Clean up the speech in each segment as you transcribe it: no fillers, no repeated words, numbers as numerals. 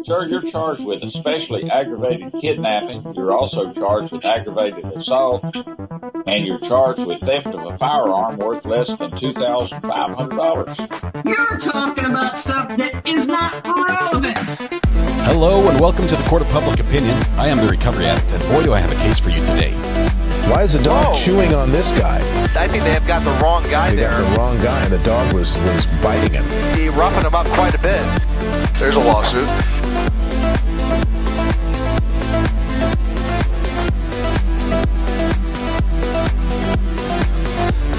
Sir, you're charged with especially aggravated kidnapping. You're also charged with aggravated assault, and you're charged with theft of a firearm worth less than $2,500. You're talking about stuff that is not relevant. Hello and welcome to the Court of Public Opinion. I am the recovery addict, and boy do I have a case for you today. Why is the dog chewing on this guy? I think they have got the wrong guy there. Got the wrong guy, and the dog was biting him. He roughing him up quite a bit. There's a lawsuit.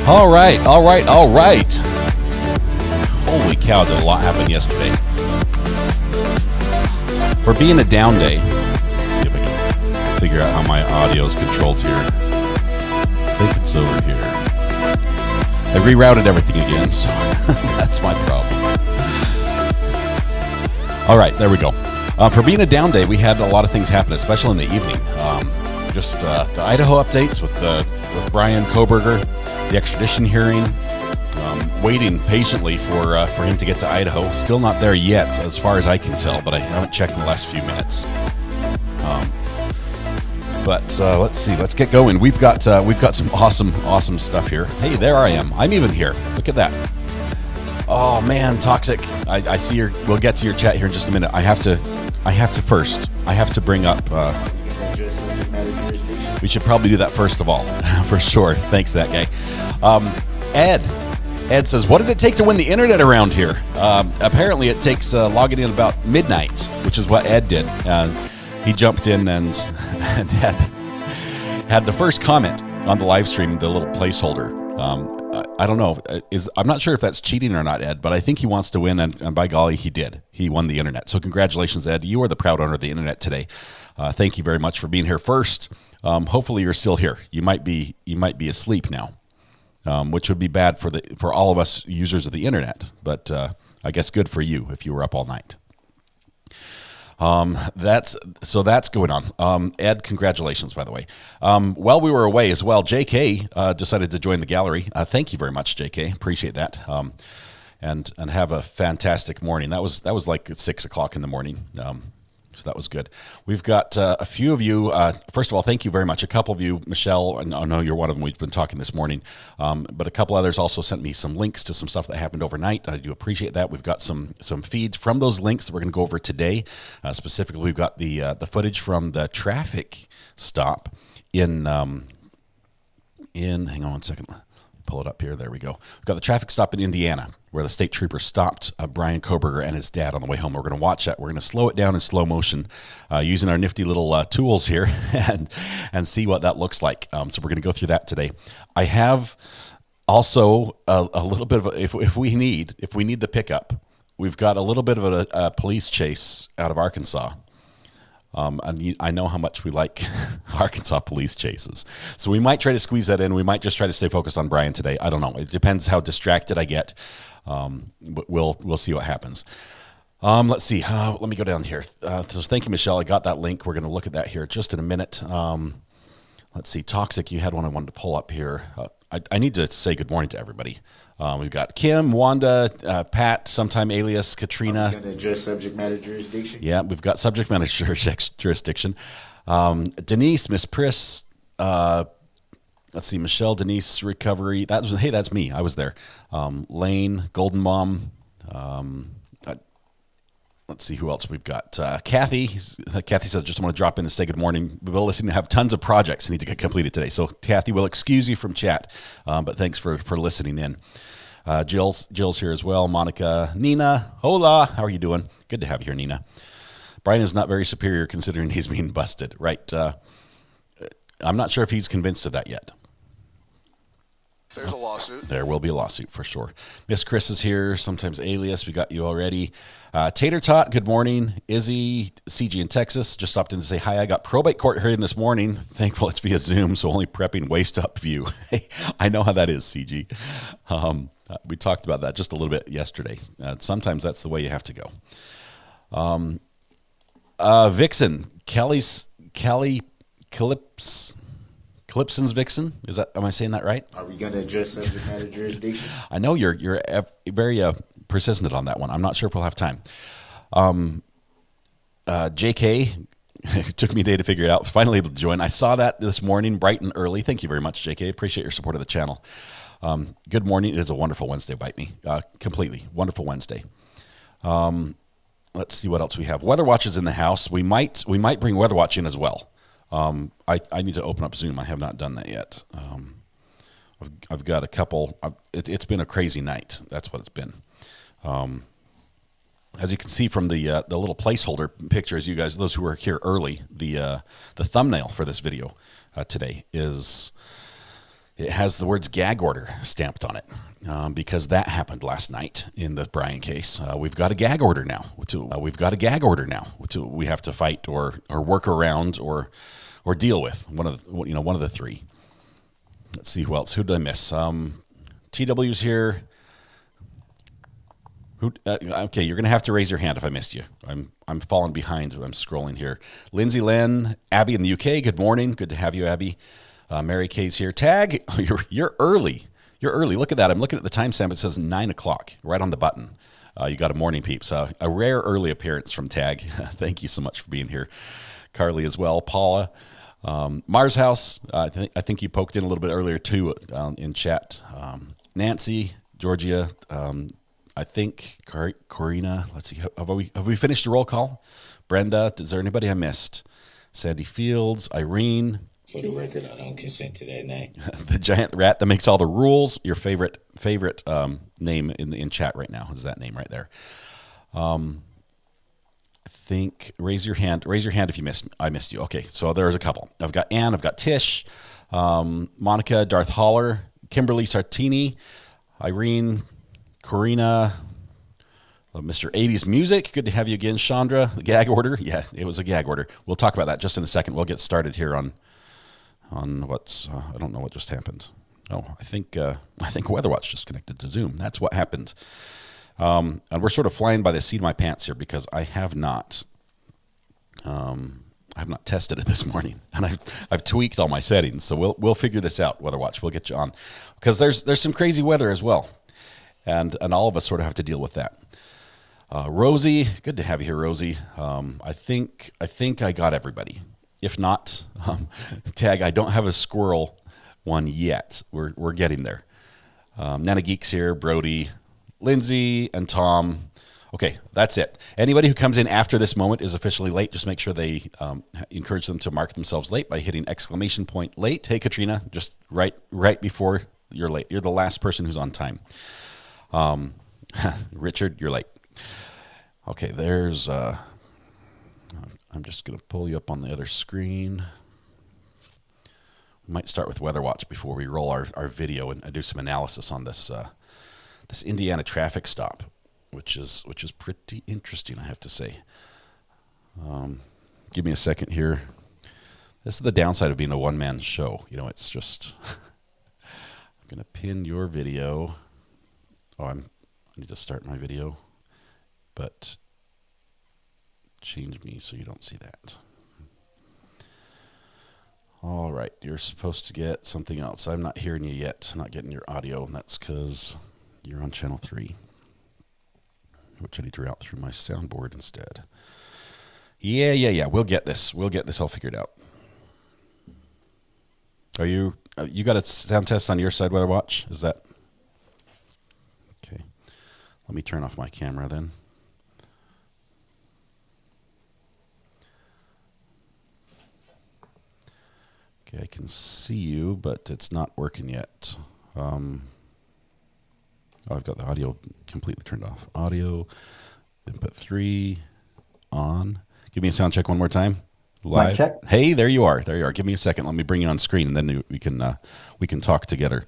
All right. Holy cow, did a lot happen yesterday. For being a down day, let's see if I can figure out how my audio is controlled here. I think it's over here. I rerouted everything again, so that's my problem. All right, there we go. For being a down day, we had a lot of things happen, especially in the evening. Just the Idaho updates with Brian Koberger, the extradition hearing, waiting patiently for him to get to Idaho. Still not there yet, as far as I can tell, but I haven't checked in the last few minutes. But let's see. Let's get going. We've got some awesome stuff here. Hey, there I am. I'm even here. Look at that. Oh man, Toxic. I see your. We'll get to your chat here in just a minute. I have to bring up. We should probably do that first of all, for sure. Thanks, that guy. Ed says, "What does it take to win the internet around here?" Apparently, it takes logging in about midnight, which is what Ed did. He jumped in and had the first comment on the live stream, the little placeholder. I don't know. I'm not sure if that's cheating or not, Ed, but I think he wants to win, and by golly, he did. He won the internet. So congratulations, Ed. You are the proud owner of the internet today. Thank you very much for being here first. Hopefully, you're still here. You might be asleep now, which would be bad for all of us users of the internet. But I guess good for you if you were up all night. That's going on. Ed, congratulations, by the way. While we were away as well, JK decided to join the gallery. Thank you very much, JK. Appreciate that. And have a fantastic morning. That was like 6 o'clock in the morning. So that was good. We've got a few of you. First of all, thank you very much. A couple of you, Michelle, and I know you're one of them. We've been talking this morning. But a couple others also sent me some links to some stuff that happened overnight. I do appreciate that. We've got some feeds from those links that we're going to go over today. Specifically, we've got the footage from the traffic stop in. Hang on one second. Pull it up here. There we go. We've got the traffic stop in Indiana where the state trooper stopped Brian Koberger and his dad on the way home. We're going to watch that. We're going to slow it down in slow motion using our nifty little tools here and see what that looks like. So we're going to go through that today. I have also a little bit of if we need the pickup, we've got a little bit of a police chase out of Arkansas. And I know how much we like Arkansas police chases. So we might try to squeeze that in. We might just try to stay focused on Brian today. I don't know. It depends how distracted I get. But we'll see what happens. Let's see. Let me go down here. So thank you, Michelle. I got that link. We're going to look at that here just in a minute. Let's see. Toxic, you had one I wanted to pull up here. I need to say good morning to everybody. We've got Kim, Wanda, Pat, sometime alias Katrina. Are we going to address subject matter jurisdiction? Yeah, we've got subject matter jurisdiction. Denise, Miss Pris, let's see, Michelle, Denise, recovery. That's me. I was there. Lane, Golden Mom. Let's see who else we've got. Kathy. Kathy says, just want to drop in and say good morning. We'll listen to have tons of projects that need to get completed today. So Kathy, we'll excuse you from chat, but thanks for listening in. Jill's here as well. Monica, Nina, hola. How are you doing? Good to have you here, Nina. Brian is not very superior considering he's being busted, right? I'm not sure if he's convinced of that yet. There's a lawsuit. There will be a lawsuit for sure. Miss Chris is here. Sometimes alias. We got you already. Tater Tot, good morning. Izzy, CG in Texas, just stopped in to say hi. I got probate court hearing this morning. Thankful it's via Zoom, so only prepping waist up view. Hey, I know how that is, CG. We talked about that just a little bit yesterday. Sometimes that's the way you have to go. Vixen, Kelly Calypson's Vixen. Am I saying that right? Are we going to address subject matter jurisdiction? I know you're very persistent on that one. I'm not sure if we'll have time. JK, it took me a day to figure it out. Finally able to join. I saw that this morning, bright and early. Thank you very much, JK. Appreciate your support of the channel. Good morning. It is a wonderful Wednesday, bite me. Completely wonderful Wednesday. Let's see what else we have. Weather Watch is in the house. We might bring Weather Watch in as well. I need to open up Zoom. I have not done that yet. I've got a couple. It's been a crazy night. That's what it's been. As you can see from the little placeholder pictures, you guys, those who were here early, the thumbnail for this video today it has the words gag order stamped on it because that happened last night in the Brian case. We've got a gag order now. We have to fight or work around or deal with one of the three. Let's see who else. Who did I miss? TW's here. Okay, you're going to have to raise your hand if I missed you. I'm falling behind. I'm scrolling here. Lindsay Lynn, Abby in the UK. Good morning. Good to have you, Abby. Mary Kay's here. Tag, you're early. You're early. Look at that. I'm looking at the timestamp. It says 9 o'clock right on the button. You got a morning peep. So a rare early appearance from Tag. Thank you so much for being here. Carly as well. Paula. Mars House. I think you poked in a little bit earlier too in chat. Nancy, Georgia. I think Corina. Let's see. Have we finished the roll call? Brenda. Is there anybody I missed? Sandy Fields. Irene. For the record, I don't consent to that name. The giant rat that makes all the rules. Your favorite name in chat right now is that name right there. I think raise your hand if you missed. I missed you. Okay, so there's a couple. I've got Ann. I've got Tish, Monica, Darth Holler, Kimberly Sartini, Irene, Corina, Mr. 80s Music. Good to have you again, Chandra. The gag order. Yeah, it was a gag order. We'll talk about that just in a second. We'll get started here on what's I don't know what just happened. Oh, I think Weather Watch just connected to Zoom. That's what happened. And we're sort of flying by the seat of my pants here because I have not tested it this morning, and I've tweaked all my settings. So we'll figure this out. Weather Watch, we'll get you on because there's some crazy weather as well, and all of us sort of have to deal with that. Rosie, good to have you here, Rosie. I think I got everybody. If not, Tag, I don't have a squirrel one yet. We're getting there. Nana Geeks here, Brody, Lindsay, and Tom. Okay, that's it. Anybody who comes in after this moment is officially late. Just make sure they encourage them to mark themselves late by hitting ! late. Hey, Katrina, just right before you're late. You're the last person who's on time. Richard, you're late. Okay, there's... I'm just going to pull you up on the other screen. We might start with Weather Watch before we roll our video and do some analysis on this this Indiana traffic stop, which is pretty interesting, I have to say. Give me a second here. This is the downside of being a one-man show. You know, it's just... I'm going to pin your video. Oh, I need to start my video, but... change me so you don't see that. All right, you're supposed to get something else. I'm not hearing you yet, not getting your audio, and that's because you're on channel 3, which I need to route through my soundboard instead. Yeah. We'll get this all figured out. Are you got a sound test on your side, Weather Watch? Is that okay? Let me turn off my camera then. Okay, I can see you, but it's not working yet. I've got the audio completely turned off. Audio, input 3, on. Give me a sound check one more time. Live. Mic check. Hey, there you are. Give me a second. Let me bring you on screen, and then we can talk together.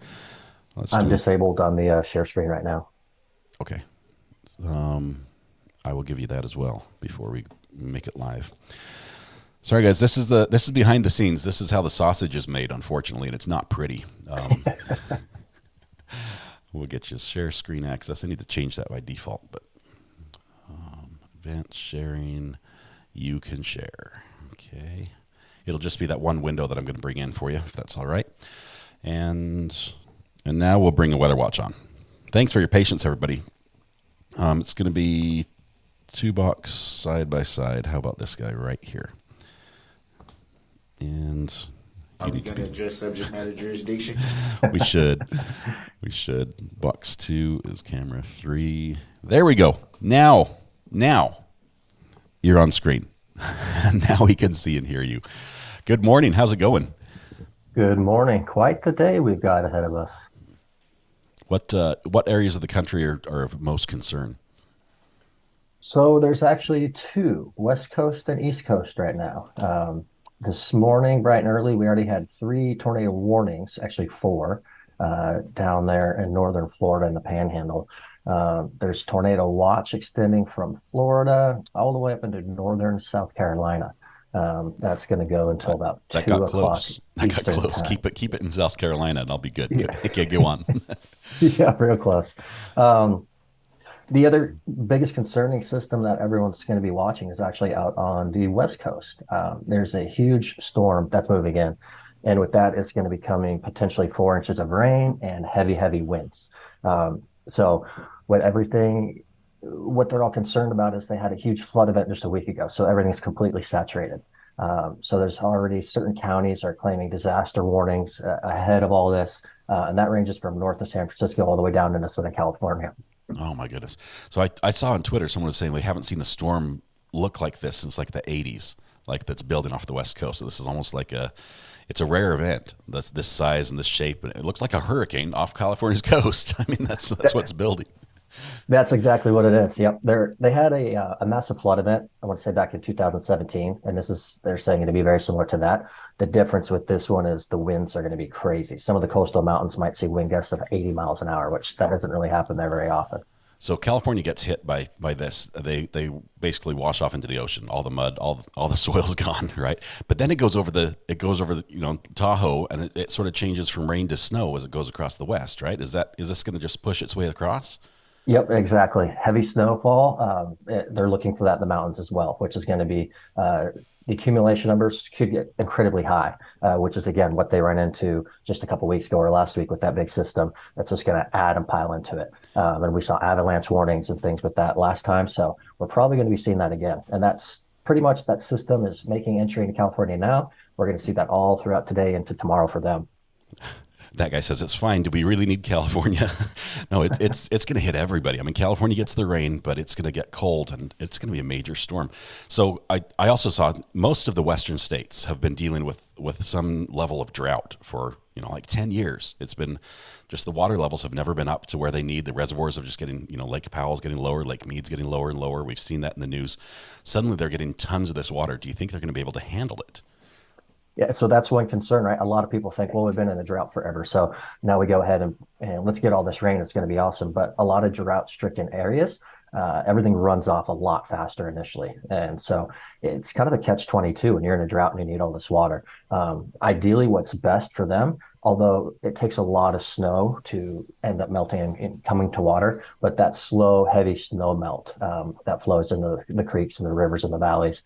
I'm disabled on the share screen right now. Okay. I will give you that as well before we make it live. Sorry, guys. This is behind the scenes. This is how the sausage is made, unfortunately, and it's not pretty. We'll get you share screen access. I need to change that by default, but advanced sharing, you can share. Okay. It'll just be that one window that I'm going to bring in for you, if that's all right. And now we'll bring a Weather Watch on. Thanks for your patience, everybody. It's going to be two box side by side. How about this guy right here? And are we going to address subject matter jurisdiction? we should. We should. Box 2 is camera 3. There we go. Now you're on screen. Now we can see and hear you. Good morning. How's it going? Good morning. Quite the day we've got ahead of us. What areas of the country are of most concern? So there's actually two, West Coast and East Coast right now. This morning, bright and early, we already had 3 tornado warnings, actually 4, down there in northern Florida in the Panhandle. There's tornado watch extending from Florida all the way up into northern South Carolina. That's going to go until about 2 o'clock. Close. That got close. Time. Keep it in South Carolina, and I'll be good. Yeah. Okay, go on. Yeah, real close. The other biggest concerning system that everyone's going to be watching is actually out on the West Coast. There's a huge storm that's moving in. And with that, it's going to be coming potentially 4 inches of rain and heavy winds. So what they're all concerned about is they had a huge flood event just a week ago. So everything's completely saturated. So there's already certain counties are claiming disaster warnings ahead of all this. And that ranges from north of San Francisco all the way down into Southern California. Oh my goodness. So I saw on Twitter, someone was saying we haven't seen a storm look like this since like the 80s, like that's building off the West Coast. So this is almost like it's a rare event. That's this size and this shape. And it looks like a hurricane off California's coast. I mean, that's what's building. That's exactly what it is. Yep. They had a massive flood event, I want to say back in 2017. And they're saying it to be very similar to that. The difference with this one is the winds are going to be crazy. Some of the coastal mountains might see wind gusts of 80 miles an hour, which that doesn't really happen there very often. So California gets hit by this. They basically wash off into the ocean. All the mud, all the soil's gone, right? But then it goes over the Tahoe, and it sort of changes from rain to snow as it goes across the west, right? Is this going to just push its way across? Yep, exactly. Heavy snowfall. They're looking for that in the mountains as well, which is going to be the accumulation numbers could get incredibly high, which is, again, what they ran into just a couple of weeks ago or last week with that big system. That's just going to add and pile into it. And we saw avalanche warnings and things with that last time. So we're probably going to be seeing that again. And that's pretty much that system is making entry into California now. We're going to see that all throughout today into tomorrow for them. That guy says it's fine. Do we really need California? No, it's going to hit everybody. I mean, California gets the rain, but it's going to get cold, and it's going to be a major storm. So I also saw most of the western states have been dealing with some level of drought for like 10 years. It's been just the water levels have never been up to where they need. The reservoirs are just getting, Lake Powell's getting lower, Lake Mead's getting lower and lower. We've seen that in the news. Suddenly they're getting tons of this water. Do you think they're going to be able to handle it? Yeah, so that's one concern, right? A lot of people think, well, we've been in a drought forever. So now we go ahead and let's get all this rain. It's going to be awesome. But a lot of drought-stricken areas, everything runs off a lot faster initially. And so it's kind of a catch-22 when you're in a drought and you need all this water. Ideally, what's best for them, although it takes a lot of snow to end up melting and coming to water, but that slow, heavy snow melt that flows into the creeks and the rivers and the valleys,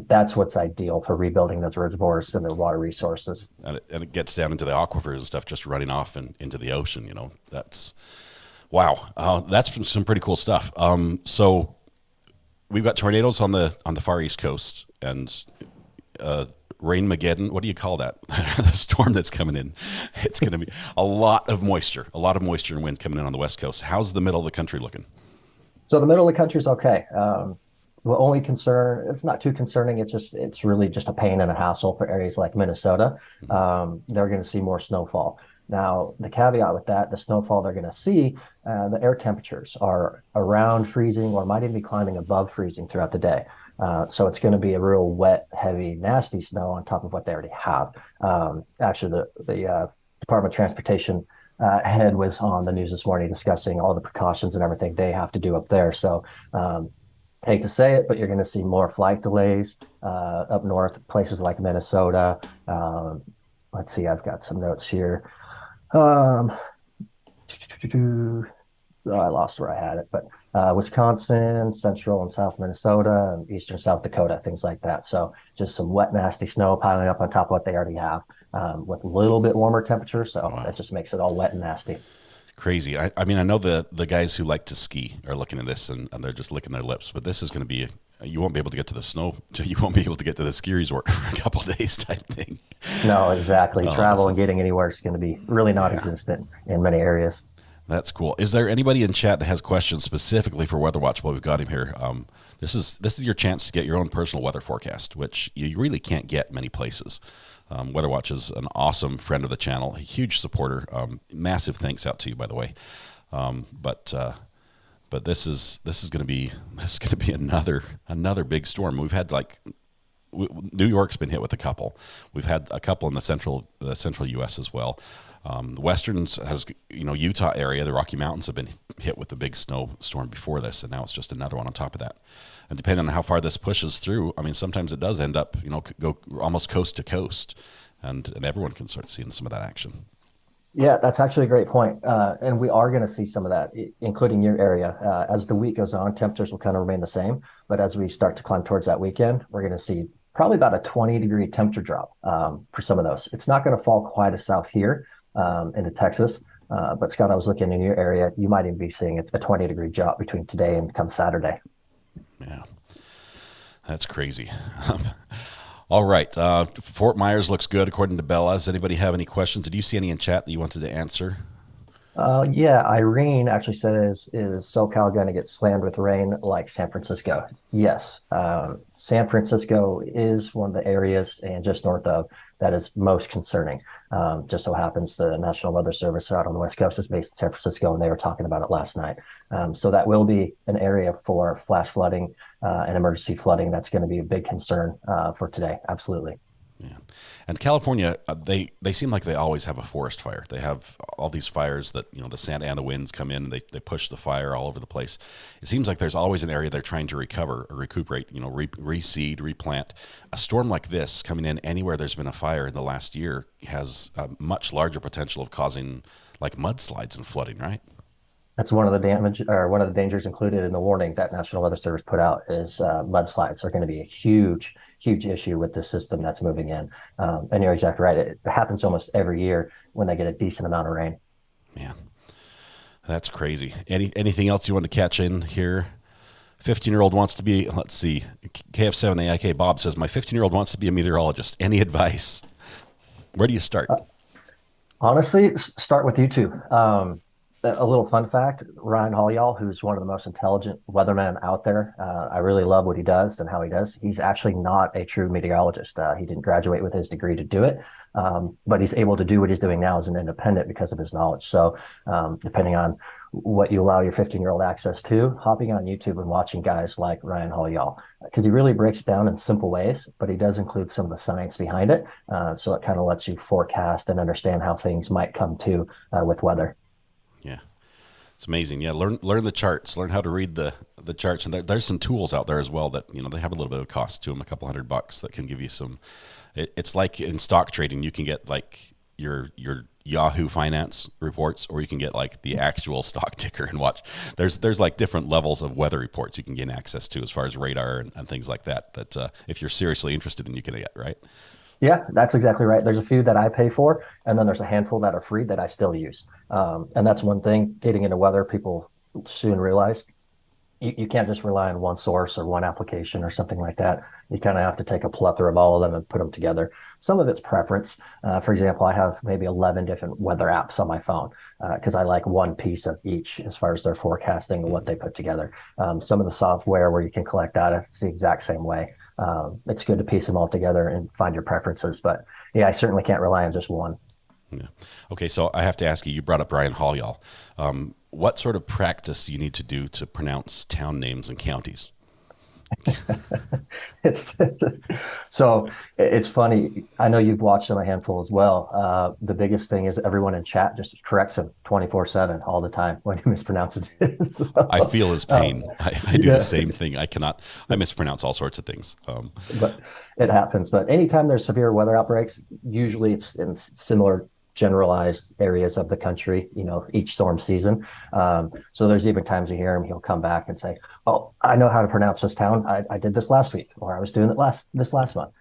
that's what's ideal for rebuilding those reservoirs and their water resources. And it gets down into the aquifers and stuff just running off and into the ocean, That's... Wow, that's some pretty cool stuff. So we've got tornadoes on the far east coast and Rainmageddon. What do you call that? The storm that's coming in. It's going to be a lot of moisture and wind coming in on the west coast. How's the middle of the country looking? So the middle of the country is okay. The only concern, it's not too concerning. It's really just a pain and a hassle for areas like Minnesota. They're going to see more snowfall. Now, the caveat with that, the snowfall they're going to see, the air temperatures are around freezing or might even be climbing above freezing throughout the day. So it's going to be a real wet, heavy, nasty snow on top of what they already have. Actually, the Department of Transportation head was on the news this morning discussing all the precautions and everything they have to do up there. So hate to say it, but you're going to see more flight delays up north, places like Minnesota. Let's see, I've got some notes here. I lost where I had it, but Wisconsin, central and south Minnesota, and eastern South Dakota, things like that. So just some wet, nasty snow piling up on top of what they already have with a little bit warmer temperature. So That just makes it all wet and nasty. Crazy. I mean, I know the guys who like to ski are looking at this and they're just licking their lips, but this is going to be, you won't be able to get to the snow. You won't be able to get to the ski resort for a couple of days type thing. No, exactly. Travel and getting anywhere is going to be really non-existent in many areas. That's cool. Is there anybody in chat that has questions specifically for Weather Watch while we've got him here? This is your chance to get your own personal weather forecast, which you really can't get many places. Weather Watch is an awesome friend of the channel, a huge supporter. Massive thanks out to you, by the way. But this is going to be another big storm. We've had New York's been hit with a couple. We've had a couple in the central U.S. as well. The Westerns has, Utah area, the Rocky Mountains have been hit with the big snowstorm before this, and now it's just another one on top of that. And depending on how far this pushes through, I mean, sometimes it does end up, go almost coast to coast, and everyone can start seeing some of that action. Yeah, that's actually a great point. And we are going to see some of that, including your area. As the week goes on, temperatures will kind of remain the same. But as we start to climb towards that weekend, we're going to see probably about a 20-degree temperature drop for some of those. It's not going to fall quite as south here into Texas. But Scott, I was looking in your area. You might even be seeing a 20-degree drop between today and come Saturday. Yeah, that's crazy. All right. Fort Myers looks good, according to Bella. Does anybody have any questions? Did you see any in chat that you wanted to answer? Yeah, Irene actually says, is SoCal going to get slammed with rain like San Francisco? Yes. San Francisco is one of the areas and just north of that is most concerning. Just so happens the National Weather Service out on the West Coast is based in San Francisco, and they were talking about it last night. So that will be an area for flash flooding and emergency flooding. That's going to be a big concern for today. Absolutely. Yeah. And California, they seem like they always have a forest fire. They have all these fires that, the Santa Ana winds come in and they push the fire all over the place. It seems like there's always an area they're trying to recover or recuperate, reseed, replant. A storm like this coming in anywhere there's been a fire in the last year has a much larger potential of causing like mudslides and flooding, right? That's one of the dangers included in the warning that National Weather Service put out is mudslides are going to be a huge issue with the system that's moving in. And you're exactly right. It happens almost every year when they get a decent amount of rain. Man, that's crazy. Anything else you want to catch in here? 15-year-old wants to be, let's see, KF7AIK Bob says, my 15-year-old wants to be a meteorologist. Any advice? Where do you start? Honestly, start with YouTube. A little fun fact, Ryan Hall, who's one of the most intelligent weathermen out there. I really love what he does and how he does. He's actually not a true meteorologist. He didn't graduate with his degree to do it, but he's able to do what he's doing now as an independent because of his knowledge. So depending on what you allow your 15-year-old access to, hopping on YouTube and watching guys like Ryan Hall, because he really breaks it down in simple ways, but he does include some of the science behind it. So it kind of lets you forecast and understand how things might come to with weather. Yeah, it's amazing. Yeah, learn the charts, learn how to read the charts, and there's some tools out there as well that they have a little bit of cost to them, a couple $100 that can give you some. It's like in stock trading, you can get like your Yahoo Finance reports, or you can get like the actual stock ticker and watch. There's like different levels of weather reports you can gain access to as far as radar and things like that. That if you're seriously interested in, you can get, right. Yeah, that's exactly right. There's a few that I pay for, and then there's a handful that are free that I still use. And that's one thing, getting into weather, people soon realize you can't just rely on one source or one application or something like that. You kind of have to take a plethora of all of them and put them together. Some of it's preference. For example, I have maybe 11 different weather apps on my phone because I like one piece of each as far as their forecasting and what they put together. Some of the software where you can collect data, it's the exact same way. It's good to piece them all together and find your preferences. But yeah, I certainly can't rely on just one. Yeah. Okay, so I have to ask you, you brought up Brian Hall. What sort of practice do you need to do to pronounce town names and counties? So it's funny. I know you've watched them a handful as well. The biggest thing is everyone in chat just corrects him 24/7 all the time when he mispronounces it. So, I feel his pain. I do the same thing. I mispronounce all sorts of things. But it happens. But anytime there's severe weather outbreaks, usually it's in similar generalized areas of the country, each storm season. So there's even times you hear him, he'll come back and say, oh, I know how to pronounce this town. I did this last week, or I was doing it this last month.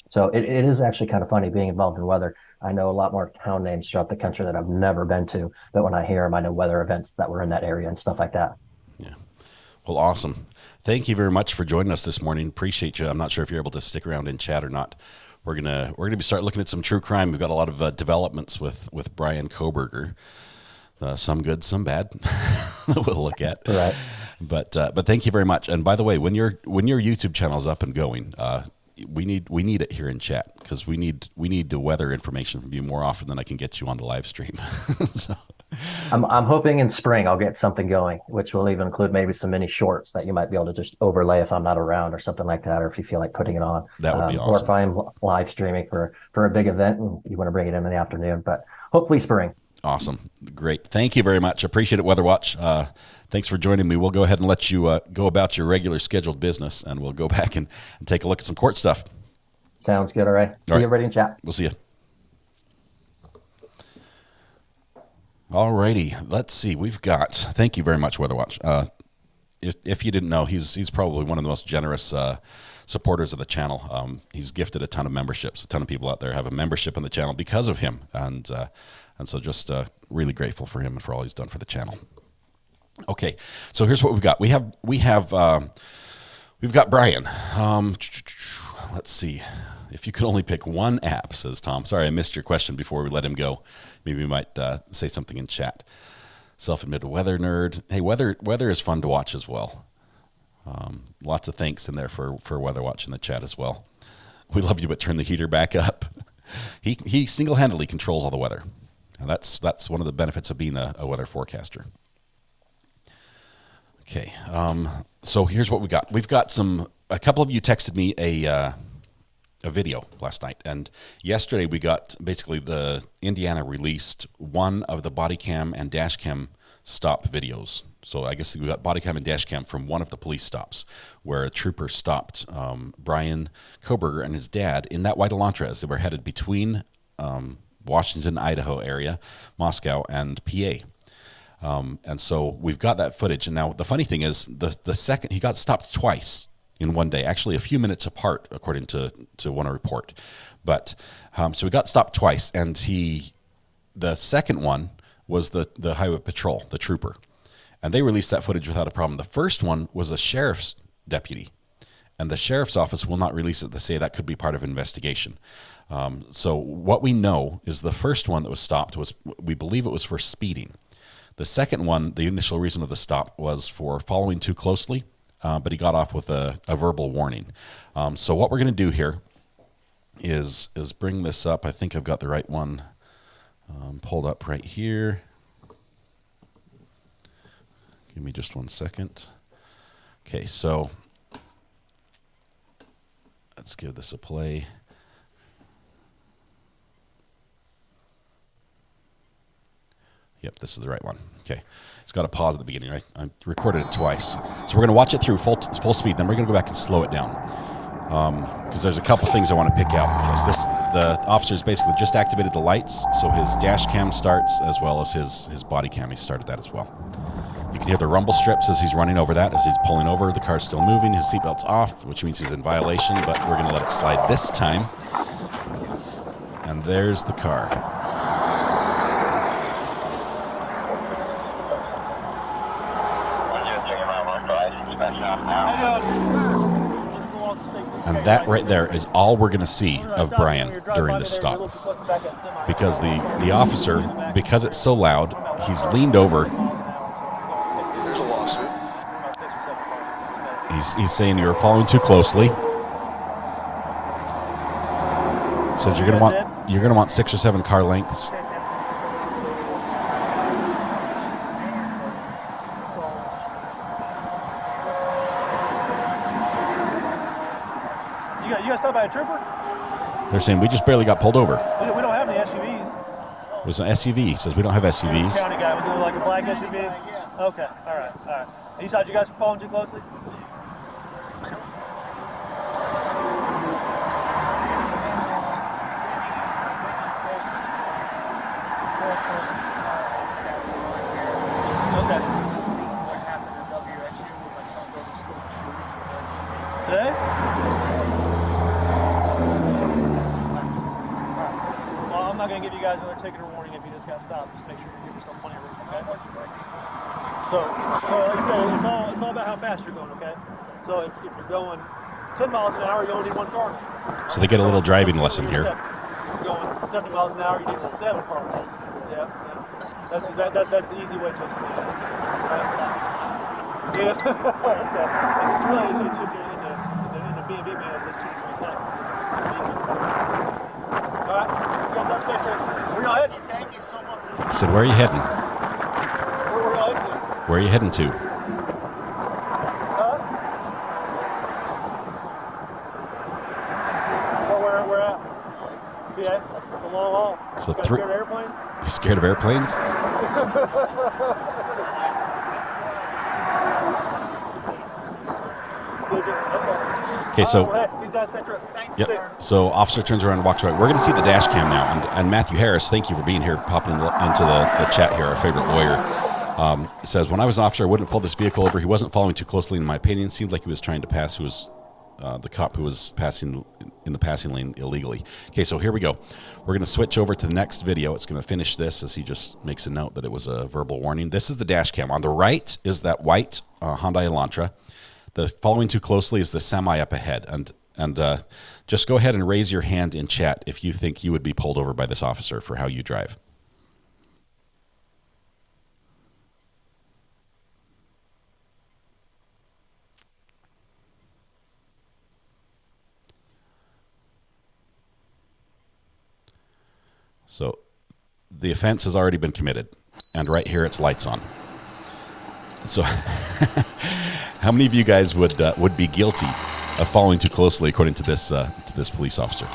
So it is actually kind of funny being involved in weather. I know a lot more town names throughout the country that I've never been to, but when I hear them, I know weather events that were in that area and stuff like that. Yeah. Well, awesome. Thank you very much for joining us this morning. Appreciate you. I'm not sure if you're able to stick around and chat or not. We're gonna be start looking at some true crime. We've got a lot of developments with Brian Koberger. Some good, some bad. That we'll look at. Right. But thank you very much. And by the way, when your YouTube channel is up and going, we need it here in chat, because we need the weather information from you more often than I can get you on the live stream. So. I'm hoping in spring I'll get something going, which will even include maybe some mini shorts that you might be able to just overlay if I'm not around or something like that, or if you feel like putting it on. That would be awesome. Or if I'm live streaming for a big event and you want to bring it in the afternoon, but hopefully spring. Awesome. Great. Thank you very much. Appreciate it, Weather Watch. Thanks for joining me. We'll go ahead and let you go about your regular scheduled business, and we'll go back and take a look at some court stuff. Sounds good. All right. See you everybody in chat. We'll see you. All righty. Let's see. We've got, thank you very much, Weather Watch. If you didn't know, he's probably one of the most generous supporters of the channel. He's gifted a ton of memberships. A ton of people out there have a membership on the channel because of him. And so just really grateful for him and for all he's done for the channel. Okay. So here's what we've got. We've got Brian. Let's see. If you could only pick one app, says Tom. Sorry, I missed your question before we let him go. Maybe we might say something in chat. Self-admitted weather nerd. Hey, weather is fun to watch as well. Lots of thanks in there for Weather Watch in the chat as well. We love you, but turn the heater back up. He single-handedly controls all the weather. And that's one of the benefits of being a weather forecaster. Okay, so here's what we got. We've got a couple of you texted me a video last night, and yesterday we got basically the Indiana released one of the body cam and dash cam stop videos. So I guess we got body cam and dash cam from one of the police stops where a trooper stopped Brian Koberger and his dad in that white Elantra as they were headed between Washington, Idaho area, Moscow, and PA. And so we've got that footage. And now the funny thing is the second he got stopped twice in one day, actually a few minutes apart, according to one report. But so we got stopped twice, and the second one was the highway patrol, the trooper, and they released that footage without a problem. The first one was a sheriff's deputy, and the sheriff's office will not release it. They say that could be part of an investigation. So what we know is the first one that was stopped we believe it was for speeding. The second one, the initial reason of the stop was for following too closely. But he got off with a verbal warning. So what we're going to do here is bring this up. I think I've got the right one pulled up right here. Give me just 1 second. Okay, so let's give this a play. Yep, this is the right one. Okay. It's got a pause at the beginning, right? I recorded it twice. So we're going to watch it through full speed, then we're going to go back and slow it down. Because there's a couple things I want to pick out. Because the officer's basically just activated the lights, so his dash cam starts as well as his body cam. He started that as well. You can hear the rumble strips as he's running over that, as he's pulling over. The car's still moving. His seatbelt's off, which means he's in violation, but we're going to let it slide this time. And there's the car. And that right there is all we're going to see of Brian during this stop. Because the officer, because it's so loud, he's leaned over. There's a lawsuit. He's saying you're following too closely. Says you're going to want 6 or 7 car lengths. You got stopped by a trooper? They're saying we just barely got pulled over. We don't have any SUVs. It was an SUV. He says we don't have SUVs. County guy. Was it like a black SUV? Okay. All right. And you thought you guys were following too closely? not going to give you guys another ticket or warning if you just got stopped. Just make sure you give yourself plenty of room, okay? So like I said, it's all about how fast you're going, okay? So if you're going 10 miles an hour, you only need one car. So they get a little driving lesson here. If you're going 70 miles an hour, you need 7 cars. Yeah. That's the easy way to explain it. Yeah. Okay. It's really, if you're in the B&B man, it says 2 to 3 seconds. All right. You guys have a safe trip. Where y'all heading? Thank you so much. He said, where are you heading? Where y'all heading to? Where are you heading to? Where at? PA. It's a long haul. So You guys scared of airplanes? You scared of airplanes? Okay, so yep. So officer turns around and walks away. We're going to see the dash cam now, and Matthew Harris, thank you for being here, popping into the chat here. Our favorite lawyer says, when I was an officer, I wouldn't pull this vehicle over. He wasn't following too closely, in my opinion. Seemed like he was trying to pass. Who was the cop who was passing in the passing lane illegally. Okay, so here we go. We're going to switch over to the next video. It's going to finish this as he just makes a note that it was a verbal warning. This is the dash cam. On the right is that white Hyundai Elantra. The following too closely is the semi up ahead. And just go ahead and raise your hand in chat if you think you would be pulled over by this officer for how you drive. So the offense has already been committed, and right here it's lights on. So how many of you guys would be guilty of following too closely, according to this police officer?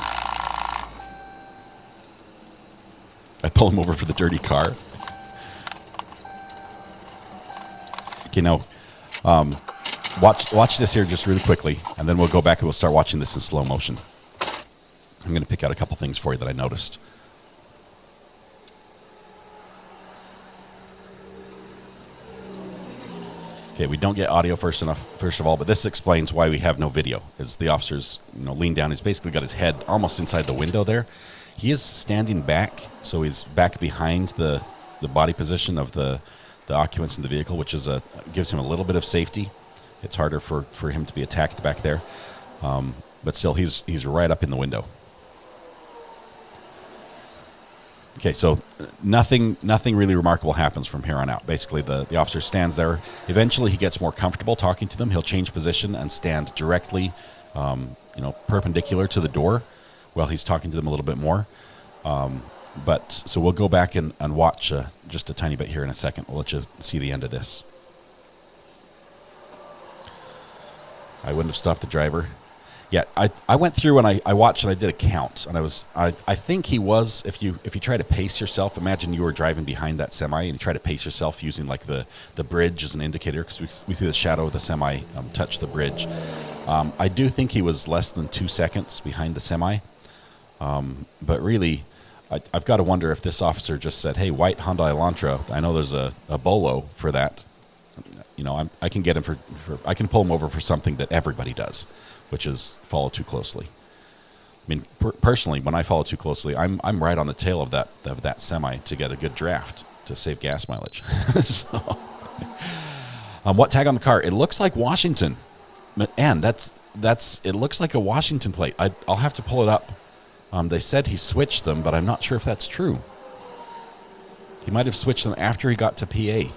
I pull him over for the dirty car. Okay, now watch this here just really quickly, and then we'll go back and we'll start watching this in slow motion. I'm going to pick out a couple things for you that I noticed. Okay, we don't get audio first of all, but this explains why we have no video. As the officer's leaned down, he's basically got his head almost inside the window there. He is standing back, so he's back behind the body position of the occupants in the vehicle, which is gives him a little bit of safety. It's harder for him to be attacked back there, but still he's right up in the window. Okay, so nothing really remarkable happens from here on out. Basically, the officer stands there. Eventually, he gets more comfortable talking to them. He'll change position and stand directly, perpendicular to the door while he's talking to them a little bit more. So we'll go back and watch just a tiny bit here in a second. We'll let you see the end of this. I wouldn't have stopped the driver. Yeah, I went through and I watched and I did a count, and I think he was, if you try to pace yourself, imagine you were driving behind that semi and you try to pace yourself using like the bridge as an indicator, because we see the shadow of the semi touch the bridge. I do think he was less than 2 seconds behind the semi, but really I've got to wonder if this officer just said, hey, white Hyundai Elantra, I know there's a bolo for that. I can get him I can pull him over for something that everybody does, which is follow too closely. I mean, personally, when I follow too closely, I'm right on the tail of that semi to get a good draft to save gas mileage. So, what tag on the car? It looks like Washington, and it looks like a Washington plate. I'll have to pull it up. They said he switched them, but I'm not sure if that's true. He might have switched them after he got to PA.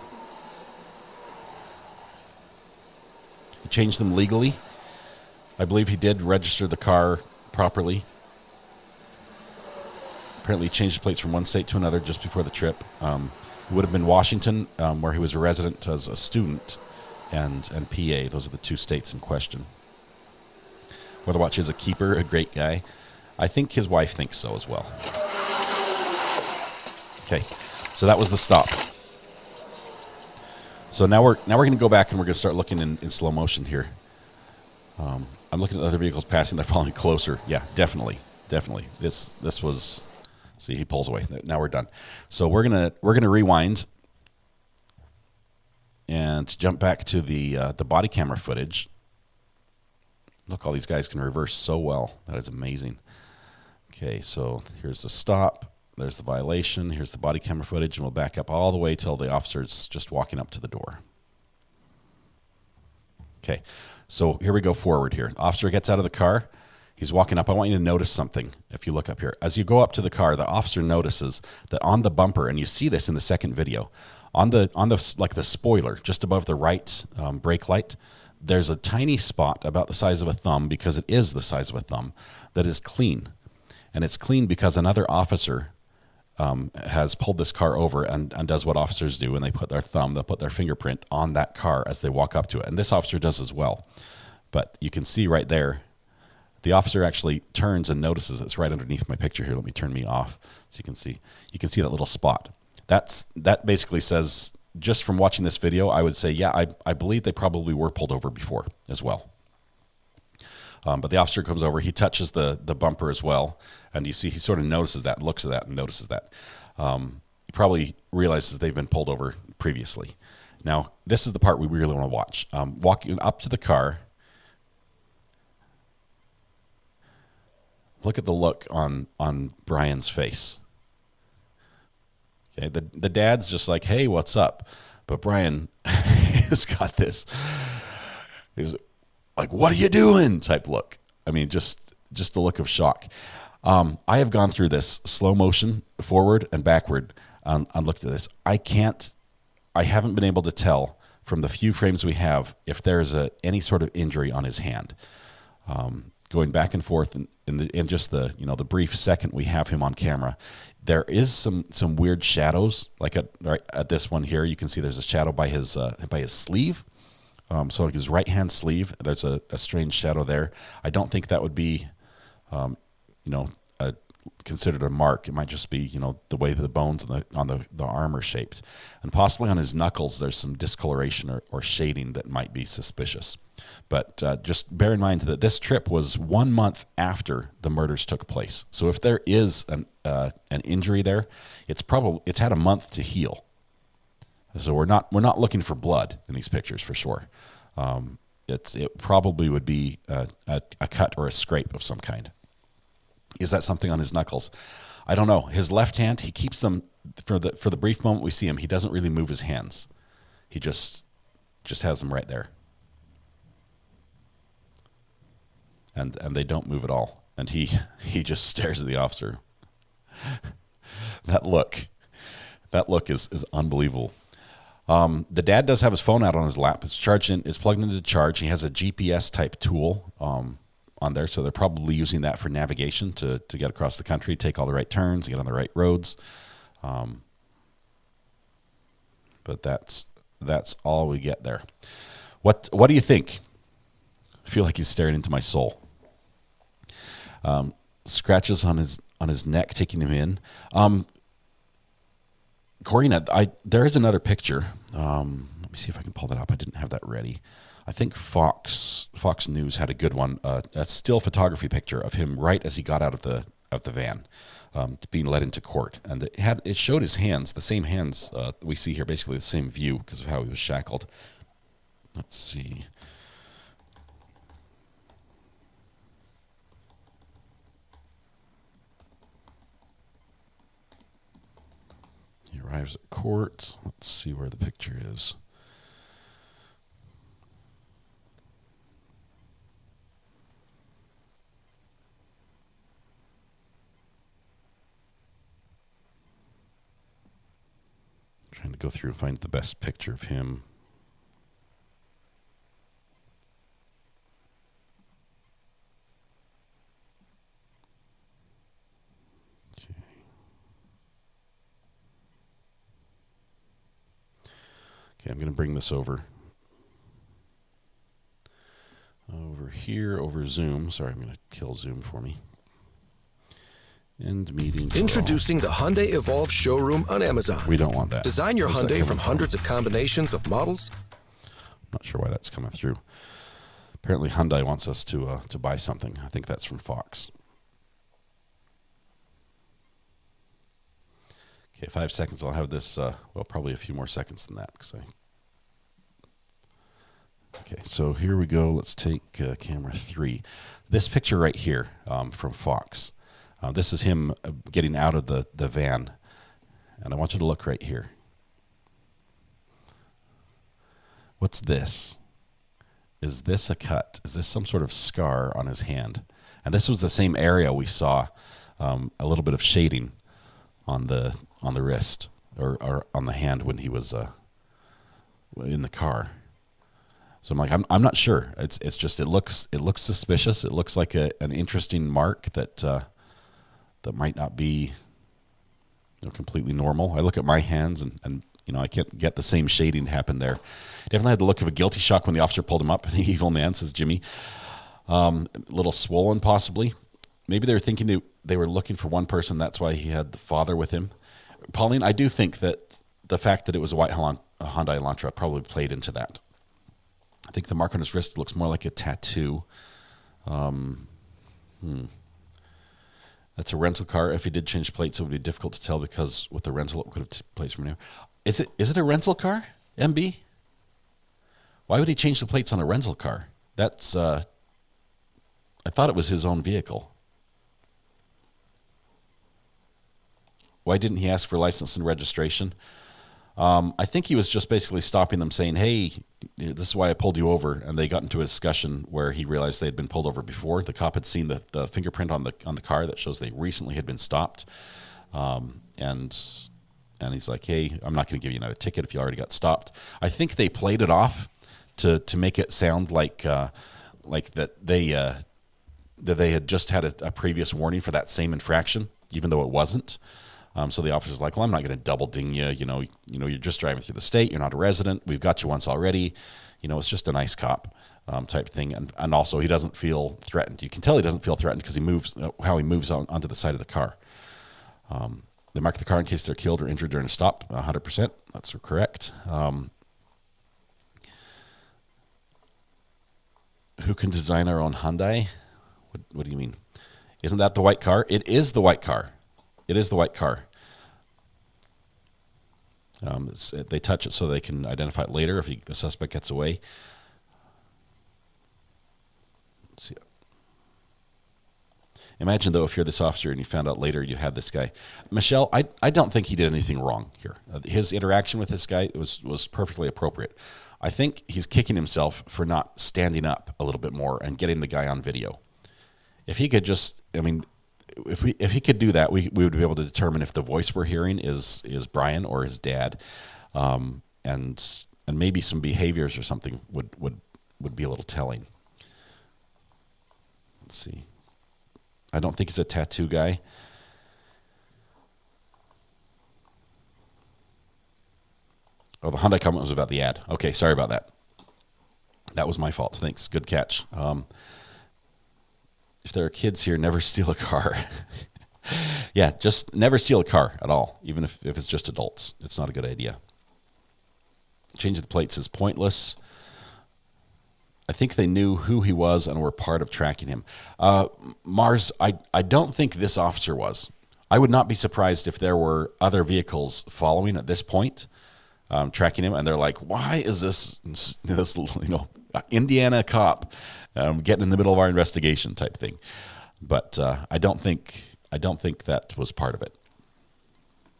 He changed them legally. I believe he did register the car properly. Apparently he changed the plates from one state to another just before the trip. It would have been Washington, where he was a resident as a student, and PA. Those are the 2 states in question. Weatherwatch is a keeper, a great guy. I think his wife thinks so as well. Okay, so that was the stop. So now we're going to go back and we're going to start looking in slow motion here. I'm looking at other vehicles passing. They're following closer. Yeah, definitely. This was. See, he pulls away. Now we're done. So we're gonna rewind and jump back to the body camera footage. Look, all these guys can reverse so well. That is amazing. Okay, so here's the stop. There's the violation. Here's the body camera footage, and we'll back up all the way till the officer's just walking up to the door. Okay, so here we go forward here. Officer gets out of the car. He's walking up. I want you to notice something if you look up here. As you go up to the car, the officer notices that on the bumper, and you see this in the second video, on the like the spoiler, just above the right brake light, there's a tiny spot about the size of a thumb, because it is the size of a thumb, that is clean. And it's clean because another officer has pulled this car over and does what officers do when they put their thumb, they'll put their fingerprint on that car as they walk up to it. And this officer does as well. But you can see right there, the officer actually turns and notices it's right underneath my picture here. Let me turn me off so you can see that little spot. That basically says, just from watching this video, I would say, yeah, I believe they probably were pulled over before as well. But the officer comes over, he touches the bumper as well, and you see he sort of notices that, looks at that, and notices that. He probably realizes they've been pulled over previously. Now, this is the part we really want to watch. Walking up to the car, look at the look on Brian's face. Okay, the dad's just like, hey, what's up? But Brian has got this. He's like, what are you doing? Type look. I mean, just a look of shock. I have gone through this slow motion, forward and backward, and looked at this. I haven't been able to tell from the few frames we have if there's any sort of injury on his hand. Going back and forth in just the brief second we have him on camera, there is some weird shadows. Like at this one here, you can see there's a shadow by his sleeve. So like his right hand sleeve, there's a strange shadow there. I don't think that would be, considered a mark. It might just be, the way the bones on the arm are shaped, and possibly on his knuckles there's some discoloration or shading that might be suspicious. But just bear in mind that this trip was 1 month after the murders took place. So if there is an injury there, it's had a month to heal. So we're not looking for blood in these pictures for sure. It probably would be a cut or a scrape of some kind. Is that something on his knuckles? I don't know. His left hand, he keeps them for the brief moment we see him. He doesn't really move his hands. He just has them right there, and they don't move at all. And he just stares at the officer. That look is unbelievable. The dad does have his phone out on his lap. It's plugged into charge. He has a GPS type tool on there, so they're probably using that for navigation to get across the country, take all the right turns, get on the right roads. But that's all we get there. What do you think? I feel like he's staring into my soul. Scratches on his neck, taking him in. Corina, there is another picture. Let me see if I can pull that up. I didn't have that ready. I think Fox News had a good one. A still photography picture of him right as he got out of the van, being led into court, and it showed his hands, the same hands we see here, basically the same view because of how he was shackled. Let's see. He arrives at court. Let's see where the picture is. Trying to go through and find the best picture of him. Okay, I'm going to bring this over here, over Zoom. Sorry, I'm going to kill Zoom for me. End meeting. Introducing the Hyundai Evolve showroom on Amazon. We don't want that. Design your Hyundai from hundreds of combinations of models. I'm not sure why that's coming through. Apparently Hyundai wants us to buy something. I think that's from Fox. Okay, 5 seconds. I'll have this, probably a few more seconds than that. Okay, so here we go. Let's take camera 3. This picture right here from Fox. This is him getting out of the van. And I want you to look right here. What's this? Is this a cut? Is this some sort of scar on his hand? And this was the same area we saw a little bit of shading on the wrist or on the hand when he was in the car. So I'm like, I'm not sure. It's just it looks suspicious. It looks like an interesting mark that might not be completely normal. I look at my hands and I can't get the same shading happen there. Definitely had the look of a guilty shock when the officer pulled him up. The evil man, says Jimmy. A little swollen, possibly. Maybe they were thinking they were looking for one person. That's why he had the father with him. Pauline, I do think that the fact that it was a white Hyundai Elantra probably played into that. I think the mark on his wrist looks more like a tattoo. That's a rental car. If he did change plates, it would be difficult to tell because with the rental, it could have plates from here. Is it a rental car, MB? Why would he change the plates on a rental car? That's, I thought it was his own vehicle. Why didn't he ask for license and registration? I think he was just basically stopping them saying, hey, this is why I pulled you over. And they got into a discussion where he realized they had been pulled over before. The cop had seen the fingerprint on the car that shows they recently had been stopped. And he's like, hey, I'm not going to give you another ticket if you already got stopped. I think they played it off to make it sound like that they had just had a previous warning for that same infraction, even though it wasn't. So the officer's like, well, I'm not going to double ding you. You're just driving through the state. You're not a resident. We've got you once already. It's just a nice cop type thing. And also he doesn't feel threatened. You can tell he doesn't feel threatened because he moves onto the side of the car. They mark the car in case they're killed or injured during a stop. 100%. That's correct. Who can design our own Hyundai? What do you mean? Isn't that the white car? It is the white car. It is the white car. They touch it so they can identify it later if the suspect gets away. Let's see. Imagine, though, if you're this officer and you found out later you had this guy. Michelle, I don't think he did anything wrong here. His interaction with this guy was perfectly appropriate. I think he's kicking himself for not standing up a little bit more and getting the guy on video. If he could just, if he could do that, we would be able to determine if the voice we're hearing is Brian or his dad, and maybe some behaviors or something would be a little telling. Let's see. I don't think he's a tattoo guy. Oh, the Hyundai comment was about the ad. Okay, sorry about that. That was my fault. Thanks. Good catch. If there are kids here, never steal a car. Yeah, just never steal a car at all, even if it's just adults. It's not a good idea. Changing the plates is pointless. I think they knew who he was and were part of tracking him. Mars, I don't think this officer was. I would not be surprised if there were other vehicles following at this point, tracking him, and they're like, why is this Indiana cop getting in the middle of our investigation type thing? But I don't think that was part of it.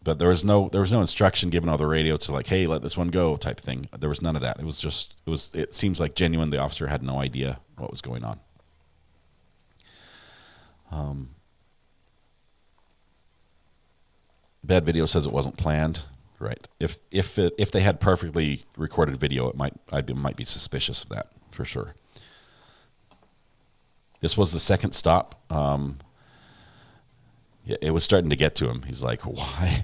But there was no instruction given on the radio to like, hey, let this one go type thing. There was none of that. It seems like genuine. The officer had no idea what was going on. Bad video says it wasn't planned. Right. If they had perfectly recorded video, I might be suspicious of that for sure. This was the second stop. It was starting to get to him. He's like, why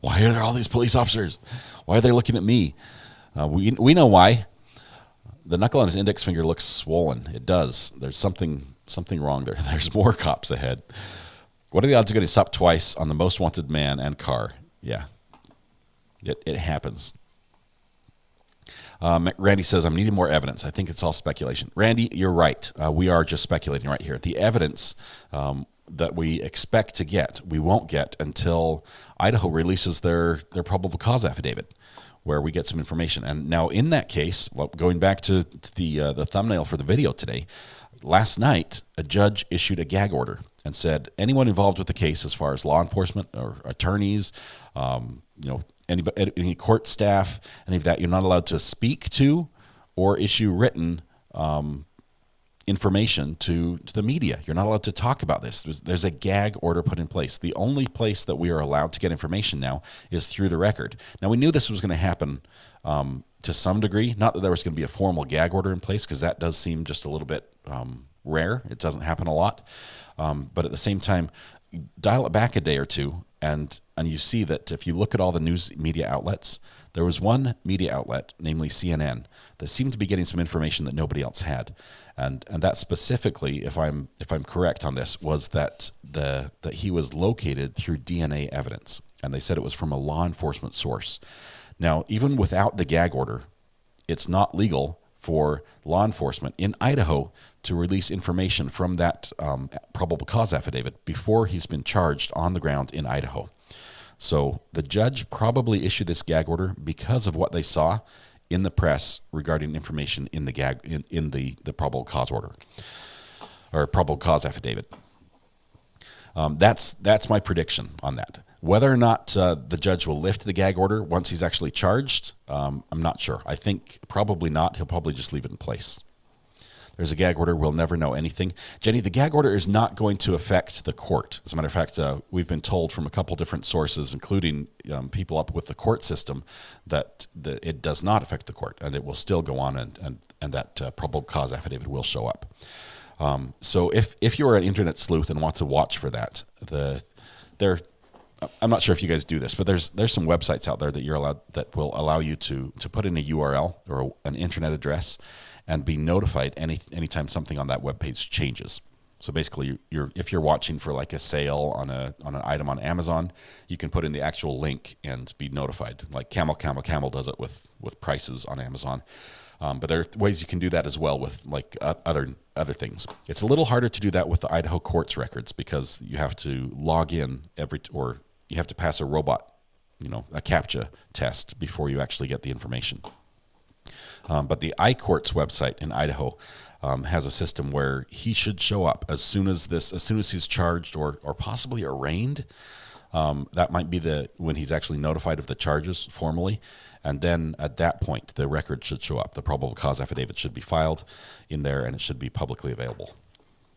are there all these police officers? Why are they looking at me? We know why. The knuckle on his index finger looks swollen. It does. There's something wrong there. There's more cops ahead. What are the odds of getting stopped twice on the most wanted man and car? Yeah, it happens. Randy says, I'm needing more evidence. I think it's all speculation. Randy, you're right. We are just speculating right here. The evidence that we expect to get, we won't get until Idaho releases their probable cause affidavit, where we get some information. And now in that case, going back to the thumbnail for the video today, last night a judge issued a gag order and said anyone involved with the case, as far as law enforcement or attorneys, any court staff, any of that, you're not allowed to speak to or issue written information to the media. You're not allowed to talk about this. There's a gag order put in place. The only place that we are allowed to get information now is through the record. Now, we knew this was going to happen to some degree. Not that there was going to be a formal gag order in place, because that does seem just a little bit rare. It doesn't happen a lot. But at the same time, dial it back a day or two, and you see that if you look at all the news media outlets, there was one media outlet, namely CNN, that seemed to be getting some information that nobody else had. And that specifically, if I'm correct on this, was that he was located through DNA evidence, and they said it was from a law enforcement source. Now, even without the gag order, it's not legal for law enforcement in Idaho to release information from that probable cause affidavit before he's been charged on the ground in Idaho. So the judge probably issued this gag order because of what they saw in the press regarding information in the in the probable cause order or probable cause affidavit. That's my prediction on that. Whether or not the judge will lift the gag order once he's actually charged, I'm not sure. I think probably not. He'll probably just leave it in place. There's a gag order. We'll never know anything. Jenny, the gag order is not going to affect the court. As a matter of fact, we've been told from a couple different sources, including people up with the court system, that it does not affect the court, and it will still go on, and that probable cause affidavit will show up. So if you're an internet sleuth and want to watch for that, I'm not sure if you guys do this, but there's some websites out there that will allow you to put in a URL or an internet address and be notified anytime something on that web page changes. So basically, if you're watching for like a sale on an item on Amazon, you can put in the actual link and be notified. Like Camel does it with prices on Amazon. But there are ways you can do that as well with like other things. It's a little harder to do that with the Idaho courts records, because you have to log in or you have to pass a robot, a CAPTCHA test before you actually get the information. But the iCourts website in Idaho has a system where he should show up as soon as he's charged or possibly arraigned. That might be when he's actually notified of the charges formally. And then at that point, the record should show up. The probable cause affidavit should be filed in there, and it should be publicly available.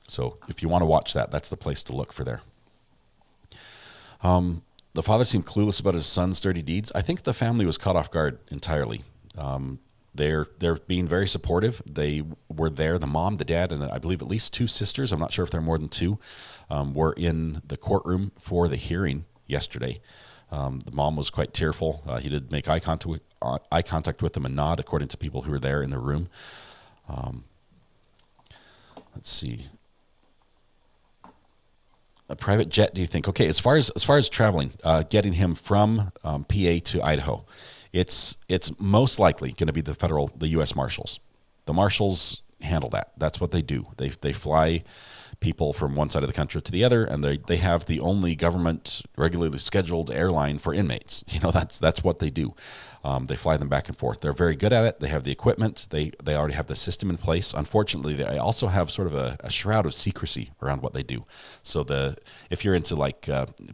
So if you want to watch that, that's the place to look for there. The father seemed clueless about his son's dirty deeds. I think the family was caught off guard entirely. They're being very supportive. They were there. The mom, the dad, and I believe at least two sisters, I'm not sure if there are more than two, were in the courtroom for the hearing yesterday. The mom was quite tearful. He did make eye contact with them and nod, according to people who were there in the room. Let's see. A private jet, do you think? Okay, as far as traveling, getting him from PA to Idaho, it's most likely going to be the U.S. Marshals. The Marshals handle that. That's what they do. They fly people from one side of the country to the other, and they have the only government regularly scheduled airline for inmates. That's what they do. They fly them back and forth. They're very good at it. They have the equipment. They already have the system in place. Unfortunately, they also have sort of a shroud of secrecy around what they do. So if you're into like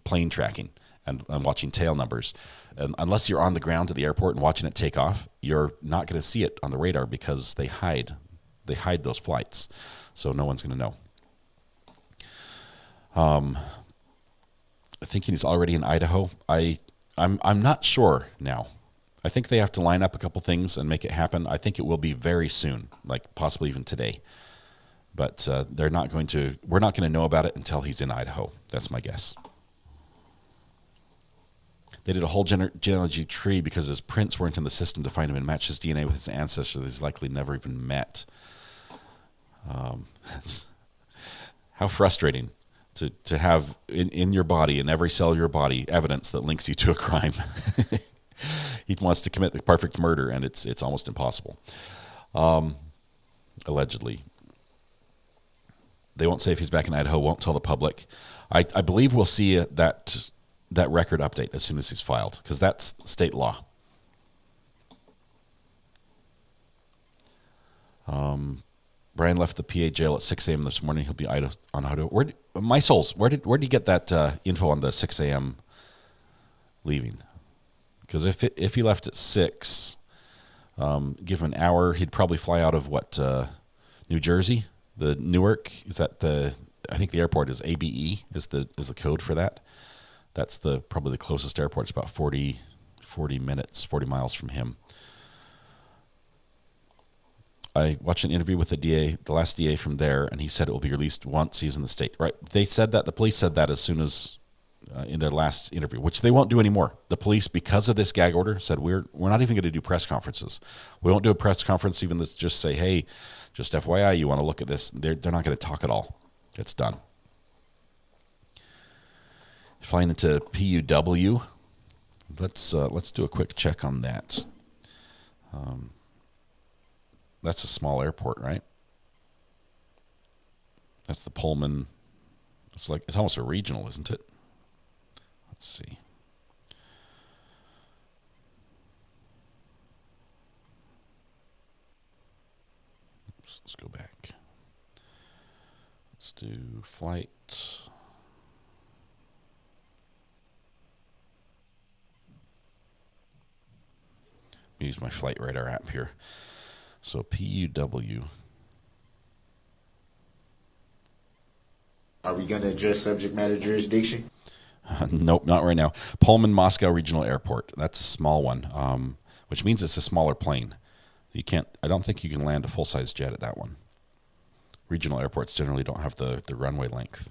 plane tracking and watching tail numbers, and unless you're on the ground at the airport and watching it take off, you're not going to see it on the radar, because they hide those flights, so no one's going to know. Thinking he's already in Idaho. I'm not sure now. I think they have to line up a couple things and make it happen. I think it will be very soon, like possibly even today. But we're not going to know about it until he's in Idaho. That's my guess. They did a whole genealogy tree because his prints weren't in the system to find him and match his DNA with his ancestors he's likely never even met. How frustrating to have in your body, in every cell of your body, evidence that links you to a crime. He wants to commit the perfect murder, and it's almost impossible. Allegedly. They won't say if he's back in Idaho, won't tell the public. I believe we'll see that record update as soon as he's filed, because that's state law. Brian left the PA jail at 6 a.m. this morning. He'll be on Idaho. My souls, where did you get that info on the 6 a.m. leaving? Because if he left at 6, give him an hour, he'd probably fly out of New Jersey, the Newark. Is that I think the airport is ABE is the code for that. That's probably the closest airport. It's about 40 miles from him. I watched an interview with the DA, the last DA from there, and he said it will be released once he's in the state. Right? They said that. The police said that as soon as in their last interview, which they won't do anymore. The police, because of this gag order, said we're not even going to do press conferences. We won't do a press conference, even to just say, hey, just FYI, you want to look at this. They're not going to talk at all. It's done. Flying into PUW. Let's do a quick check on that. That's a small airport, right? That's the Pullman. It's almost a regional, isn't it? Let's see. Oops, let's go back. Let's do flight. Use my Flight Radar app here. So PUW. Are we going to address subject matter jurisdiction? Nope, not right now. Pullman Moscow Regional Airport. That's a small one, which means it's a smaller plane. I don't think you can land a full-size jet at that one. Regional airports generally don't have the runway length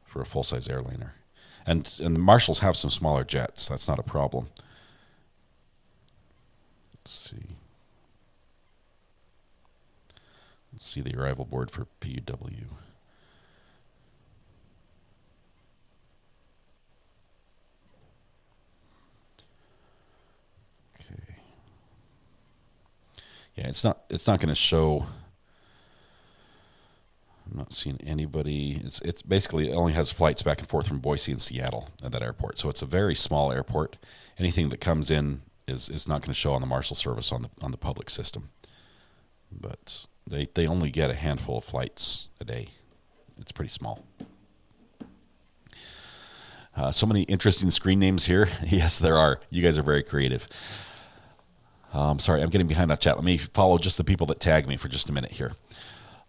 for a full-size airliner. And the marshals have some smaller jets. That's not a problem. Let's see. Let's see the arrival board for PUW. Okay. Yeah, it's not going to show. I'm not seeing anybody. It's basically, it only has flights back and forth from Boise and Seattle at that airport. So it's a very small airport. Anything that comes in is not going to show on the Marshal Service on the public system. But they only get a handful of flights a day. It's pretty small. So many interesting screen names here. Yes, there are. You guys are very creative. Sorry, I'm getting behind that chat. Let me follow just the people that tag me for just a minute here.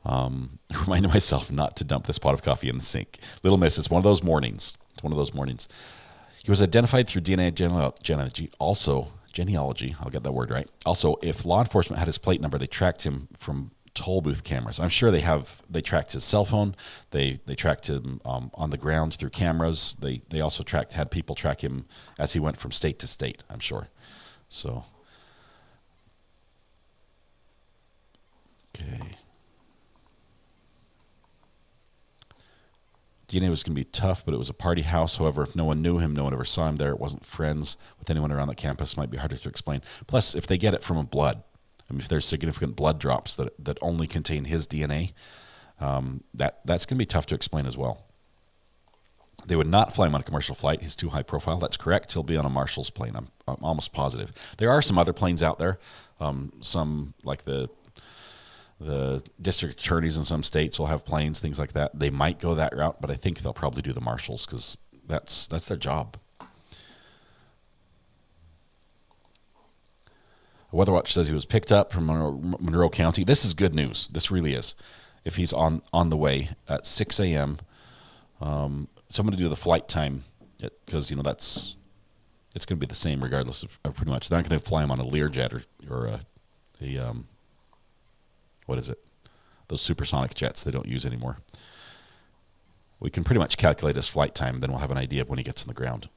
Reminding myself not to dump this pot of coffee in the sink. Little Miss, it's one of those mornings. He was identified through DNA genealogy. I'll get that word right. Also, if law enforcement had his plate number, they tracked him from toll booth cameras. I'm sure they tracked his cell phone. They tracked him on the ground through cameras. They also had people track him as he went from state to state, I'm sure. So, okay. DNA was going to be tough, but it was a party house. However, if no one knew him, no one ever saw him there, it wasn't friends with anyone around the campus, might be harder to explain. Plus, if they get it from a blood, I mean, if there's significant blood drops that only contain his DNA, that's going to be tough to explain as well. They would not fly him on a commercial flight. He's too high profile. That's correct. He'll be on a marshal's plane. I'm almost positive. There are some other planes out there, some like the district attorneys in some states will have planes, things like that. They might go that route, but I think they'll probably do the marshals because that's their job. Weather Watch says he was picked up from Monroe County. This is good news. This really is. If he's on the way at 6 a.m., so I'm going to do the flight time because it's going to be the same regardless of pretty much. They're not going to fly him on a Learjet or a what is it? Those supersonic jets they don't use anymore. We can pretty much calculate his flight time, then we'll have an idea of when he gets on the ground.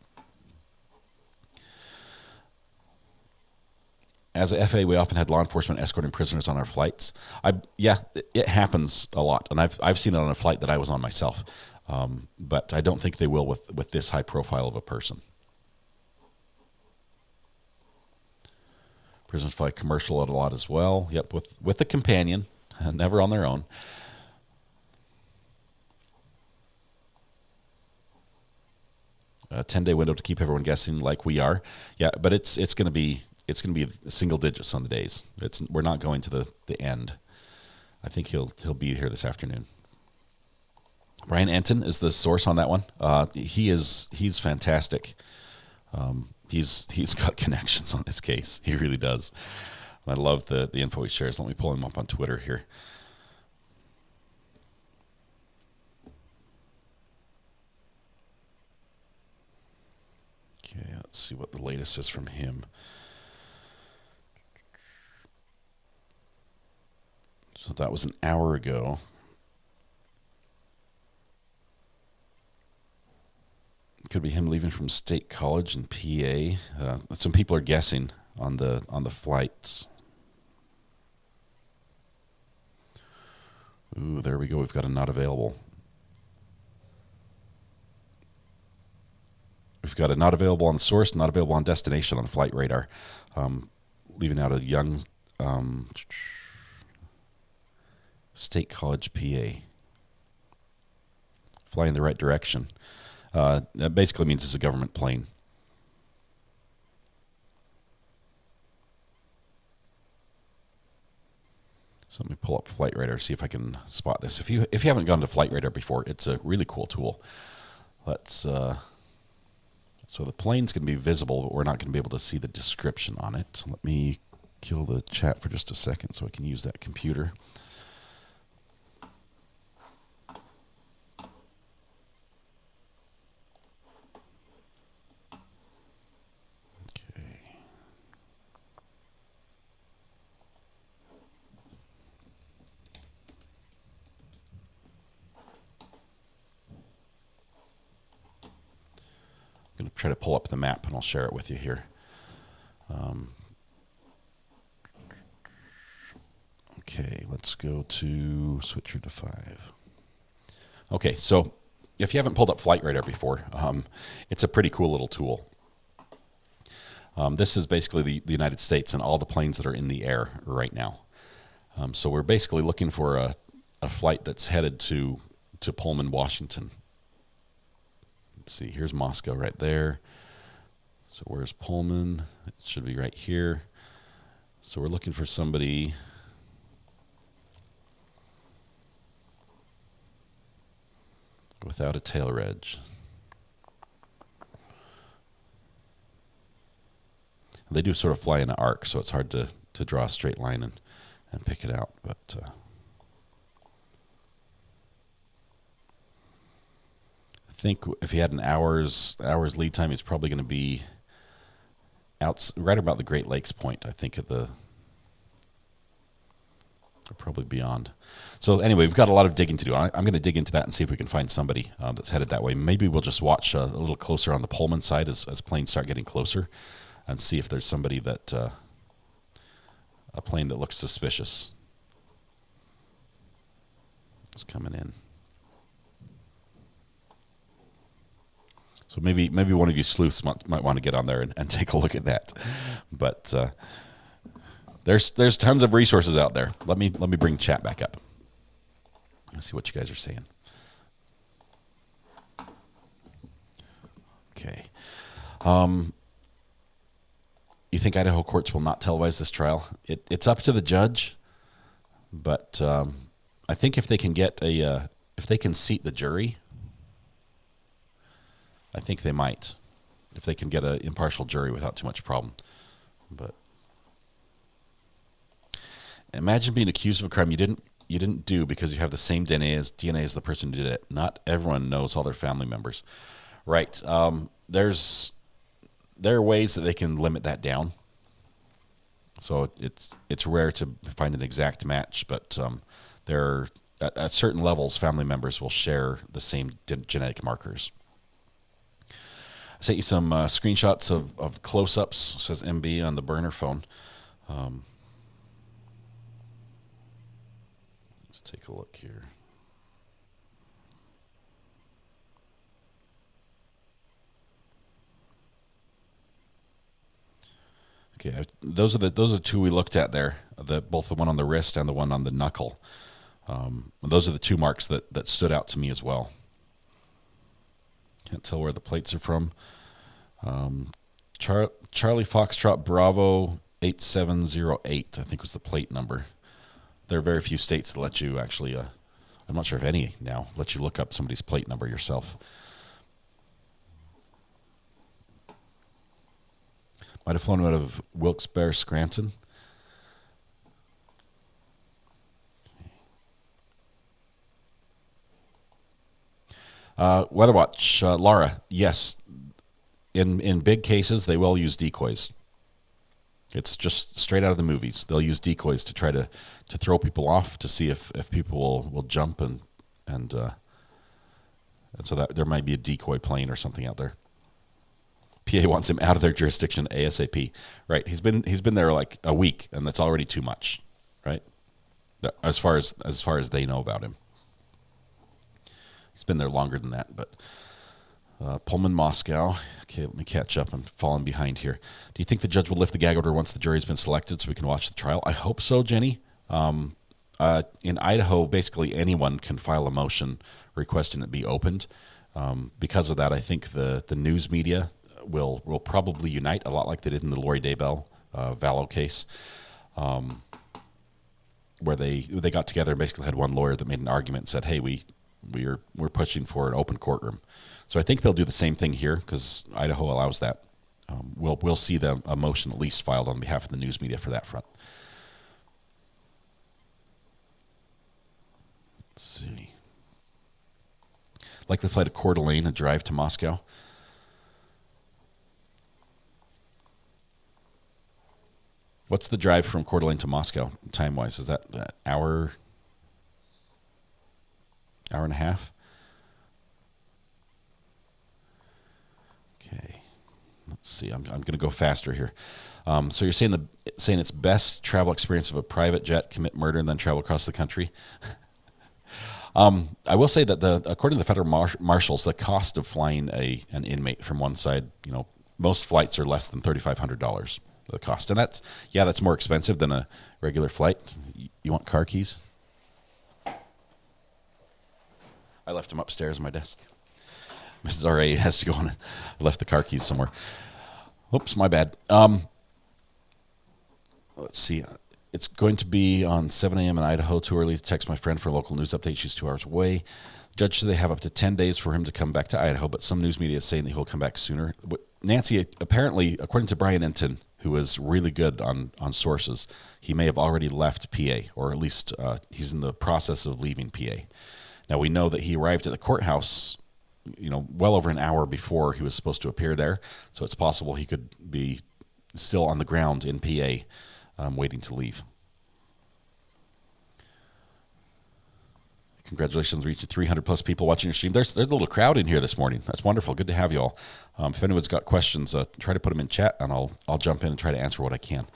As a FAA, we often had law enforcement escorting prisoners on our flights. It happens a lot, and I've seen it on a flight that I was on myself. But I don't think they will with this high profile of a person. Prisoners fly commercial a lot as well. Yep, with a companion, never on their own. A 10-day window to keep everyone guessing, like we are. Yeah, but it's going to be single digits on the days. We're not going to the end. I think he'll be here this afternoon. Brian Anton is the source on that one. He's fantastic. He's got connections on this case. He really does. I love the info he shares. Let me pull him up on Twitter here. Okay, let's see what the latest is from him. So that was an hour ago. Could be him leaving from State College in PA. Some people are guessing on the flights. Ooh, there we go. We've got a not available. We've got a not available on the source, not available on destination on flight radar. Leaving out a young State College, PA. Flying the right direction. That basically means it's a government plane. So let me pull up Flight Radar, see if I can spot this. If you haven't gone to Flight Radar before, it's a really cool tool. So the plane's going to be visible, but we're not going to be able to see the description on it. Let me kill the chat for just a second so I can use that computer. I'm going to try to pull up the map, and I'll share it with you here. Okay, let's go to switcher to 5. Okay, so if you haven't pulled up Flight Radar before, it's a pretty cool little tool. This is basically the United States and all the planes that are in the air right now. So we're basically looking for a flight that's headed to Pullman, Washington. Let's see, here's Moscow right there. So where's Pullman? It should be right here. So we're looking for somebody without a tail wedge. They do sort of fly in an arc, so it's hard to draw a straight line and pick it out. But I think if he had an hour's lead time, he's probably going to be out right about the Great Lakes point, I think, or probably beyond. So anyway, we've got a lot of digging to do. I'm going to dig into that and see if we can find somebody that's headed that way. Maybe we'll just watch a little closer on the Pullman side as planes start getting closer and see if there's somebody that, a plane that looks suspicious is coming in. So maybe one of you sleuths might want to get on there and take a look at that. But there's tons of resources out there. Let me bring chat back up. Let's see what you guys are saying. Okay. You think Idaho courts will not televise this trial? It's up to the judge, but I think if they can get if they can seat the jury, I think they might, if they can get an impartial jury without too much problem. But imagine being accused of a crime you didn't do because you have the same DNA as the person who did it. Not everyone knows all their family members, right? There are ways that they can limit that down. So it's rare to find an exact match, but there are, at certain levels, family members will share the same genetic markers. I sent you some screenshots of close-ups, says MB on the burner phone. Let's take a look here. Okay, those are the two we looked at there. Both the one on the wrist and the one on the knuckle. Those are the two marks that stood out to me as well. Can't tell where the plates are from. Charlie Foxtrot Bravo 8708, I think was the plate number. There are very few states that let you actually, I'm not sure if any now, let you look up somebody's plate number yourself. Might have flown out of Wilkes-Barre, Scranton. Weather Watch, Laura, yes. In big cases, they will use decoys. It's just straight out of the movies. They'll use decoys to try to throw people off to see if people will jump and so that there might be a decoy plane or something out there. PA wants him out of their jurisdiction ASAP. Right. He's been there like a week, and that's already too much, right? As far as they know about him. He's been there longer than that, but Pullman, Moscow. Okay, let me catch up. I'm falling behind here. Do you think the judge will lift the gag order once the jury's been selected so we can watch the trial? I hope so, Jenny. In Idaho, basically anyone can file a motion requesting it be opened. Because of that, I think the news media will probably unite a lot like they did in the Lori Daybell Vallow case, where they got together and basically had one lawyer that made an argument and said, hey, we're pushing for an open courtroom. So I think they'll do the same thing here because Idaho allows that. We'll see a motion at least filed on behalf of the news media for that front. Let's see. Likely flight to Coeur d'Alene, a drive to Moscow. What's the drive from Coeur d'Alene to Moscow time-wise? Is that an hour and a half? Okay, let's see. I'm going to go faster here. So you're saying it's best travel experience of a private jet, commit murder, and then travel across the country? I will say that according to the federal marshals, the cost of flying an inmate from one side, most flights are less than $3,500. The cost, and that's more expensive than a regular flight. You want car keys? I left them upstairs on my desk. Mrs. R.A. has to go on. I left the car keys somewhere. Oops, my bad. Let's see. It's going to be on 7 a.m. in Idaho. Too early to text my friend for a local news update. She's 2 hours away. Judge said they have up to 10 days for him to come back to Idaho, but some news media is saying that he'll come back sooner. Nancy, apparently, according to Brian Enton, who is really good on sources, he may have already left PA, or at least he's in the process of leaving PA. Now, we know that he arrived at the courthouse, well over an hour before he was supposed to appear there, so it's possible he could be still on the ground in PA waiting to leave. Congratulations, reaching 300-plus people watching your stream. There's a little crowd in here this morning. That's wonderful. Good to have you all. If anyone's got questions, try to put them in chat, and I'll jump in and try to answer what I can.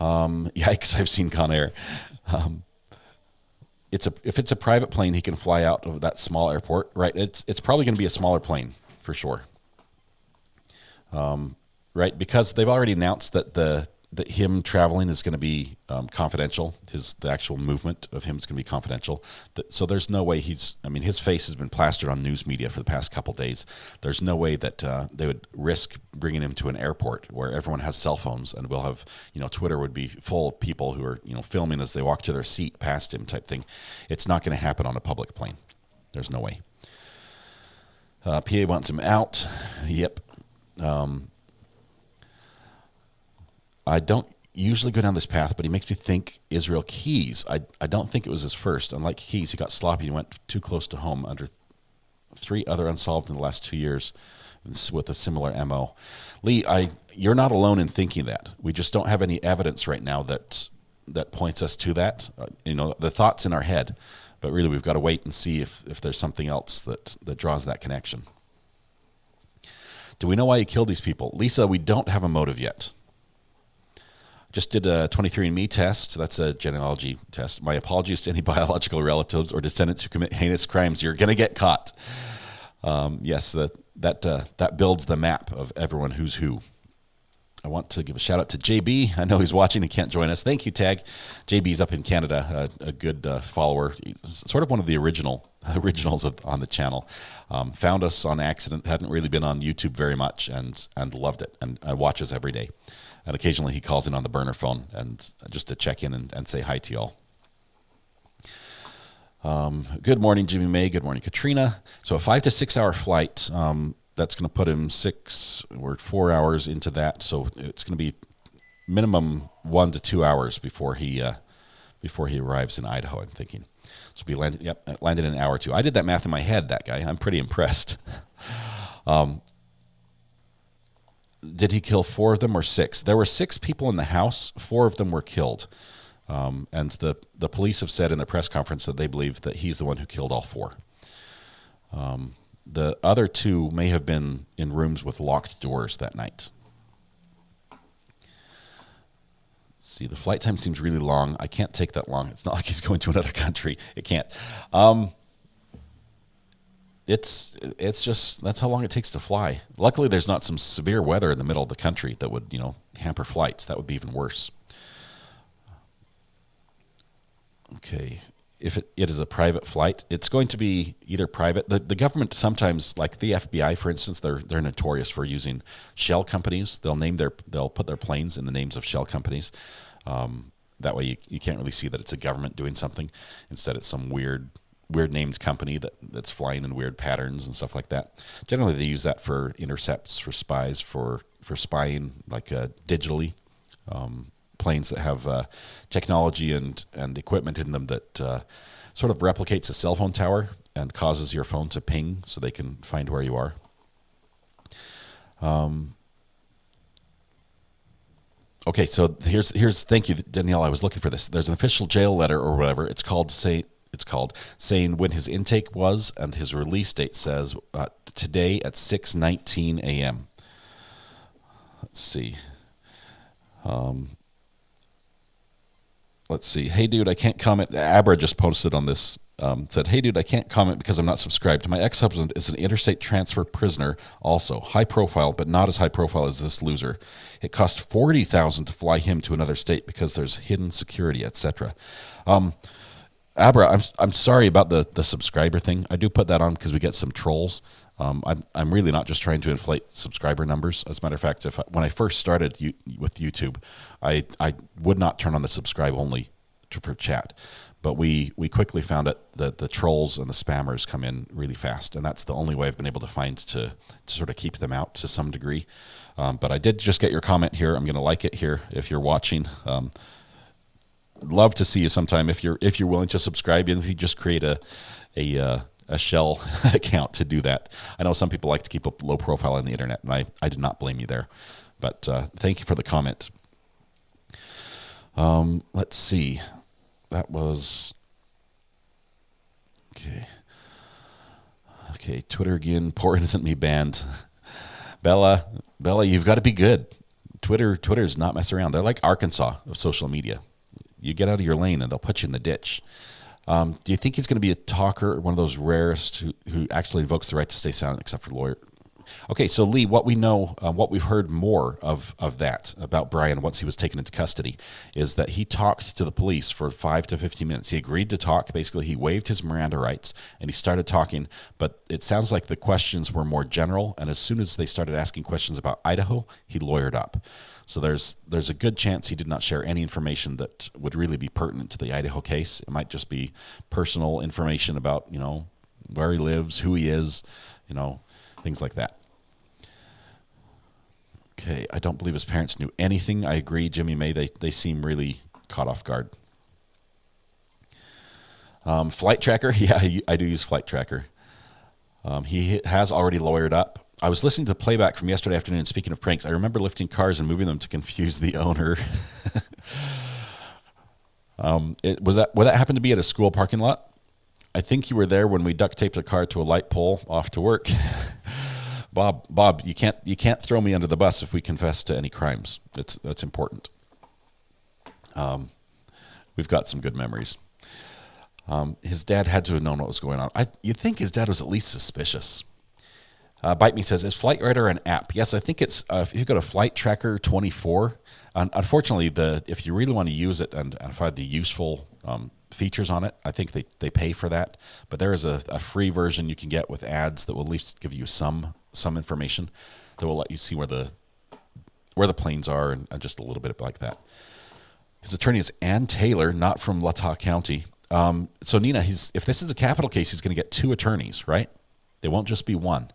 Yikes, I've seen Con Air. If it's a private plane, he can fly out of that small airport, right? It's probably going to be a smaller plane for sure, right? Because they've already announced that him traveling is going to be confidential. The actual movement of him is going to be confidential. So there's no way his face has been plastered on news media for the past couple days. There's no way that they would risk bringing him to an airport where everyone has cell phones and we'll have, Twitter would be full of people who are, filming as they walk to their seat past him type thing. It's not going to happen on a public plane. There's no way. PA wants him out. Yep. I don't usually go down this path, but he makes me think Israel Keys. I don't think it was his first. Unlike Keys, he got sloppy and went too close to home. Under 3 other unsolved in the last 2 years with a similar MO. Lee, you're not alone in thinking that. We just don't have any evidence right now that points us to that. The thought's in our head, but really we've got to wait and see if there's something else that draws that connection. Do we know why he killed these people? Lisa, we don't have a motive yet. Just did a 23andMe test. That's a genealogy test. My apologies to any biological relatives or descendants who commit heinous crimes. You're going to get caught. Yes, that builds the map of everyone who's who. I want to give a shout out to JB. I know he's watching and can't join us. Thank you, Tag. JB's up in Canada, a good follower. He's sort of one of the originals on the channel. Found us on accident. Hadn't really been on YouTube very much and loved it and watches every day. And occasionally he calls in on the burner phone and just to check in and say hi to y'all. Good morning, Jimmy May. Good morning, Katrina. So a 5 to 6 hour flight. That's going to put him 6 or 4 hours into that. So it's going to be minimum 1 to 2 hours before he arrives in Idaho, I'm thinking. So be landed in an hour or two. I did that math in my head, that guy. I'm pretty impressed. Did he kill 4 of them or 6? There were 6 people in the house. 4 of them were killed. And the police have said in the press conference that they believe that he's the one who killed all 4. The other 2 may have been in rooms with locked doors that night. See, the flight time seems really long. I can't take that long. It's not like he's going to another country. It can't. It's just, that's how long it takes to fly. Luckily, there's not some severe weather in the middle of the country that would, hamper flights. That would be even worse. Okay. If it is a private flight, it's going to be either private. The government sometimes, like the FBI, for instance, they're notorious for using shell companies. They'll put their planes in the names of shell companies. That way you can't really see that it's a government doing something. Instead, it's some weird named company that's flying in weird patterns and stuff like that. Generally, they use that for intercepts, for spies, for spying, like digitally. Planes that have technology and equipment in them that sort of replicates a cell phone tower and causes your phone to ping so they can find where you are. Okay, so here's thank you, Danielle. I was looking for this. There's an official jail letter or whatever. It's called saying when his intake was, and his release date says today at 6:19 a.m. Let's see. Let's see. Hey, dude, I can't comment. Abra just posted on this. Said, hey, dude, I can't comment because I'm not subscribed. My ex-husband is an interstate transfer prisoner also. High profile, but not as high profile as this loser. It cost $40,000 to fly him to another state because there's hidden security, etc. Abra, I'm sorry about the subscriber thing. I do put that on because we get some trolls. I'm really not just trying to inflate subscriber numbers. As a matter of fact, when I first started with YouTube, I would not turn on the subscribe only for chat, but we quickly found out that the trolls and the spammers come in really fast, and that's the only way I've been able to find to sort of keep them out to some degree. But I did just get your comment here. I'm going to like it here if you're watching. Love to see you sometime if you're willing to subscribe, and if you just create a shell account to do that. I know some people like to keep a low profile on the internet, and I do not blame you there. But thank you for the comment. Let's see. That was okay. Okay, Twitter again. Poor innocent me banned. Bella, you've got to be good. Twitter's not messing around. They're like Arkansas of social media. You get out of your lane and they'll put you in the ditch. Do you think he's going to be a talker, one of those rarest who actually invokes the right to stay silent except for lawyer? Okay, so Lee, what we know, what we've heard more of that about Brian once he was taken into custody is that he talked to the police for 5 to 15 minutes. He agreed to talk. Basically, he waived his Miranda rights and he started talking, but it sounds like the questions were more general, and as soon as they started asking questions about Idaho, he lawyered up. So there's a good chance he did not share any information that would really be pertinent to the Idaho case. It might just be personal information about, where he lives, who he is, things like that. Okay, I don't believe his parents knew anything. I agree, Jimmy May. They seem really caught off guard. Flight Tracker, yeah, I do use Flight Tracker. He has already lawyered up. I was listening to the playback from yesterday afternoon. Speaking of pranks, I remember lifting cars and moving them to confuse the owner. Would that happen to be at a school parking lot? I think you were there when we duct taped a car to a light pole off to work. Bob, you can't throw me under the bus if we confess to any crimes. That's important. We've got some good memories. His dad had to have known what was going on. You'd think his dad was at least suspicious. Bite Me says, is Flight Radar an app? Yes, I think it's, if you go to Flight Tracker 24, unfortunately, if you really want to use it and find the useful features on it, I think they pay for that. But there is a free version you can get with ads that will at least give you some information that will let you see where the planes are and just a little bit like that. His attorney is Ann Taylor, not from Latah County. So Nina, if this is a capital case, he's going to get 2 attorneys, right? They won't just be one.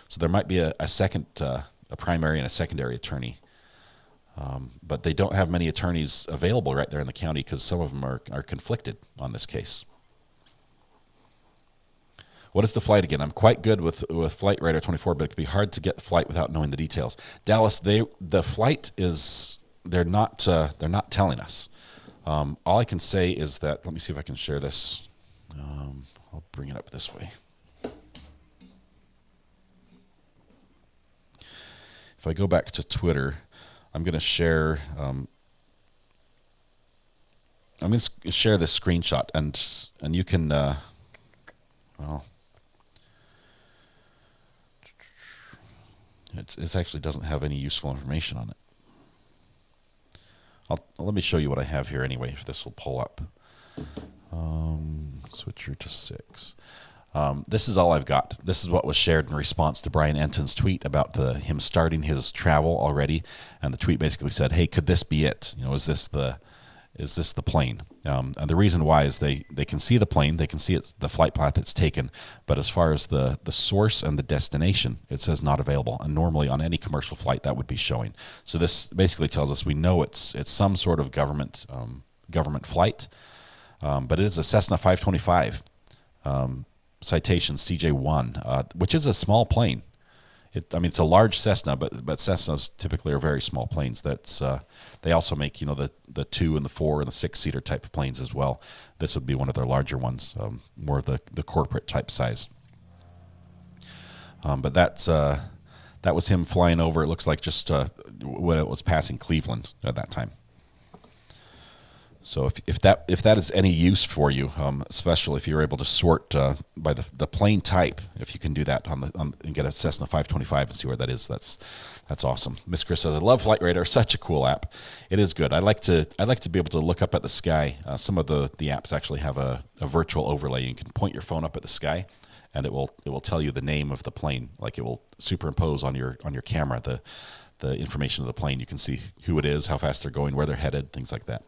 So there might be a second, a primary and a secondary attorney. But they don't have many attorneys available right there in the county because some of them are conflicted on this case. What is the flight again? I'm quite good with Flight Radar 24, but it could be hard to get the flight without knowing the details. Dallas, the flight is they're not telling us. All I can say is that, let me see if I can share this. I'll bring it up this way. If I go back to Twitter, I'm going to share. I'm going to share this screenshot, and you can. Well, it actually doesn't have any useful information on it. Let me show you what I have here anyway, if this will pull up. Switcher to 6. This is all I've got. This is what was shared in response to Brian Enton's tweet about him starting his travel already, and the tweet basically said, "Hey, could this be it? You know, is this the plane?" And the reason why is they can see the plane, they can see the flight path it's taken, but as far as the source and the destination, it says not available. And normally on any commercial flight that would be showing. So this basically tells us we know it's some sort of government flight, but it is a Cessna 525 citation CJ1, which is a small plane. It's a large Cessna, but Cessnas typically are very small planes. They also make the 2 and the 4 and the 6-seater type of planes as well. This would be one of their larger ones, more of the corporate type size. But that was him flying over. It looks like just when it was passing Cleveland at that time. So if that is any use for you, especially if you're able to sort by the plane type, if you can do that and get a Cessna 525 and see where that is, that's awesome. Miss Chris says, "I love Flight Radar, such a cool app. It is good. I like to be able to look up at the sky. Some of the apps actually have a virtual overlay. You can point your phone up at the sky, and it will tell you the name of the plane. Like it will superimpose on your camera the information of the plane. You can see who it is, how fast they're going, where they're headed, things like that."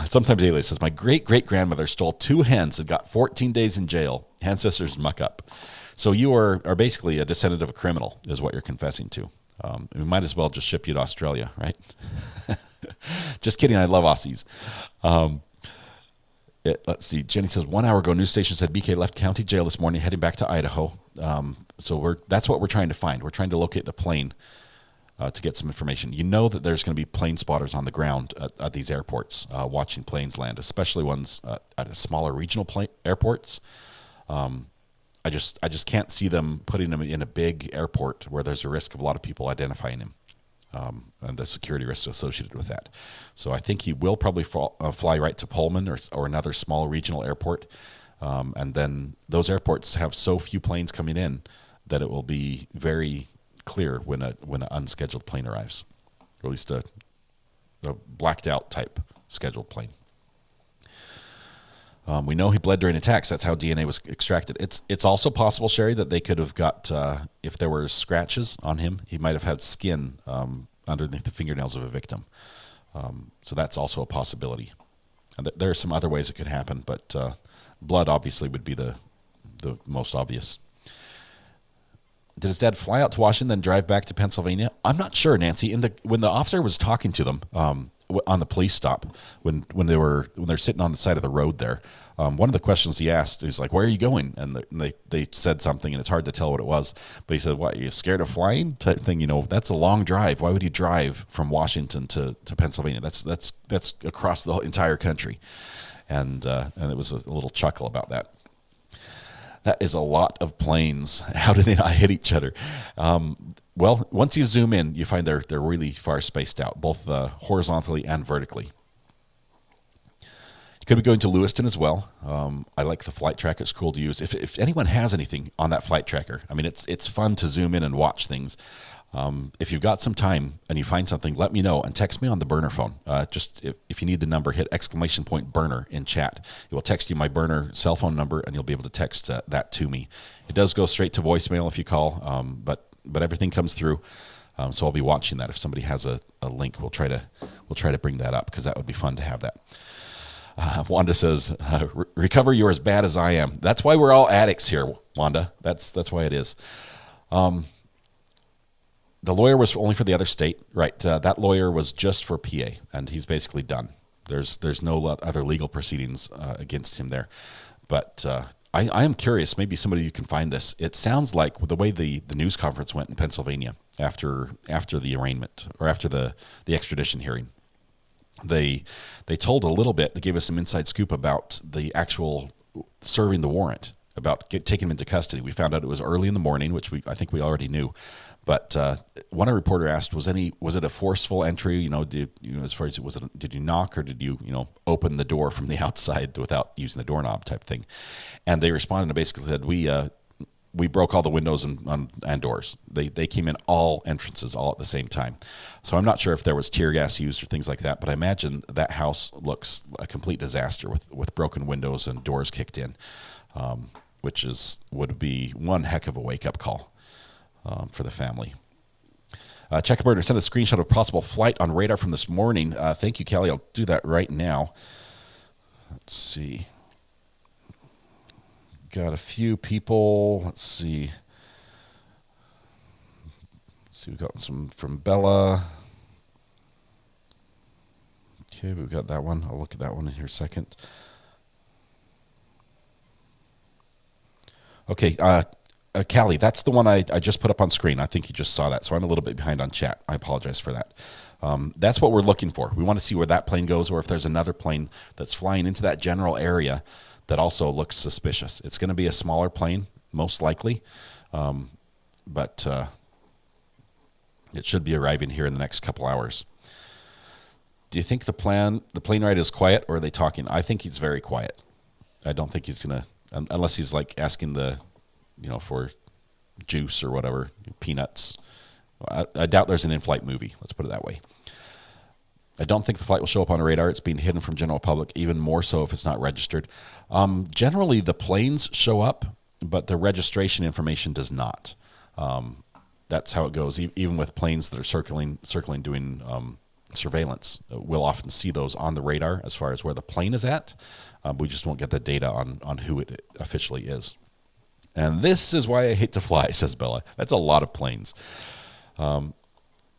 Sometimes Alias says, "My great-great-grandmother stole 2 hens and got 14 days in jail. Ancestors muck up." So you are basically a descendant of a criminal, is what you're confessing to. We might as well just ship you to Australia, right? Just kidding. I love Aussies. Let's see. Jenny says, 1 hour ago, news station said BK left county jail this morning, heading back to Idaho. So that's what we're trying to find. We're trying to locate the plane. To get some information. You know that there's going to be plane spotters on the ground at these airports watching planes land, especially ones at the smaller regional airports. I just can't see them putting him in a big airport where there's a risk of a lot of people identifying him and the security risks associated with that. So I think he will probably fly right to Pullman or another small regional airport. And then those airports have so few planes coming in that it will be very clear when an unscheduled plane arrives, or at least a blacked out type scheduled plane. We know he bled during attacks. That's how DNA was extracted. It's also possible, Sherry, that they could have got, if there were scratches on him, he might have had skin underneath the fingernails of a victim. So that's also a possibility. And there are some other ways it could happen, but blood obviously would be the most obvious. Did his dad fly out to Washington, then drive back to Pennsylvania? I'm not sure, Nancy. When the officer was talking to them on the police stop, when they're sitting on the side of the road there, one of the questions he asked is like, "Where are you going?" And they said something, and it's hard to tell what it was. But he said, "What? Are you scared of flying?" Type thing. That's a long drive. Why would you drive from Washington to Pennsylvania? That's across the entire country. And it was a little chuckle about that. That is a lot of planes. How do they not hit each other? Well, once you zoom in, you find they're really far spaced out, both horizontally and vertically. You could be going to Lewiston as well. I like the flight tracker. It's cool to use. If anyone has anything on that flight tracker, it's fun to zoom in and watch things. If you've got some time and you find something, let me know and text me on the burner phone. Just if you need the number, hit !burner in chat. It will text you my burner cell phone number, and you'll be able to text that to me. It does go straight to voicemail if you call, but everything comes through. So I'll be watching that. If somebody has a link, we'll try to bring that up because that would be fun to have that. Wanda says, recover, you're as bad as I am. That's why we're all addicts here, Wanda. That's why it is. The lawyer was only for the other state, right? That lawyer was just for PA, and he's basically done. There's no other legal proceedings against him there. But I am curious, maybe somebody you can find this. It sounds like the way the news conference went in Pennsylvania after the arraignment, or after the extradition hearing. They told a little bit, they gave us some inside scoop about the actual serving the warrant, about taking him into custody. We found out it was early in the morning, which I think we already knew. But one reporter asked, was it a forceful entry? As far as did you knock, or did you open the door from the outside without using the doorknob type thing? And they responded and basically said, we broke all the windows and doors. They came in all entrances all at the same time. So I'm not sure if there was tear gas used or things like that, but I imagine that house looks a complete disaster with broken windows and doors kicked in, which would be one heck of a wake-up call for the family. Checkerburner sent a screenshot of possible flight on radar from this morning. Thank you, Kelly. I'll do that right now. Let's see. Got a few people. Let's see. We've got some from Bella. Okay, we've got that one. I'll look at that one in here a second. Okay, Callie, that's the one I just put up on screen. I think you just saw that, so I'm a little bit behind on chat. I apologize for that. That's what we're looking for. We want to see where that plane goes, or if there's another plane that's flying into that general area that also looks suspicious. It's going to be a smaller plane, most likely, but it should be arriving here in the next couple hours. Do you think the plane ride is quiet, or are they talking? I think he's very quiet. I don't think he's going to, unless he's like asking for juice or whatever, peanuts. I doubt there's an in-flight movie. Let's put it that way. I don't think the flight will show up on a radar. It's being hidden from general public, even more so if it's not registered. Generally, the planes show up, but the registration information does not. That's how it goes. Even with planes that are circling, doing surveillance, we'll often see those on the radar as far as where the plane is at. We just won't get the data on who it officially is. And this is why I hate to fly, says Bella. That's a lot of planes.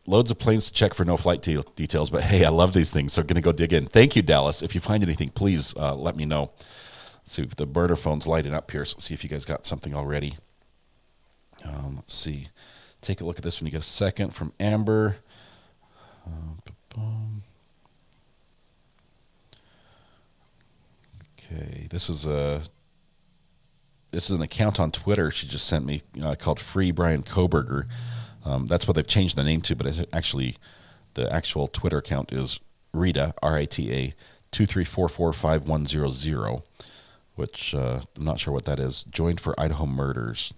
Loads of planes to check for no flight details, but hey, I love these things, so I'm going to go dig in. Thank you, Dallas. If you find anything, please let me know. Let's see if the burner phone's lighting up here, so let's see if you guys got something already. Let's see. Take a look at this when you get a second from Amber. Okay, this is an account on Twitter she just sent me called Free Brian Koberger. That's what they've changed the name to, but it's actually the actual Twitter account is Rita, R-I-T-A, 2344510, which I'm not sure what that is. Joined for Idaho murders.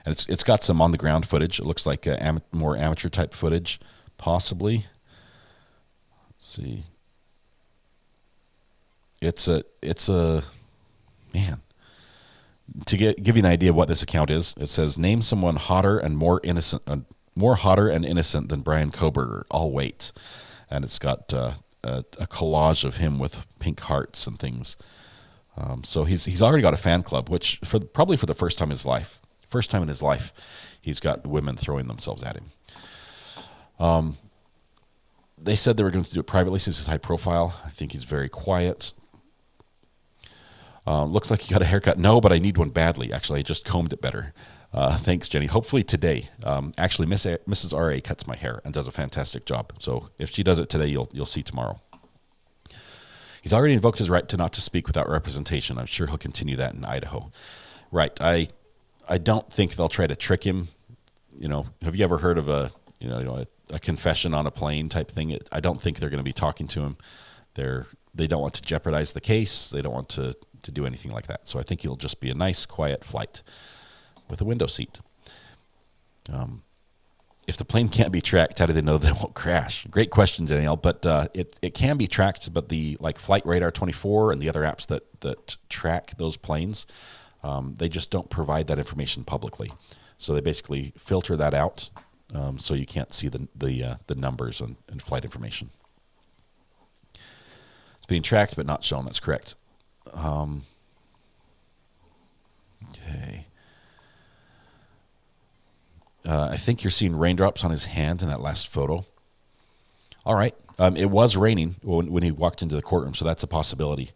And it's got some on-the-ground footage. It looks like more amateur-type footage, possibly. Let's see. It's a man. To give you an idea of what this account is, it says, name someone hotter and more hotter and innocent than Brian Koberger. I'll wait. And it's got a collage of him with pink hearts and things. So he's already got a fan club, which probably for the first time in his life, he's got women throwing themselves at him. They said they were going to do it privately since he's high profile. I think he's very quiet. Looks like you got a haircut. No, but I need one badly. Actually, I just combed it better. Thanks, Jenny. Hopefully today. Actually, Mrs. R.A. cuts my hair and does a fantastic job. So if she does it today, you'll see tomorrow. He's already invoked his right to not to speak without representation. I'm sure he'll continue that in Idaho. Right. I don't think they'll try to trick him. Have you ever heard of a confession on a plane type thing? I don't think they're going to be talking to him. They don't want to jeopardize the case. They don't want to do anything like that. So I think it'll just be a nice, quiet flight with a window seat. If the plane can't be tracked, how do they know they won't crash? Great question, Danielle. But it can be tracked, but the Flight Radar 24 and the other apps that track those planes, they just don't provide that information publicly. So they basically filter that out, so you can't see the numbers and flight information. being tracked but not shown. That's correct. Okay. I think you're seeing raindrops on his hand in that last photo. All right. It was raining when he walked into the courtroom, so that's a possibility.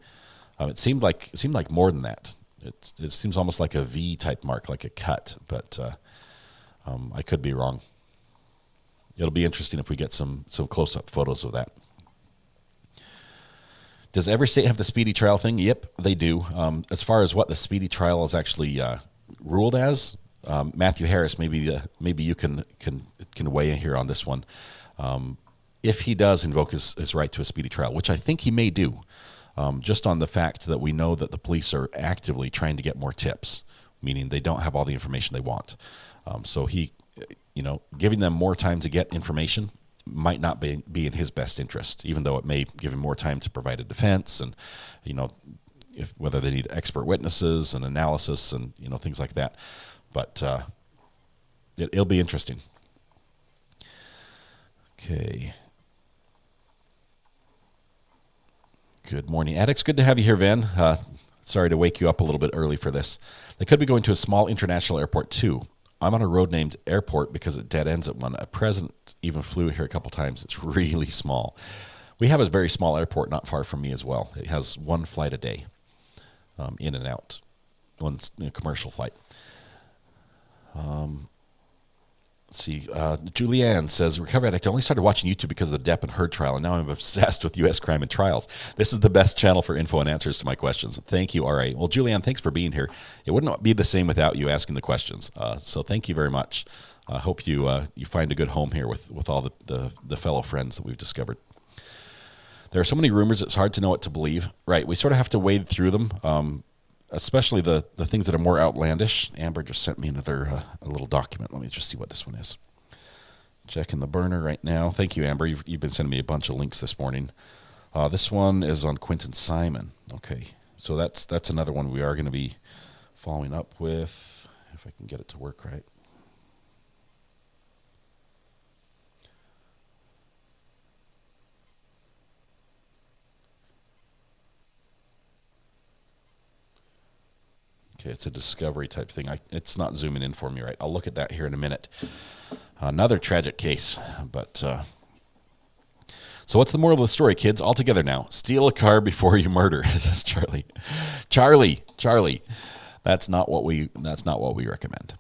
It seemed like more than that. It seems almost like a V type mark, like a cut, but I could be wrong. It'll be interesting if we get some close up photos of that. Does every state have the speedy trial thing? Yep, they do. As far as what the speedy trial is actually ruled as, Matthew Harris, maybe you can weigh in here on this one. If he does invoke his right to a speedy trial, which I think he may do, just on the fact that we know that the police are actively trying to get more tips, meaning they don't have all the information they want. So he, giving them more time to get information might not be in his best interest, even though it may give him more time to provide a defense and, whether they need expert witnesses and analysis and, things like that. But it'll be interesting. Okay. Good morning, addicts. Good to have you here, Van. Sorry to wake you up a little bit early for this. They could be going to a small international airport, too. I'm on a road named Airport because it dead ends at one. A president even flew here a couple times. It's really small. We have a very small airport not far from me as well. It has one flight a day, in and out, one commercial flight. Let's see. Julianne says, Recovery Addict, I only started watching YouTube because of the Depp and Heard trial, and now I'm obsessed with U.S. crime and trials. This is the best channel for info and answers to my questions. Thank you. All right. Well, Julianne, thanks for being here. It wouldn't be the same without you asking the questions. So thank you very much. I hope you find a good home here with all the fellow friends that we've discovered. There are so many rumors, it's hard to know what to believe. Right. We sort of have to wade through them. Especially the things that are more outlandish. Amber just sent me another a little document. Let me just see what this one is. Checking the burner right now. Thank you, Amber. You've been sending me a bunch of links this morning. This one is on Quentin Simon. Okay, so that's another one we are going to be following up with, if I can get it to work right. Okay, it's a discovery type thing. It's not zooming in for me right. I'll look at that here in a minute. Another tragic case. But so what's the moral of the story, kids? All together now. Steal a car before you murder, says Charlie. Charlie. That's not what we recommend.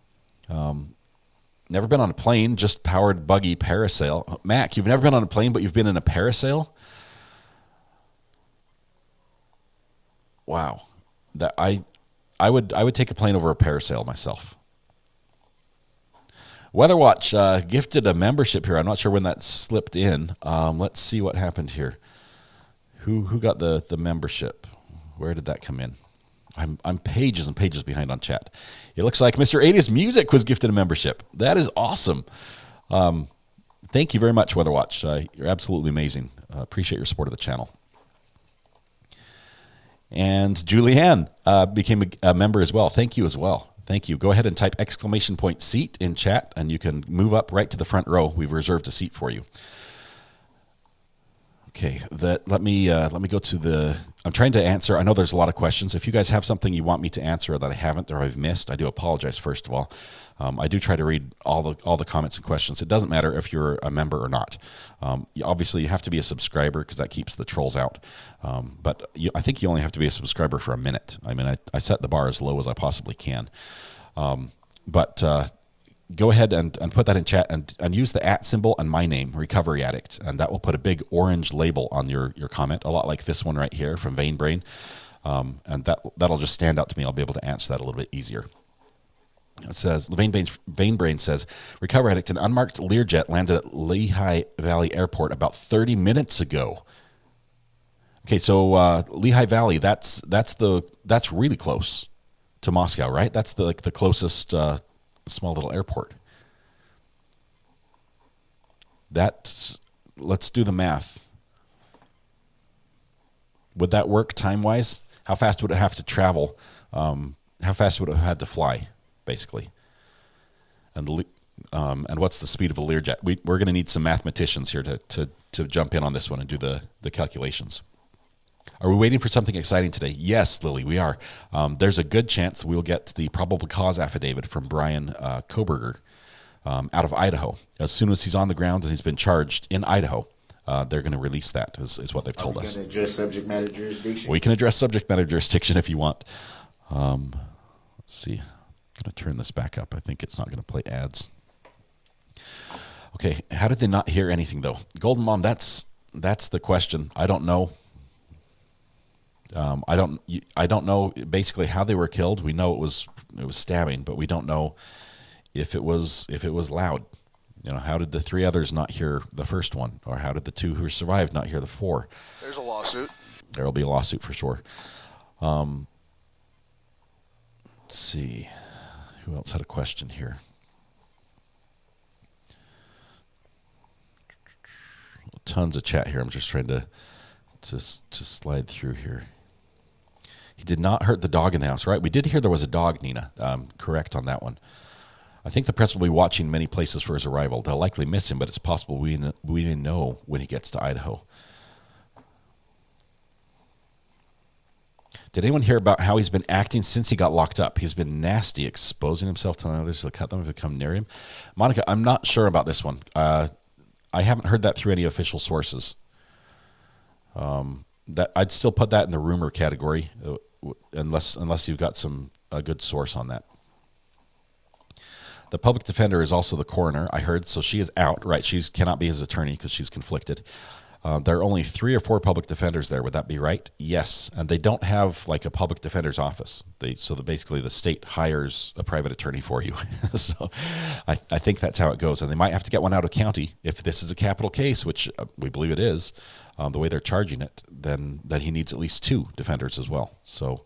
Never been on a plane, just powered buggy parasail. Mac, you've never been on a plane, but you've been in a parasail? Wow. I would take a plane over a parasail myself. Weatherwatch gifted a membership here. I'm not sure when that slipped in. Let's see what happened here. Who got the membership? Where did that come in? I'm pages and pages behind on chat. It looks like Mr. 80s Music was gifted a membership. That is awesome. Thank you very much, Weatherwatch. You're absolutely amazing. Appreciate your support of the channel. And Julianne became a member as well. Thank you as well. Thank you. Go ahead and type !seat in chat, and you can move up right to the front row. We've reserved a seat for you. Okay, let me go to the. I'm trying to answer. I know there's a lot of questions. If you guys have something you want me to answer that I haven't or I've missed, I do apologize. First of all, I do try to read all the comments and questions. It doesn't matter if you're a member or not. Obviously, you have to be a subscriber because that keeps the trolls out. But I think you only have to be a subscriber for a minute. I mean, I set the bar as low as I possibly can. But go ahead and put that in chat and use the @ symbol and my name, Recovery Addict, and that will put a big orange label on your comment, a lot like this one right here from Vain Brain. And that'll just stand out to me. I'll be able to answer that a little bit easier. It says, Vain Brain says, Recovery Addict, an unmarked Learjet landed at Lehigh Valley Airport about 30 minutes ago. Okay, so Lehigh Valley, that's really close to Moscow, right? That's the closest small little airport. Let's do the math. Would that work time-wise? How fast would it have to travel? How fast would it have had to fly, basically? And what's the speed of a Learjet? We're going to need some mathematicians here to jump in on this one and do the calculations. Are we waiting for something exciting today? Yes, Lily, we are. There's a good chance we'll get the probable cause affidavit from Brian Koberger out of Idaho. As soon as he's on the ground and he's been charged in Idaho, they're going to release that, is what they've told us. Can address subject matter jurisdiction? We can address subject matter jurisdiction if you want. Let's see. I'm going to turn this back up. I think it's not going to play ads. Okay, how did they not hear anything, though? Golden Mom, that's the question. I don't know. I don't know basically how they were killed. We know it was stabbing, but we don't know if it was loud. You know, how did the 3 others not hear the first one, or how did the 2 who survived not hear the 4? There's a lawsuit. There will be a lawsuit for sure. Let's see, who else had a question here? Tons of chat here. I'm just trying to slide through here. He did not hurt the dog in the house, right? We did hear there was a dog, Nina. Correct on that one. I think the press will be watching many places for his arrival. They'll likely miss him, but it's possible we know when he gets to Idaho. Did anyone hear about how he's been acting since he got locked up? He's been nasty, exposing himself, telling others to cut them if they come near him. Monica, I'm not sure about this one. I haven't heard that through any official sources. That I'd still put that in the rumor category, unless you've got a good source on that. The public defender is also the coroner, I heard, so she is out. Right, she cannot be his attorney because she's conflicted. There are only 3 or 4 public defenders there. Would that be right? Yes, and they don't have like a public defender's office. Basically the state hires a private attorney for you. So I think that's how it goes. And they might have to get one out of county if this is a capital case, which we believe it is. The way they're charging it, then he needs at least 2 defenders as well. So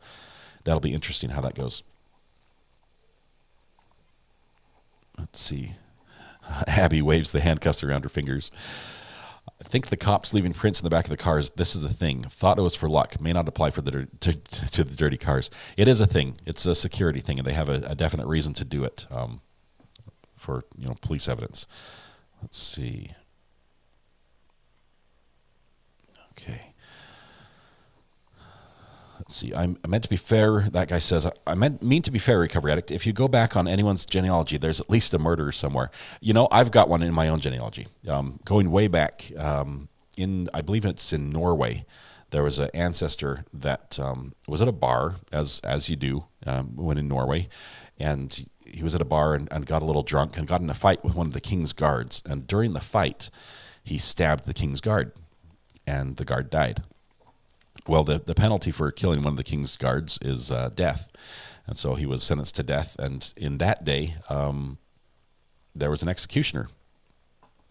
that'll be interesting how that goes. Let's see. Abby waves the handcuffs around her fingers. I think the cops leaving prints in the back of the cars, this is a thing. Thought it was for luck. May not apply for to the dirty cars. It is a thing. It's a security thing, and they have a definite reason to do it for police evidence. Let's see. Okay. Let's see. I meant to be fair. That guy says, I mean to be fair, recovery addict. If you go back on anyone's genealogy, there's at least a murderer somewhere. I've got one in my own genealogy. Going way back, I believe it's in Norway, there was an ancestor that was at a bar, as you do when in Norway, and he was at a bar and got a little drunk and got in a fight with one of the king's guards. And during the fight, he stabbed the king's guard, and the guard died. Well, the penalty for killing one of the king's guards is death. And so he was sentenced to death. And in that day, there was an executioner.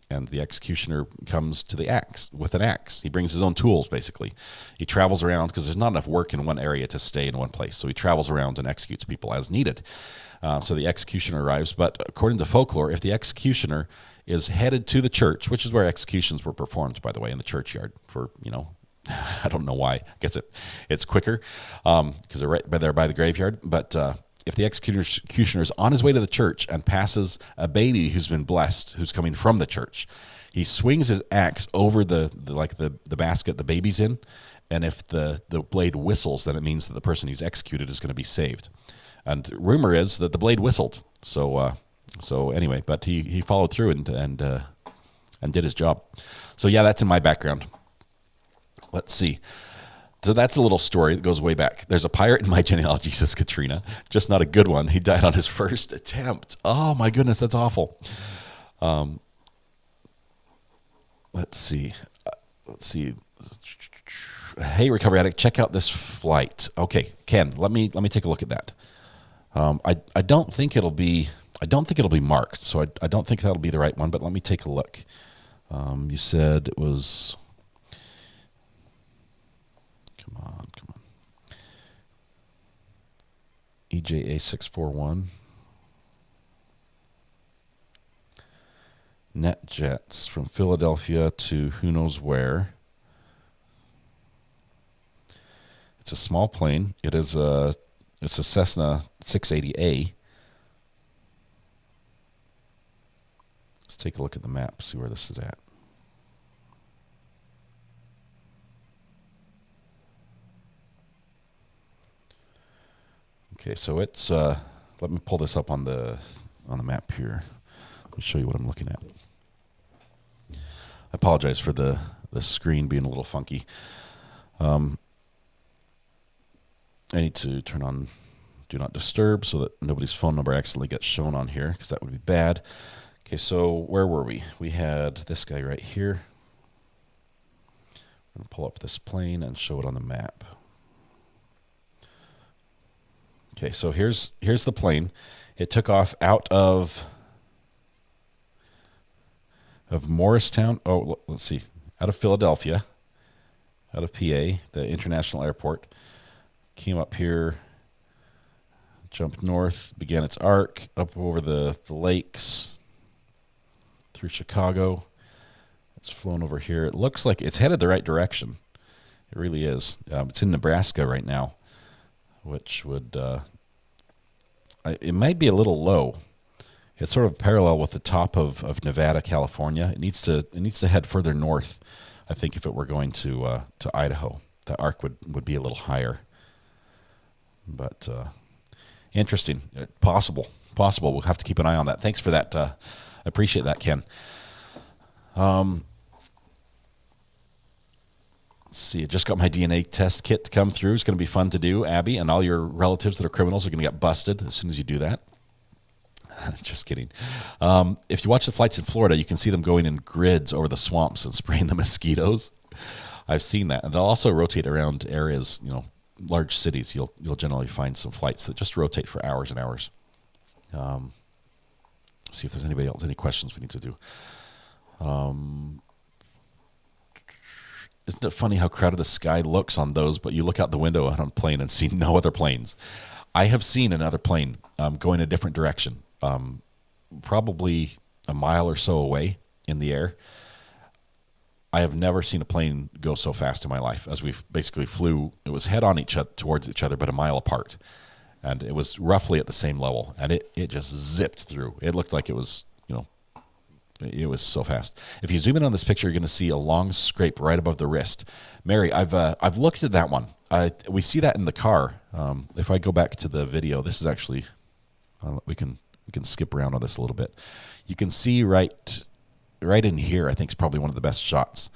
And the executioner comes to the axe with an axe. He brings his own tools, basically. He travels around because there's not enough work in one area to stay in one place. So he travels around and executes people as needed. So the executioner arrives. But according to folklore, if the executioner is headed to the church, which is where executions were performed, by the way, in the churchyard for, I don't know why. I guess it's quicker because they're right there by the graveyard. But if the executioner is on his way to the church and passes a baby who's been blessed, who's coming from the church, he swings his axe over the basket the baby's in, and if the blade whistles, then it means that the person he's executed is going to be saved. And rumor is that the blade whistled. So anyway, but he followed through and did his job. So yeah, that's in my background. Let's see. So that's a little story that goes way back. There's a pirate in my genealogy, says Katrina. Just not a good one. He died on his first attempt. Oh, my goodness, that's awful. Let's see. Hey, recovery addict, check out this flight. Okay, Ken, let me take a look at that. I don't think it'll be marked, so I don't think that'll be the right one. But let me take a look. You said it was. Come on. EJA 641. NetJets from Philadelphia to who knows where. It's a small plane. It's a Cessna 680A. Let's take a look at the map, see where this is at. Okay, so it's let me pull this up on the map here. Let me show you what I'm looking at. I apologize for the screen being a little funky. I need to turn on Do Not Disturb so that nobody's phone number accidentally gets shown on here, because that would be bad. Okay, so where were we? We had this guy right here. I'm going to pull up this plane and show it on the map. Okay, so here's the plane. It took off out of Morristown. Oh, let's see. Out of Philadelphia, out of PA, the international airport. Came up here, jumped north, began its arc up over the lakes, through Chicago. It's flown over here. It looks like it's headed the right direction. It really is. It's in Nebraska right now, which would it might be a little low. It's sort of parallel with the top of Nevada, California. It needs to head further north. I think if it were going to Idaho, the arc would be a little higher. But interesting. Possible. We'll have to keep an eye on that. Thanks for that. I appreciate that, Ken. Let's see. I just got my DNA test kit to come through. It's going to be fun to do, Abby, and all your relatives that are criminals are going to get busted as soon as you do that. Just kidding. If you watch the flights in Florida, you can see them going in grids over the swamps and spraying the mosquitoes. I've seen that. And they'll also rotate around areas, large cities. You'll generally find some flights that just rotate for hours and hours. See if there's anybody else, any questions we need to do. Isn't it funny how crowded the sky looks on those, but you look out the window on a plane and see no other planes? I have seen another plane going a different direction, probably a mile or so away in the air. I have never seen a plane go so fast in my life. As we basically flew, it was head on towards each other, but a mile apart. And it was roughly at the same level, and it just zipped through. It looked like it was, it was so fast. If you zoom in on this picture, you're going to see a long scrape right above the wrist. Mary, I've looked at that one. We see that in the car. If I go back to the video, this is actually we can skip around on this a little bit. You can see right in here. I think is probably one of the best shots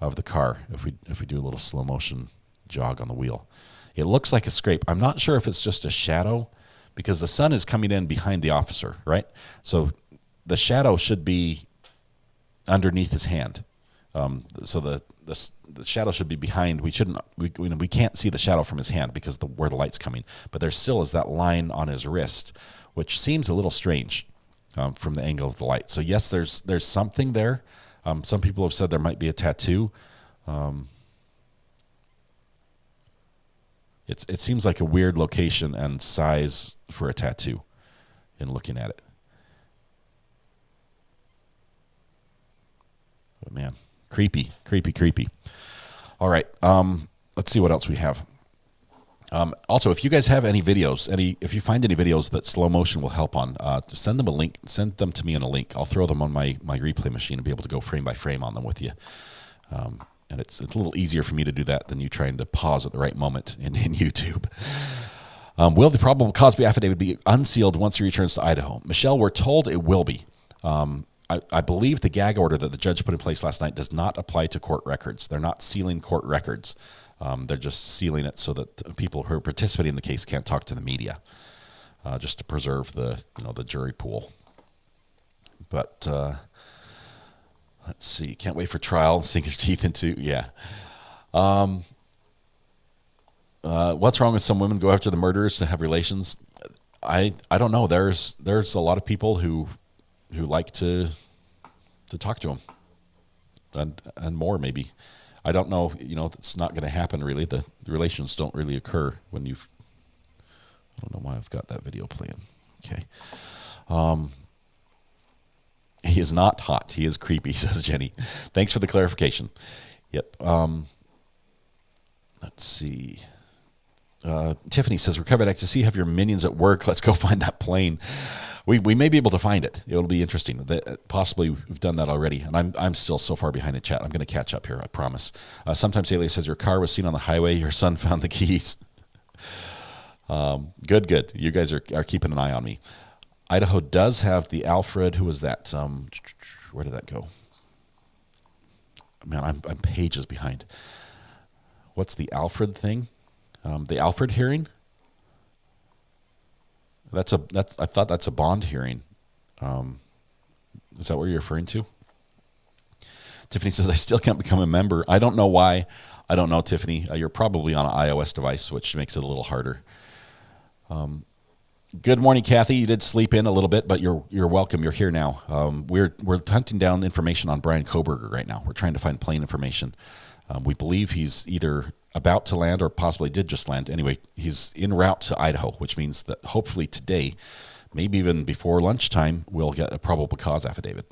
of the car. If we do a little slow motion jog on the wheel, it looks like a scrape. I'm not sure if it's just a shadow, because the sun is coming in behind the officer, right? So the shadow should be underneath his hand. So the shadow should be behind. We can't see the shadow from his hand because where the light's coming. But there still is that line on his wrist, which seems a little strange from the angle of the light. So yes, there's something there. Some people have said there might be a tattoo. It seems like a weird location and size for a tattoo in looking at it. But man, creepy. All right, let's see what else we have. Also, if you guys have any videos, if you find any videos that slow motion will help on, send them a link. Send them to me in a link. I'll throw them on my replay machine and be able to go frame by frame on them with you. And it's a little easier for me to do that than you trying to pause at the right moment in YouTube. Will the probable Cosby affidavit be unsealed once he returns to Idaho? Michelle, we're told it will be. I believe the gag order that the judge put in place last night does not apply to court records. They're not sealing court records. They're just sealing it so that people who are participating in the case can't talk to the media, just to preserve the jury pool. But let's see. Can't wait for trial. Sink your teeth into what's wrong with some women go after the murderers to have relations? I don't know. There's a lot of people who like to talk to them, and more maybe. I don't know. It's not going to happen really. The relations don't really occur when you've. I don't know why I've got that video playing. Okay. He is not hot. He is creepy, says Jenny. Thanks for the clarification. Yep. Let's see. Tiffany says, Recovered Ecstasy, have your minions at work. Let's go find that plane. We may be able to find it. It'll be interesting. Possibly we've done that already, and I'm still so far behind in chat. I'm going to catch up here, I promise. Sometimes Alias says, your car was seen on the highway. Your son found the keys. Good. You guys are keeping an eye on me. Idaho does have the Alfred. Who was that? Where did that go? Man, I'm pages behind. What's the Alfred thing? The Alfred hearing? I thought that's a bond hearing. Is that what you're referring to? Tiffany says, I still can't become a member. I don't know why. I don't know, Tiffany. You're probably on an iOS device, which makes it a little harder. Good morning, Kathy. You did sleep in a little bit, but you're welcome. You're here now. We're hunting down information on Brian Koberger right now. We're trying to find plane information. We believe he's either about to land or possibly did just land. Anyway, he's en route to Idaho, which means that hopefully today, maybe even before lunchtime, we'll get a probable cause affidavit.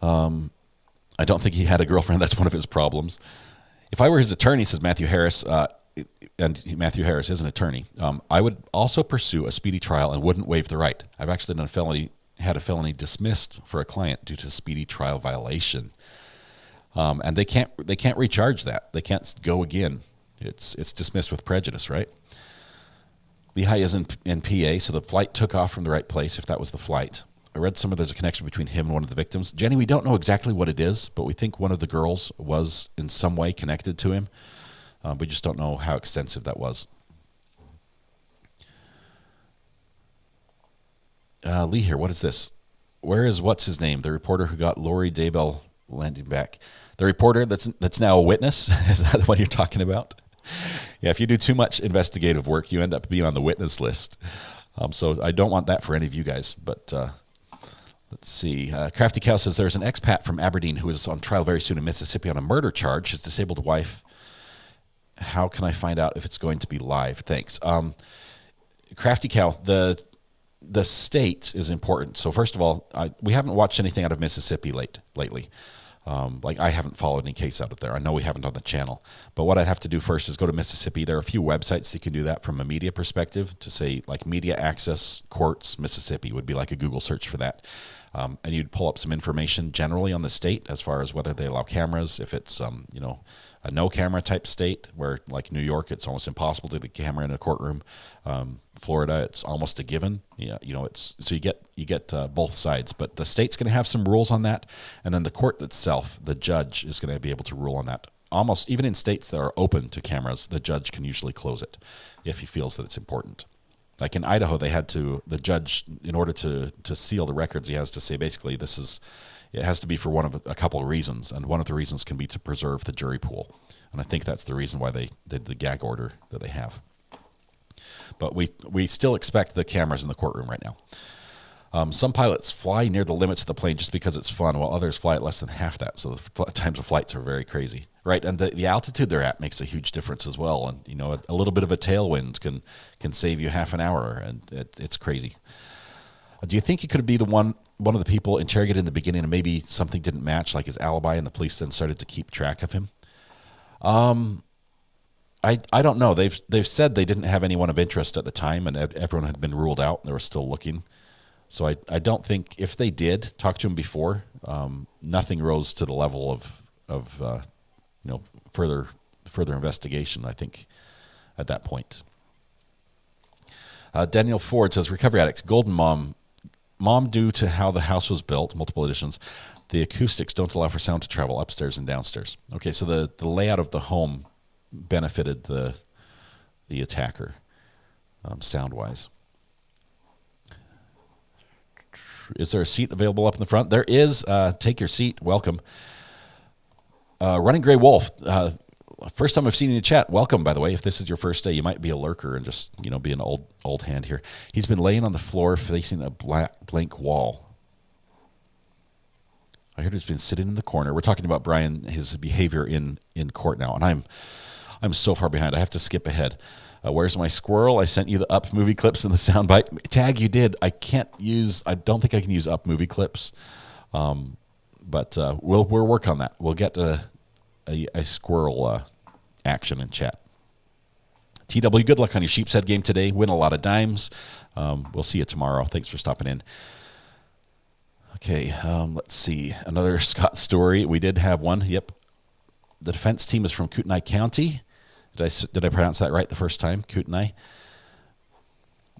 I don't think he had a girlfriend. That's one of his problems. If I were his attorney, says Matthew Harris, and Matthew Harris is an attorney, I would also pursue a speedy trial and wouldn't waive the right. I've actually had a felony dismissed for a client due to speedy trial violation. And they can't recharge that. They can't go again. It's dismissed with prejudice, right? Lehigh is in PA, so the flight took off from the right place, if that was the flight. I read somewhere there's a connection between him and one of the victims. Jenny, we don't know exactly what it is, but we think one of the girls was in some way connected to him. We just don't know how extensive that was. Lee here, what is this? Where is what's his name? The reporter who got Lori Daybell landing back. The reporter that's now a witness? Is that what you're talking about? Yeah, if you do too much investigative work, you end up being on the witness list. So I don't want that for any of you guys, but... Let's see. Crafty Cow says there's an expat from Aberdeen who is on trial very soon in Mississippi on a murder charge. His disabled wife. How can I find out if it's going to be live? Thanks. Crafty Cow, the state is important. So first of all, we haven't watched anything out of Mississippi lately. Like I haven't followed any case out of there. I know we haven't on the channel. But what I'd have to do first is go to Mississippi. There are a few websites that can do that from a media perspective. To say like media access courts Mississippi would be like a Google search for that. And you'd pull up some information generally on the state as far as whether they allow cameras. If it's a no camera type state where like New York, it's almost impossible to get a camera in a courtroom. Florida, it's almost a given. Yeah, so you get both sides. But the state's going to have some rules on that, and then the court itself, the judge, is going to be able to rule on that. Almost even in states that are open to cameras, the judge can usually close it if he feels that it's important. Like in Idaho, the judge, in order to seal the records, he has to say basically it has to be for one of a couple of reasons, and one of the reasons can be to preserve the jury pool. And I think that's the reason why they did the gag order that they have. But we still expect the cameras in the courtroom right now. Some pilots fly near the limits of the plane just because it's fun, while others fly at less than half that. So the times of flights are very crazy, right? And the altitude they're at makes a huge difference as well. And a little bit of a tailwind can save you half an hour, and it's crazy. Do you think he could be one of the people interrogated in the beginning, and maybe something didn't match, like his alibi, and the police then started to keep track of him? I don't know. They've said they didn't have anyone of interest at the time, and everyone had been ruled out. And they were still looking. So I don't think, if they did talk to him before, nothing rose to the level of further investigation, I think, at that point. Daniel Ford says, recovery addicts, Golden Mom, due to how the house was built, multiple editions, the acoustics don't allow for sound to travel upstairs and downstairs. Okay, so the layout of the home benefited the attacker, sound-wise. Is there a seat available up in the front? There is. Take your seat. Welcome. Running Gray Wolf. First time I've seen you in the chat. Welcome, by the way. If this is your first day, you might be a lurker and just be an old hand here. He's been laying on the floor facing a blank wall. I heard he's been sitting in the corner. We're talking about Brian, his behavior in court now, and I'm so far behind. I have to skip ahead. Where's my squirrel? I sent you the Up movie clips and the soundbite. Tag, you did. I don't think I can use Up movie clips, but we'll work on that. We'll get a squirrel action in chat. TW, good luck on your sheep's head game today. Win a lot of dimes. We'll see you tomorrow. Thanks for stopping in. Okay, let's see. Another Scott story. We did have one. Yep. The defense team is from Kootenai County. Did I pronounce that right the first time, Kootenai?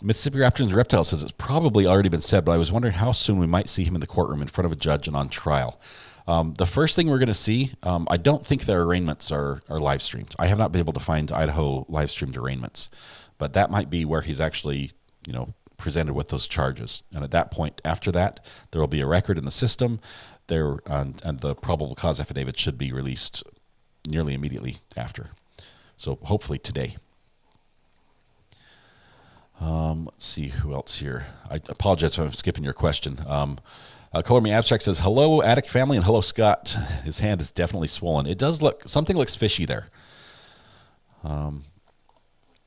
Mississippi Raptors and Reptiles says it's probably already been said, but I was wondering how soon we might see him in the courtroom in front of a judge and on trial. The first thing we're going to see, I don't think their arraignments are live streamed. I have not been able to find Idaho live streamed arraignments, but that might be where he's actually, presented with those charges. And at that point, after that, there will be a record in the system there, and the probable cause affidavit should be released nearly immediately after. So hopefully today. Let's see who else here. I apologize if I'm skipping your question. Color Me Abstract says, hello, Addict family, and hello, Scott. His hand is definitely swollen. It does look, something looks fishy there.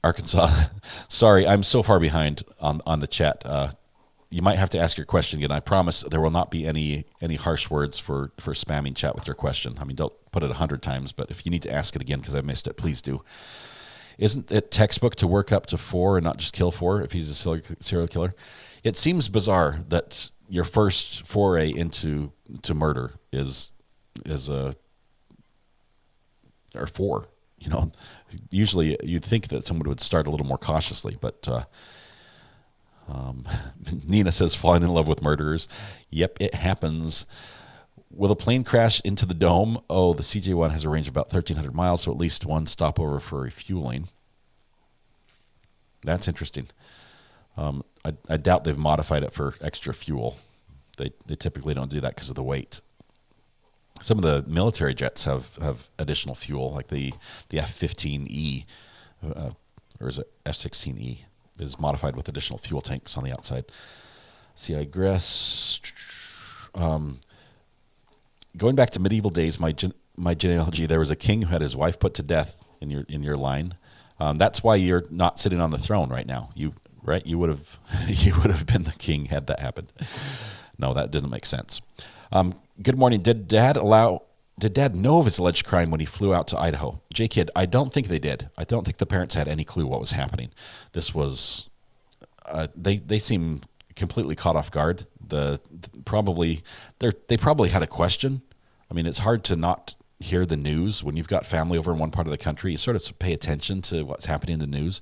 Arkansas, sorry, I'm so far behind on the chat. You might have to ask your question again. I promise there will not be any harsh words for spamming chat with your question. I mean, don't put it 100 times, but if you need to ask it again because I missed it, please do. Isn't it textbook to work up to 4 and not just kill 4 if he's a serial killer? It seems bizarre that your first foray into murder is 4. Usually you'd think that someone would start a little more cautiously, but Nina says falling in love with murderers. Yep, it happens. Will a plane crash into the dome? Oh, the CJ-1 has a range of about 1,300 miles, so at least one stopover for refueling. That's interesting. I doubt they've modified it for extra fuel. They typically don't do that because of the weight. Some of the military jets have additional fuel, like the F-15E, or is it F-16E, is modified with additional fuel tanks on the outside. See, I digress. Going back to medieval days, my genealogy, there was a king who had his wife put to death in your line. That's why you're not sitting on the throne right now. You would have been the king had that happened. No, that didn't make sense. Good morning. Did Dad know of his alleged crime when he flew out to Idaho? J-Kid, I don't think they did. I don't think the parents had any clue what was happening. This was, they seem completely caught off guard. They probably had a question. I mean, it's hard to not hear the news when you've got family over in one part of the country. You sort of pay attention to what's happening in the news.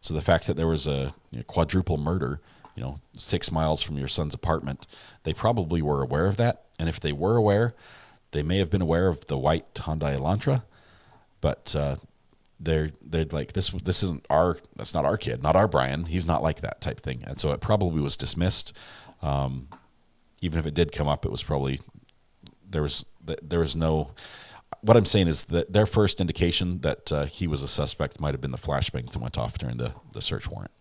So the fact that there was a quadruple murder, 6 miles from your son's apartment, they probably were aware of that. And if they were aware, they may have been aware of the white Hyundai Elantra, but they're like, this isn't that's not our kid, not our Brian. He's not like that type thing. And so it probably was dismissed. Even if it did come up, it was probably, there was no, what I'm saying is that their first indication that he was a suspect might have been the flashbangs that went off during the search warrant.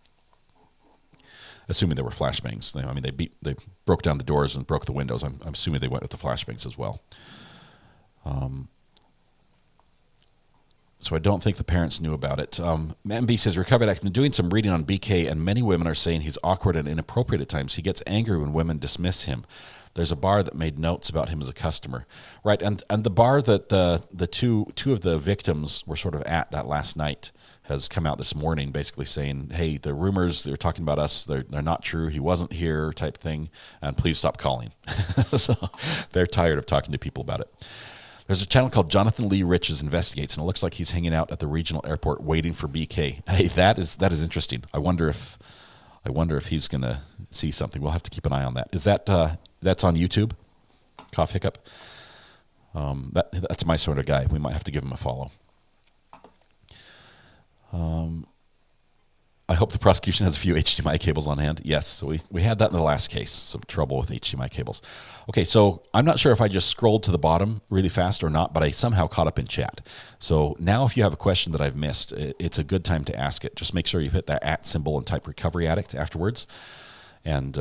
Assuming there were flashbangs. I mean, they broke down the doors and broke the windows. I'm assuming they went with the flashbangs as well. So I don't think the parents knew about it. MB says, Recovered Act, been doing some reading on BK, and many women are saying he's awkward and inappropriate at times. He gets angry when women dismiss him. There's a bar that made notes about him as a customer. Right, and the bar that the two of the victims were sort of at that last night has come out this morning basically saying, hey, the rumors they're talking about us, they're not true. He wasn't here type thing, and please stop calling. So they're tired of talking to people about it. There's a channel called Jonathan Lee Riches Investigates, and it looks like he's hanging out at the regional airport waiting for BK. Hey, that is interesting. I wonder if he's going to see something. We'll have to keep an eye on that. Is that that's on YouTube? Cough hiccup. That's my sort of guy. We might have to give him a follow. I hope the prosecution has a few HDMI cables on hand. Yes, so we had that in the last case, some trouble with HDMI cables. Okay, so I'm not sure if I just scrolled to the bottom really fast or not, but I somehow caught up in chat. So now if you have a question that I've missed, it's a good time to ask it. Just make sure you hit that @ symbol and type Recovery Addict afterwards, and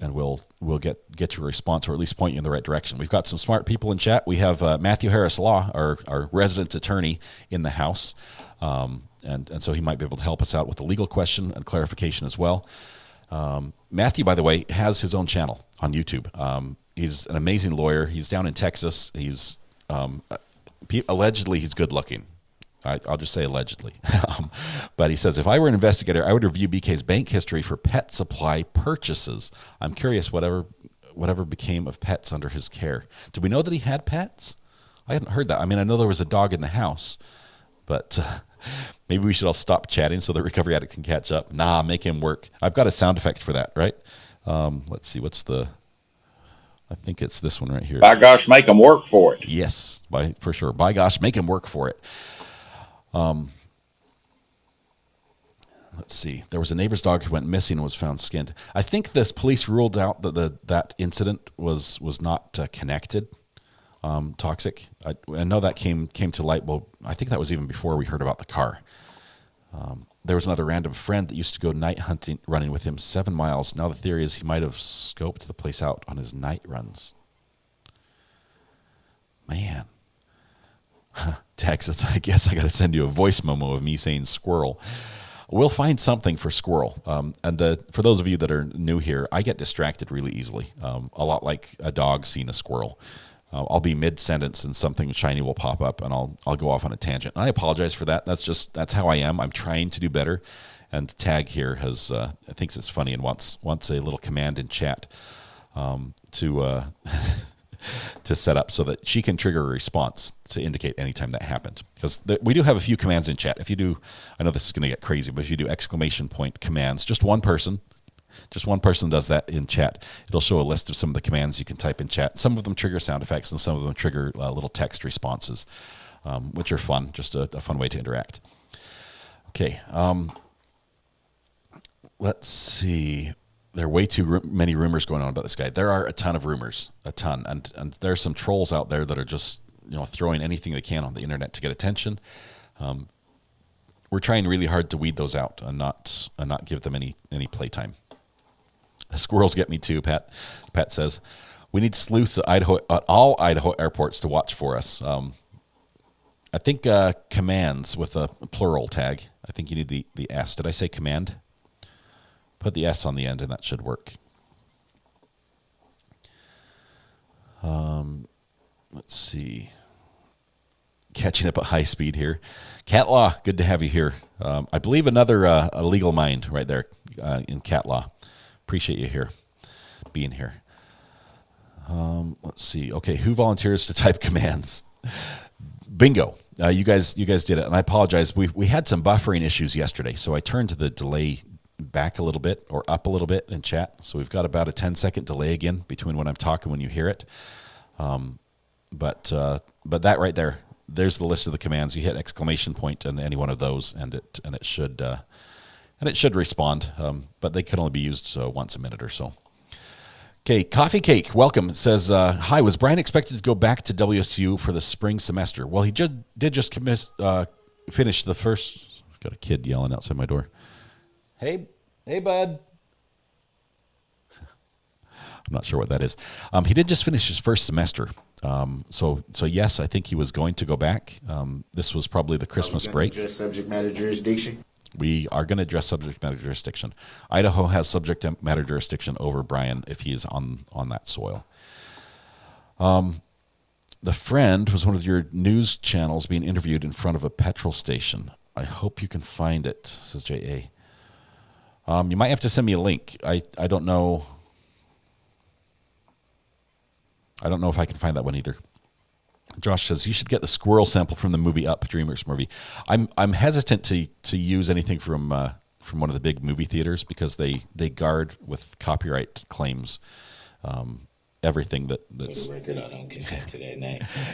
we'll get your response, or at least point you in the right direction. We've got some smart people in chat. We have Matthew Harris Law, our resident attorney, in the house. And so he might be able to help us out with the legal question and clarification as well. Matthew, by the way, has his own channel on YouTube. He's an amazing lawyer. He's down in Texas. He's allegedly he's good looking. I'll just say allegedly. But he says, if I were an investigator, I would review BK's bank history for pet supply purchases. I'm curious whatever became of pets under his care. Did we know that he had pets? I hadn't heard that. I mean, I know there was a dog in the house, But maybe we should all stop chatting so the recovery addict can catch up. Nah, make him work. I've got a sound effect for that, right? Let's see. I think it's this one right here. By gosh, make them work for it. Yes, for sure. By gosh, make him work for it. Let's see. There was a neighbor's dog who went missing and was found skinned. I think this police ruled out that that incident was not connected. Toxic. I know that came to light. Well, I think that was even before we heard about the car. There was another random friend that used to go night hunting, running with him 7 miles. Now the theory is he might have scoped the place out on his night runs. Man. Texas, I guess I got to send you a voice memo of me saying squirrel. We'll find something for squirrel. And for those of you that are new here, I get distracted really easily, a lot like a dog seeing a squirrel. I'll be mid-sentence and something shiny will pop up and I'll go off on a tangent. And I apologize for that. That's how I am. I'm trying to do better. And Tag here thinks it's funny and wants a little command in chat to set up so that she can trigger a response to indicate anytime that happened. Because we do have a few commands in chat. If you do, I know this is going to get crazy, but if you do exclamation point commands, just one person does that in chat. It'll show a list of some of the commands you can type in chat. Some of them trigger sound effects and some of them trigger little text responses, which are fun, just a fun way to interact. Okay, let's see. There are way too many rumors going on about this guy. There are a ton of rumors, and there's some trolls out there that are just throwing anything they can on the internet to get attention. We're trying really hard to weed those out and not give them any playtime. Squirrels get me too, Pat. Pat says, we need sleuths at all Idaho airports to watch for us. I think commands with a plural tag. I think you need the S. Did I say command? Put the S on the end and that should work. Let's see. Catching up at high speed here. Cat Law, good to have you here. I believe another a legal mind right there in Cat Law. Appreciate you being here. Let's see. Okay, who volunteers to type commands? Bingo. You guys did it, and I apologize. We had some buffering issues yesterday, so I turned the delay back a little bit or up a little bit in chat. So we've got about a 10-second delay again between when I'm talking and when you hear it. But that right there, there's the list of the commands. You hit exclamation point on any one of those, and it should respond. But they can only be used once a minute or so. Okay, Coffee Cake, welcome. It says, hi, was Brian expected to go back to WSU for the spring semester? Well, he did just finish the first. Got a kid yelling outside my door. Hey, bud. I'm not sure what that is. He did just finish his first semester. So yes, I think he was going to go back. This was probably the Christmas break. Address subject matter jurisdiction. We are going to address subject matter jurisdiction. Idaho has subject matter jurisdiction over Brian if he is on that soil. The friend was one of your news channels being interviewed in front of a petrol station. I hope you can find it, says J.A. You might have to send me a link. I don't know. I don't know if I can find that one either. Josh says you should get the squirrel sample from the movie Up, DreamWorks movie. I'm hesitant to use anything from one of the big movie theaters because they guard with copyright claims everything that's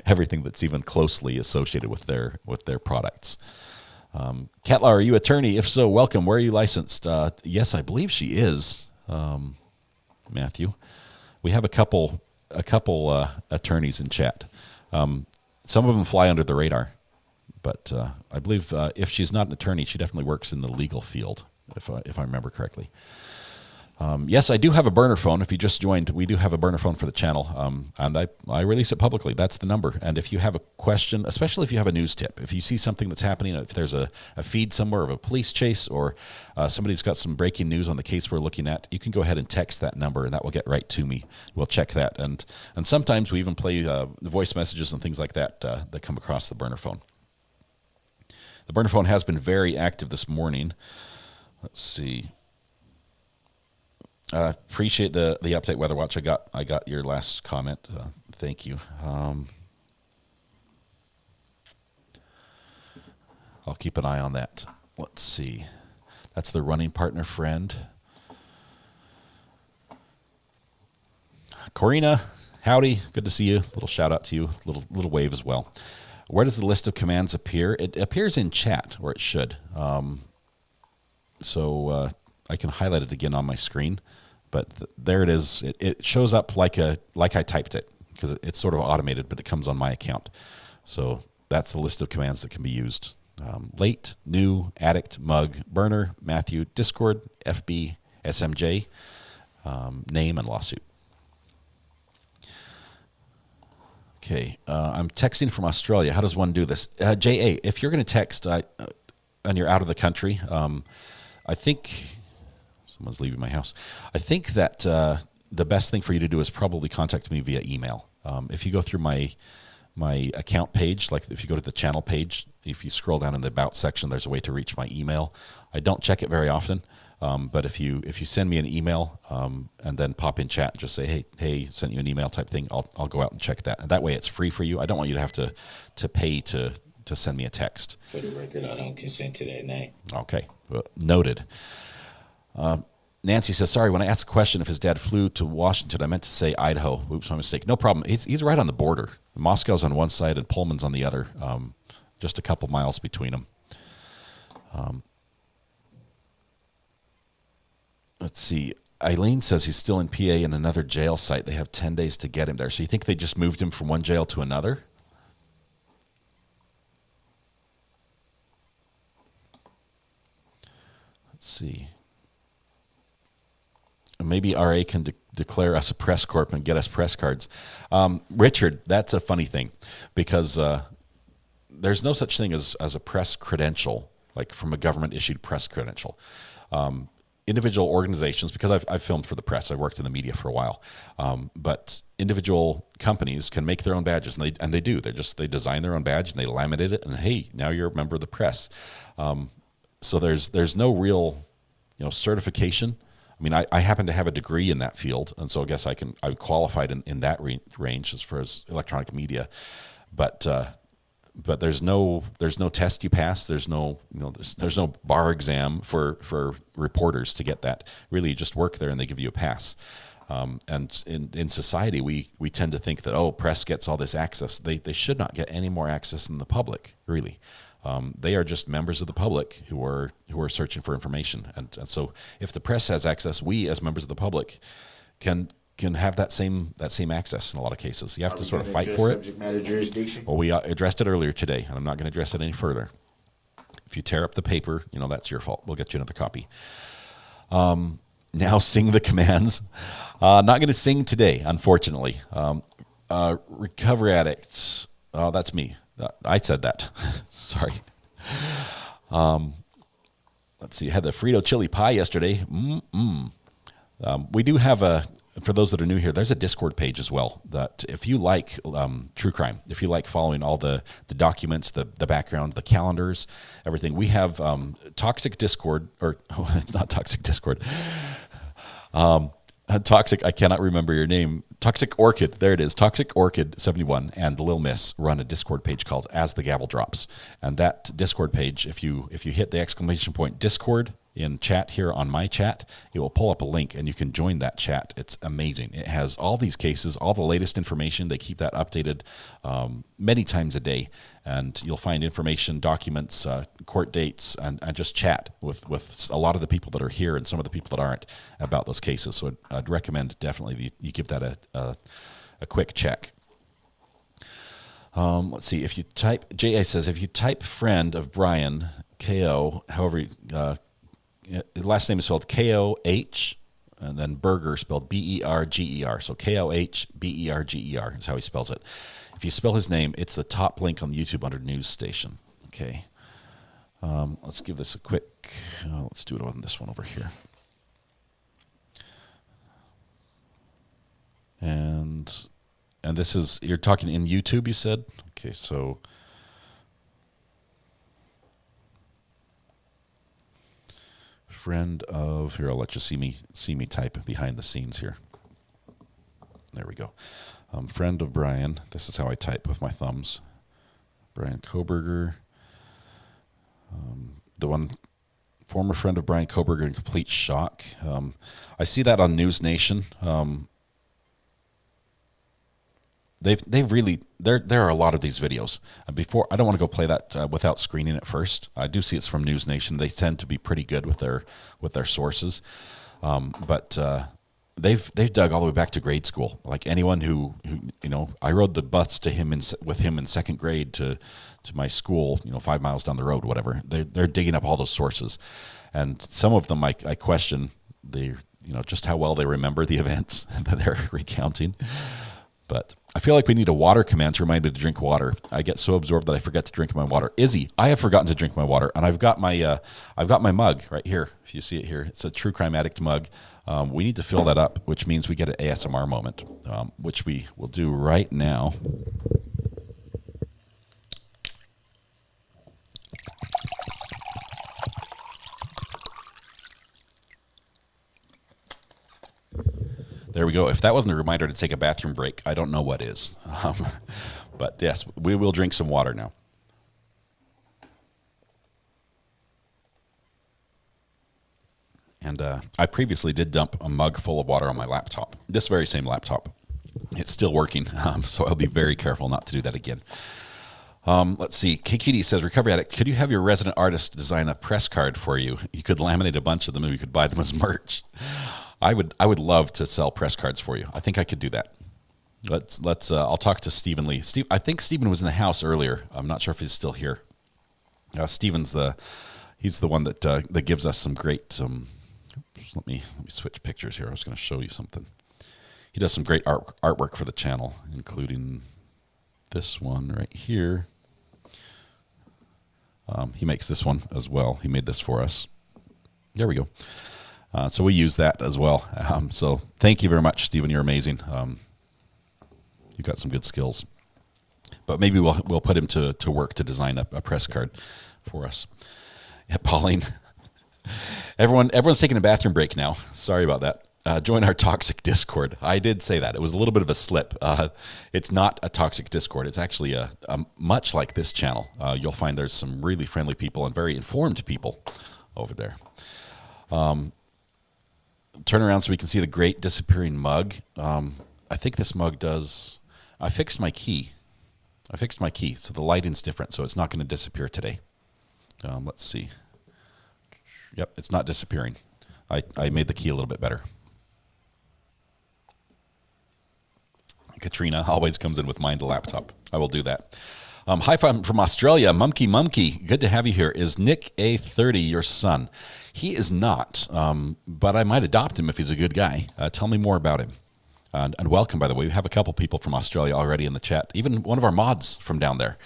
everything that's even closely associated with their products. Catlaw, are you attorney? If so, welcome. Where are you licensed? Yes, I believe she is. Matthew, we have a couple attorneys in chat. Some of them fly under the radar, but I believe if she's not an attorney, she definitely works in the legal field, if I remember correctly. Yes, I do have a burner phone. If you just joined, we do have a burner phone for the channel, and I release it publicly. That's the number. And if you have a question, especially if you have a news tip, if you see something that's happening, if there's a feed somewhere of a police chase or somebody's got some breaking news on the case we're looking at, you can go ahead and text that number, and that will get right to me. We'll check that. And sometimes we even play voice messages and things like that that come across the burner phone. The burner phone has been very active this morning. Let's see. Appreciate the update, Weather Watch. I got your last comment. Thank you. I'll keep an eye on that. Let's see. That's the running partner friend. Corina, howdy. Good to see you. Little shout out to you. Little wave as well. Where does the list of commands appear? It appears in chat, or it should. So I can highlight it again on my screen, but there it is. It shows up like I typed it, because it's sort of automated, but it comes on my account. So that's the list of commands that can be used. Late, new, addict, mug, burner, Matthew, Discord, FB, SMJ, name, and lawsuit. Okay, I'm texting from Australia. How does one do this? JA, if you're going to text and you're out of the country, I think someone's leaving my house. I think that the best thing for you to do is probably contact me via email. If you go through my account page, like if you go to the channel page, if you scroll down in the About section, there's a way to reach my email. I don't check it very often, but if you send me an email and then pop in chat, just say, hey, sent you an email type thing, I'll go out and check that. And that way it's free for you. I don't want you to have to pay to send me a text. For the record, I don't consent to that name. Okay, noted. Nancy says, sorry, when I asked a question if his dad flew to Washington, I meant to say Idaho. Oops, my mistake. No problem. He's right on the border. Moscow's on one side and Pullman's on the other, just a couple miles between them. Let's see. Eileen says he's still in PA in another jail site. They have 10 days to get him there. So you think they just moved him from one jail to another? Let's see. Maybe RA can declare us a press corp and get us press cards. Richard, that's a funny thing, because there's no such thing as a press credential, like from a government-issued press credential. Individual organizations, because I've filmed for the press, I worked in the media for a while, but individual companies can make their own badges, and they do. They design their own badge and they laminate it, and hey, now you're a member of the press. So there's no real, certification. I mean, I happen to have a degree in that field, and so I guess I'm qualified in that range as far as electronic media, but there's no test you pass. There's no there's no bar exam for reporters to get that. Really, you just work there and they give you a pass. And in society, we tend to think that press gets all this access. They should not get any more access than the public. Really. They are just members of the public who are searching for information, and so if the press has access, we as members of the public can have that same access in a lot of cases. You have to sort of fight for it. Subject matter jurisdiction? Well, we addressed it earlier today, and I'm not going to address it any further. If you tear up the paper, that's your fault. We'll get you another copy. Now sing the commands. Not going to sing today, unfortunately. Recover addicts. Oh, that's me. I said that. Sorry. Let's see. I had the Frito chili pie yesterday. We do have for those that are new here, there's a Discord page as well, that if you like true crime, if you like following all the documents, the background, the calendars, everything, we have Toxic Discord, or it's not Toxic Discord. Toxic, I cannot remember your name. Toxic Orchid, there it is. Toxic Orchid 71 and the Lil Miss run a Discord page called As the Gavel Drops. And that Discord page, if you hit the exclamation point Discord in chat here on my chat, it will pull up a link and you can join that chat. It's amazing. It has all these cases, all the latest information. They keep that updated many times a day. And you'll find information, documents, court dates, and just chat with a lot of the people that are here and some of the people that aren't about those cases. So I'd recommend definitely you give that a quick check. Let's see. If you type, J.A. says, if you type friend of Brian, K-O, however, last name is spelled K-O-H, and then Berger spelled B-E-R-G-E-R. So K-O-H-B-E-R-G-E-R is how he spells it. If you spell his name, it's the top link on YouTube under News Station. Okay. Let's give this a quick, let's do it on this one over here. And this is, you're talking in YouTube, you said? Okay, so friend of, here, I'll let you see me type behind the scenes here. There we go. Friend of Brian. This is how I type with my thumbs. Brian Koberger. The one former friend of Brian Koberger in complete shock. I see that on News Nation. They've really there are a lot of these videos. Before I don't want to go play that without screening it first. I do see it's from News Nation. They tend to be pretty good with their sources, but they've dug all the way back to grade school. Like anyone who I rode the bus to him with him in second grade to my school, 5 miles down the road, whatever. They're digging up all those sources, and some of them I question just how well they remember the events that they're recounting. But I feel like we need a water command to remind me to drink water. I get so absorbed that I forget to drink my water. Izzy, I have forgotten to drink my water, and I've got my mug right here. If you see it here, it's a True Crime Addict mug. We need to fill that up, which means we get an ASMR moment, which we will do right now. There we go. If that wasn't a reminder to take a bathroom break, I don't know what is. But yes, we will drink some water now. And I previously did dump a mug full of water on my laptop. This very same laptop. It's still working, so I'll be very careful not to do that again. Let's see. KQD says, Recovery Addict, could you have your resident artist design a press card for you? You could laminate a bunch of them and you could buy them as merch. I would love to sell press cards for you. I think I could do that. I'll talk to Stephen Lee. I think Stephen was in the house earlier. I'm not sure if he's still here. Stephen's he's the one that gives us some great. Let me switch pictures here. I was going to show you something. He does some great artwork for the channel, including this one right here. He makes this one as well. He made this for us. There we go. So we use that as well. So thank you very much, Stephen. You're amazing. You've got some good skills. But maybe we'll put him to work to design a press card for us. Yeah, Pauline. Everyone's taking a bathroom break now. Sorry about that. Join our toxic Discord. I did say that. It was a little bit of a slip. It's not a toxic Discord. It's actually a much like this channel. You'll find there's some really friendly people and very informed people over there. Turn around so we can see the great disappearing mug. I think this mug does. I fixed my key, so the lighting's different, so it's not going to disappear today. Let's see. Yep, it's not disappearing. I made the key a little bit better. Katrina always comes in with Mind a Laptop. I will do that. Hi from Australia, Mumkey. Good to have you here. Is Nick A30 your son? He is not, but I might adopt him if he's a good guy. Tell me more about him. And welcome, by the way. We have a couple people from Australia already in the chat. Even one of our mods from down there,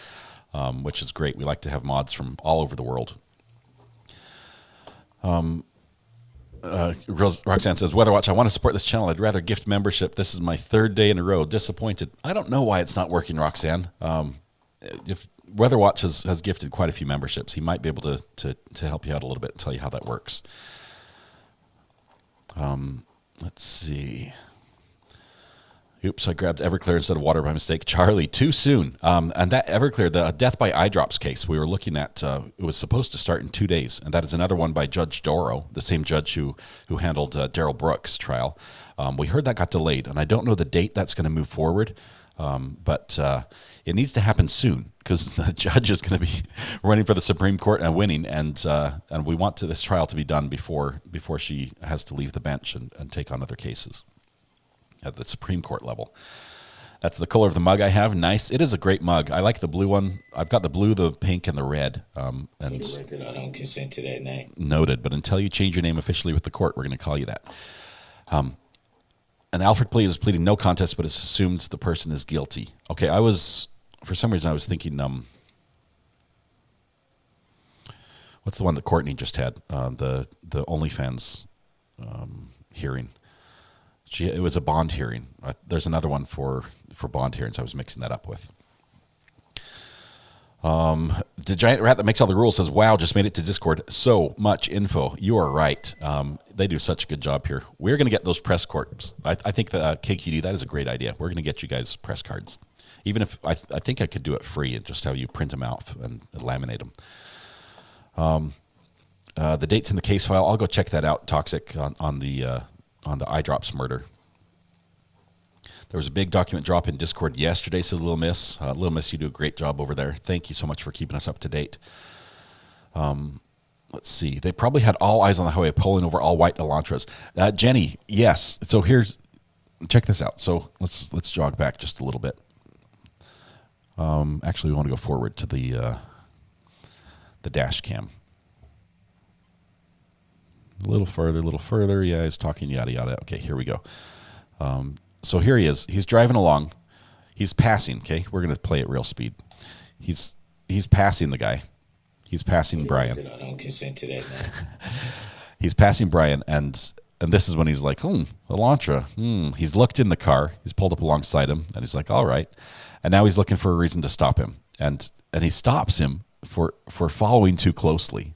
which is great. We like to have mods from all over the world. Roxanne says, Weatherwatch, I want to support this channel. I'd rather gift membership. This is my third day in a row. Disappointed. I don't know why it's not working, Roxanne. If Weatherwatch has gifted quite a few memberships, he might be able to help you out a little bit and tell you how that works. Let's see. Oops, I grabbed Everclear instead of water by mistake. Charlie, too soon. And that Everclear, the death by eye drops case we were looking at, it was supposed to start in 2 days. And that is another one by Judge Doro, the same judge who handled Darrell Brooks' trial. We heard that got delayed, and I don't know the date that's going to move forward. But it needs to happen soon because the judge is going to be running for the Supreme Court and winning, and we want this trial to be done before she has to leave the bench and take on other cases at the Supreme Court level. That's the color of the mug I have. Nice. It is a great mug. I like the blue one. I've got the blue, the pink, and the red. For the record, I don't consent to that name. Noted. But until you change your name officially with the court, we're going to call you that. An Alfred plea is pleading no contest, but it's assumed the person is guilty. Okay, for some reason I was thinking, what's the one that Courtney just had? The OnlyFans hearing. It was a bond hearing. There's another one for bond hearings I was mixing that up with. The giant rat that makes all the rules says, wow, just made it to Discord. So much info. You are right. They do such a good job here. We're going to get those press cards. I think that KQD, that is a great idea. We're going to get you guys press cards. Even if I think I could do it free and just have you print them out and laminate them. The dates in the case file, I'll go check that out. Toxic on the eye drops murder. There was a big document drop in Discord yesterday, so Little Miss. Little Miss, you do a great job over there. Thank you so much for keeping us up to date. Let's see. They probably had all eyes on the highway pulling over all white Elantras. Jenny, yes. So check this out. So let's jog back just a little bit. Actually, we want to go forward to the dash cam. A little further. Yeah, he's talking yada yada. Okay, here we go. So here he is. He's driving along. He's passing. Okay, we're gonna play at real speed. He's passing the guy. He's passing Brian. I don't consent to that, man. He's passing Brian, and this is when he's like, Elantra. He's looked in the car. He's pulled up alongside him, and he's like, all right. And now he's looking for a reason to stop him, and he stops him for following too closely.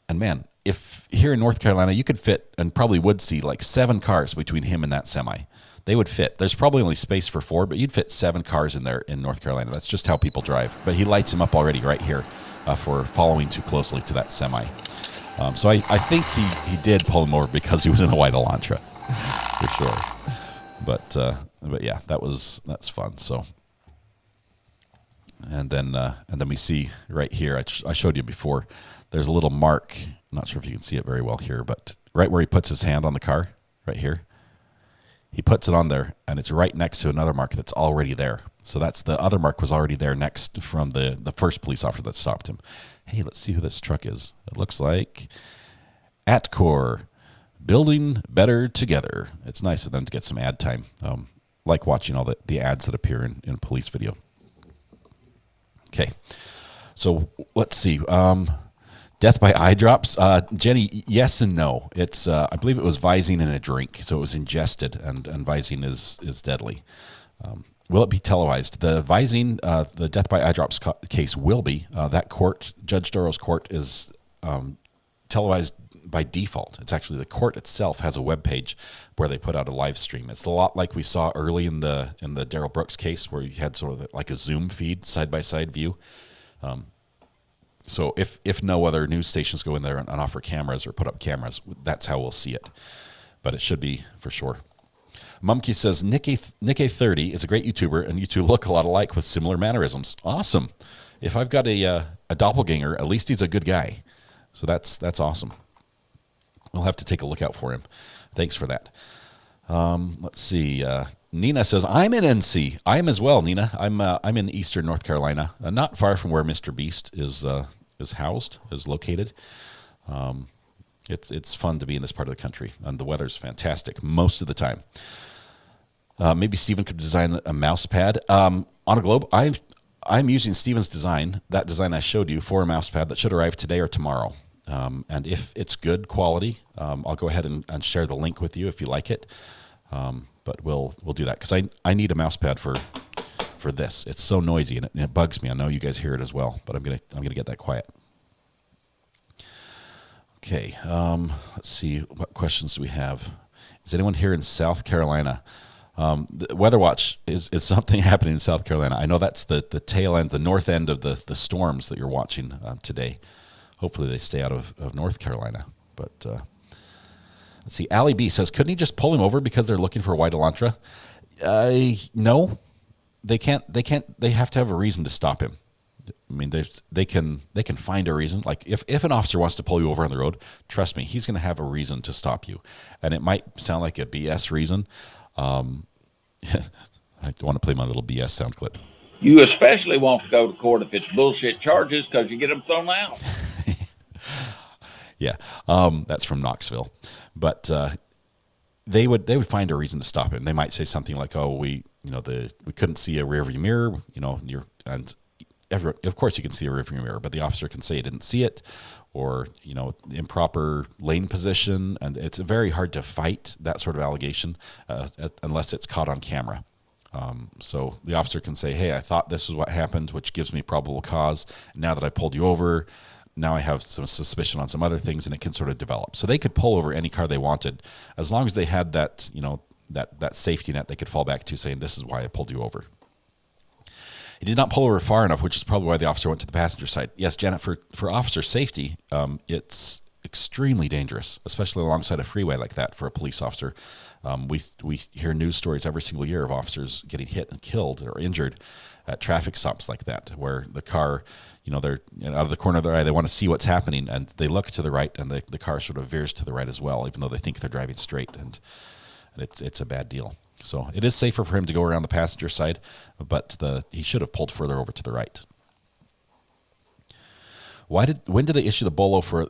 And man, if here in North Carolina, you could fit and probably would see like 7 cars between him and that semi. They would fit. There's probably only space for 4, but you'd fit 7 cars in there in North Carolina. That's just how people drive. But he lights him up already right here for following too closely to that semi. So I think he did pull him over because he was in a white Elantra, for sure. But yeah, that's fun. So, and then we see right here. I showed you before. There's a little mark. I'm not sure if you can see it very well here, but right where he puts his hand on the car, right here. He puts it on there, and it's right next to another mark that's already there. So that's the other mark was already there next from the first police officer that stopped him. Hey, let's see who this truck is. It looks like Atcor, Building Better Together. It's nice of them to get some ad time. Like watching all the ads that appear in police video. Okay, so let's see. Death by eye drops. Jenny, yes and no. It's I believe it was Visine in a drink, so it was ingested, and Visine is deadly. Will it be televised? The Visine, the death by eye drops case will be. That court, Judge Doro's court, is televised by default. It's actually the court itself has a web page where they put out a live stream. It's a lot like we saw early in the Darrell Brooks case, where you had sort of like a Zoom feed, side by side view. So if no other news stations go in there and offer cameras or put up cameras, that's how we'll see it. But it should be for sure. Mumkey says, Nick30 is a great YouTuber, and you two look a lot alike with similar mannerisms. Awesome. If I've got a doppelganger, at least he's a good guy. So that's awesome. We'll have to take a look out for him. Thanks for that. Let's see. Nina says, I'm in NC. I am as well, Nina. I'm in eastern North Carolina, not far from where Mr. Beast is located. It's fun to be in this part of the country, and the weather's fantastic most of the time. Maybe Steven could design a mouse pad. On a globe, I'm using Steven's design, that design I showed you, for a mouse pad that should arrive today or tomorrow. And if it's good quality, I'll go ahead and share the link with you if you like it. But we'll do that, because I need a mouse pad for this. It's so noisy and it bugs me. I know you guys hear it as well, but I'm gonna get that quiet. Okay, let's see, what questions do we have? Is anyone here in South Carolina? The Weather Watch is something happening in South Carolina. I know that's the tail end, the north end of the storms that you're watching today. Hopefully they stay out of North Carolina. But let's see, Allie B says, couldn't he just pull him over because they're looking for a white Elantra? No, they can't. They have to have a reason to stop him. I mean, they can find a reason. Like if an officer wants to pull you over on the road, trust me, he's going to have a reason to stop you. And it might sound like a BS reason. I want to play my little BS sound clip. You especially want to go to court if it's bullshit charges, because you get them thrown out. Yeah, that's from Knoxville. But they would find a reason to stop him. They might say something like, "Oh, we couldn't see a rearview mirror, of course you can see a rearview mirror, but the officer can say he didn't see it, or improper lane position," and it's very hard to fight that sort of allegation unless it's caught on camera. So the officer can say, "Hey, I thought this was what happened, which gives me probable cause. Now that I pulled you over, now I have some suspicion on some other things," and it can sort of develop. So they could pull over any car they wanted, as long as they had that, that safety net they could fall back to, saying, "This is why I pulled you over." He did not pull over far enough, which is probably why the officer went to the passenger side. Yes, Janet, for officer safety, it's extremely dangerous, especially alongside a freeway like that for a police officer. We hear news stories every single year of officers getting hit and killed or injured at traffic stops like that, where the car, they're out of the corner of their eye, they want to see what's happening, and they look to the right, and the car sort of veers to the right as well, even though they think they're driving straight, and it's a bad deal. So it is safer for him to go around the passenger side, but he should have pulled further over to the right. When did they issue the bolo for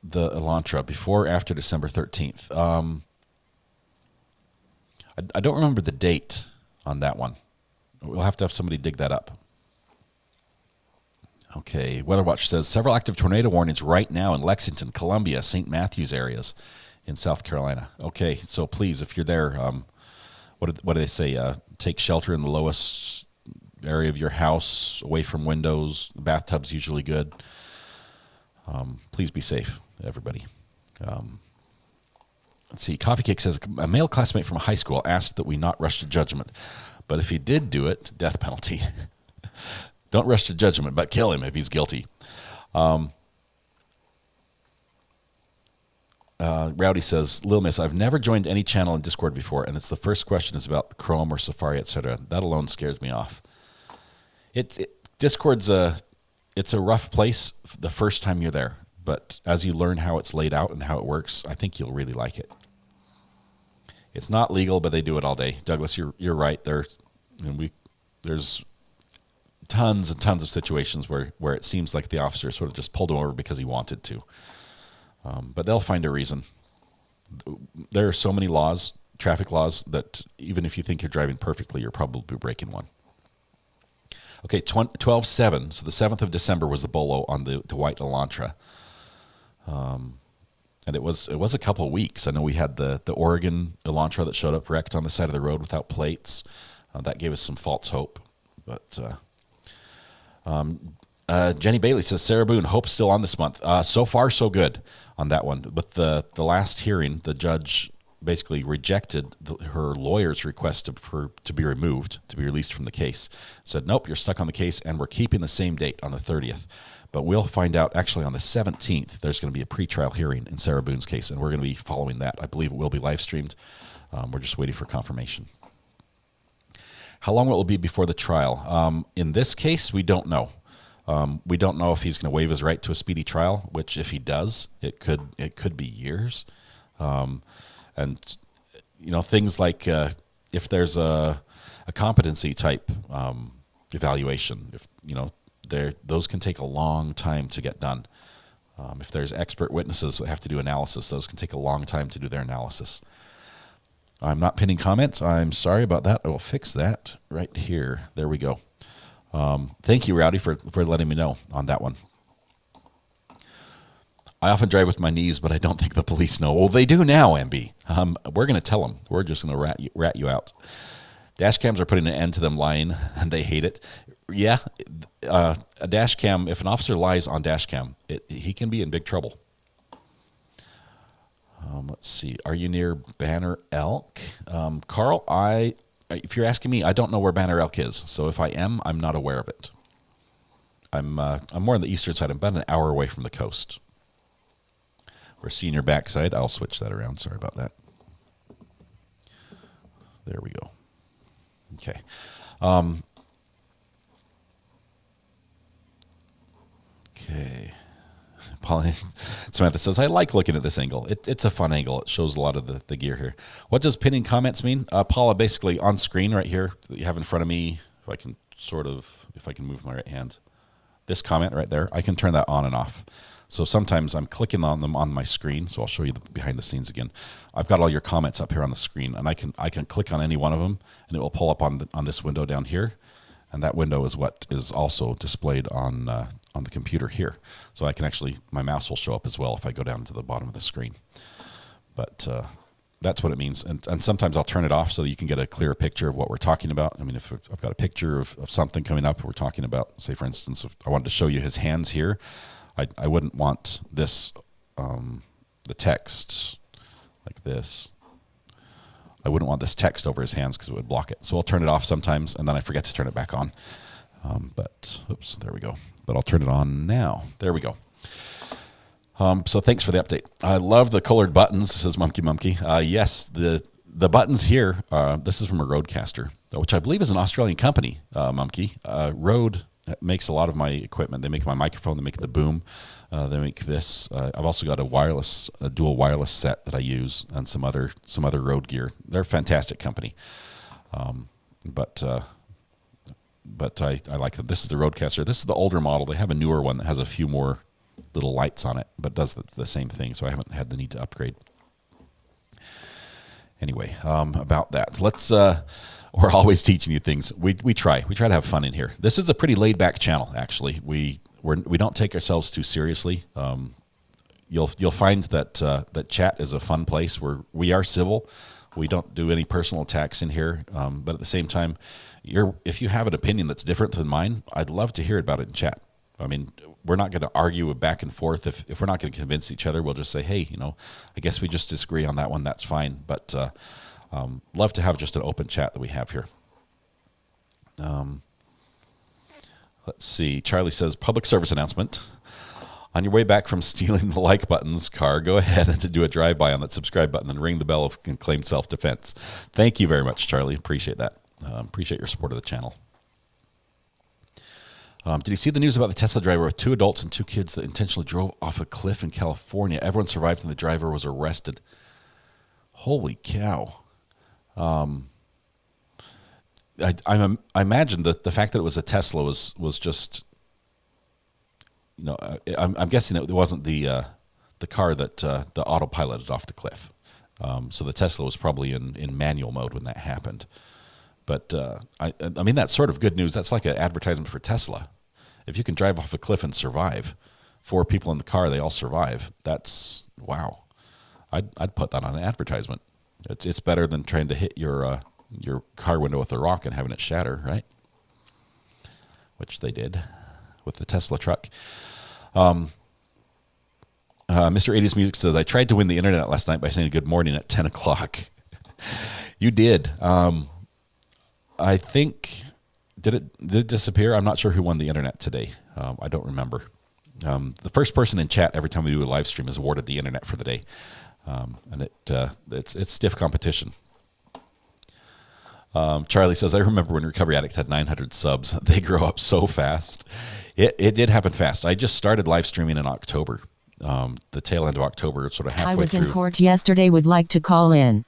the Elantra? Before or after December 13th? I don't remember the date on that one. We'll have to have somebody dig that up. Okay, Weather Watch says several active tornado warnings right now in Lexington, Columbia, St. Matthews areas in South Carolina. Okay, so please, if you're there, what do they say? Take shelter in the lowest area of your house, away from windows. The bathtub's usually good. Please be safe, everybody. Let's see. Coffee Cake says a male classmate from high school asked that we not rush to judgment, but if he did do it, death penalty. Don't rush to judgment, but kill him if he's guilty. Rowdy says, Lil Miss, I've never joined any channel in Discord before, and it's the first question is about Chrome or Safari, etc. That alone scares me off. Discord's it's a rough place the first time you're there, but as you learn how it's laid out and how it works, I think you'll really like it. It's not legal, but they do it all day. Douglas, you're right. There's tons and tons of situations where it seems like the officer sort of just pulled him over because he wanted to. But they'll find a reason. There are so many laws, traffic laws, that even if you think you're driving perfectly, you're probably breaking one. Okay, 12/7, so the 7th of December was the bolo on the white Elantra. And it was a couple of weeks. I know we had the Oregon Elantra that showed up wrecked on the side of the road without plates. That gave us some false hope. But Jenny Bailey says, Sarah Boone, hope's still on this month. So far, so good on that one. With the last hearing, the judge basically rejected her lawyer's request to be removed, to be released from the case. Said, nope, you're stuck on the case, and we're keeping the same date on the 30th. But we'll find out, actually, on the 17th, there's going to be a pretrial hearing in Sarah Boone's case, and we're going to be following that. I believe it will be live-streamed. We're just waiting for confirmation. How long will it be before the trial? In this case, we don't know. We don't know if he's going to waive his right to a speedy trial, which if he does, it could be years. And things like if there's a competency type evaluation, those can take a long time to get done. If there's expert witnesses that have to do analysis, those can take a long time to do their analysis. I'm not pinning comments. I'm sorry about that. I will fix that right here. There we go. Thank you, Rowdy, for letting me know on that one. I often drive with my knees, but I don't think the police know. Well, they do now, MB. We're going to tell them. We're just going to rat you out. Dash cams are putting an end to them lying, and they hate it. Yeah, a dash cam, if an officer lies on dash cam, he can be in big trouble. Let's see. Are you near Banner Elk? Carl, if you're asking me, I don't know where Banner Elk is. So if I am, I'm not aware of it. I'm more on the eastern side. I'm about an hour away from the coast. We're seeing your backside. I'll switch that around. Sorry about that. There we go. Okay. Okay. Pauline Samantha says, I like looking at this angle. It's a fun angle. It shows a lot of the gear here. What does pinning comments mean? Paula, basically on screen right here that you have in front of me, if I can move my right hand, this comment right there, I can turn that on and off. So sometimes I'm clicking on them on my screen. So I'll show you the behind the scenes again. I've got all your comments up here on the screen, and I can click on any one of them, and it will pull up on this window down here. And that window is what is also displayed on the computer here. So I can my mouse will show up as well if I go down to the bottom of the screen. But that's what it means. And sometimes I'll turn it off so that you can get a clearer picture of what we're talking about. I mean, if I've got a picture of something coming up we're talking about, say, for instance, if I wanted to show you his hands here, I wouldn't want this, the text like this. I wouldn't want this text over his hands because it would block it. So I'll turn it off sometimes, and then I forget to turn it back on. But oops, there we go. But I'll turn it on now. There we go. So thanks for the update. I love the colored buttons, says Mumky. Yes, the buttons here, this is from a Rodecaster, which I believe is an Australian company, Mumky. Rode makes a lot of my equipment. They make my microphone, they make the boom, they make this. I've also got a dual wireless set that I use, and some other Rode gear. They're a fantastic company. But I like them. This is the Rodecaster. This is the older model. They have a newer one that has a few more little lights on it, but does the same thing, so I haven't had the need to upgrade. Anyway, about that. We're always teaching you things. We try to have fun in here. This is a pretty laid back channel, actually. We don't take ourselves too seriously. You'll find that chat is a fun place where we are civil. We don't do any personal attacks in here, but at the same time, if you have an opinion that's different than mine, I'd love to hear about it in chat. I mean, we're not going to argue back and forth. If we're not going to convince each other, we'll just say, hey, I guess we just disagree on that one. That's fine. But love to have just an open chat that we have here. Let's see. Charlie says, public service announcement. On your way back from stealing the like button's car, go ahead and do a drive-by on that subscribe button and ring the bell of claim self-defense. Thank you very much, Charlie. Appreciate that. Appreciate your support of the channel. Did you see the news about the Tesla driver with 2 adults and 2 kids that intentionally drove off a cliff in California? Everyone survived and the driver was arrested. Holy cow. I imagine that the fact that it was a Tesla was just, I'm guessing it wasn't the car that the autopiloted off the cliff. So the Tesla was probably in manual mode when that happened. But I mean, that's sort of good news. That's like an advertisement for Tesla. If you can drive off a cliff and survive, 4 people in the car, they all survive. That's wow. I'd put that on an advertisement. It's better than trying to hit your car window with a rock and having it shatter, right? Which they did with the Tesla truck. Mr. 80s Music says, I tried to win the internet last night by saying good morning at 10 o'clock. You did. I think, did it disappear? I'm not sure who won the internet today. I don't remember. The first person in chat every time we do a live stream is awarded the internet for the day. And it's stiff competition. Charlie says, I remember when Recovery Addict had 900 subs. They grow up so fast. It did happen fast. I just started live streaming in October. The tail end of October, sort of halfway through. I was in court yesterday, would like to call in.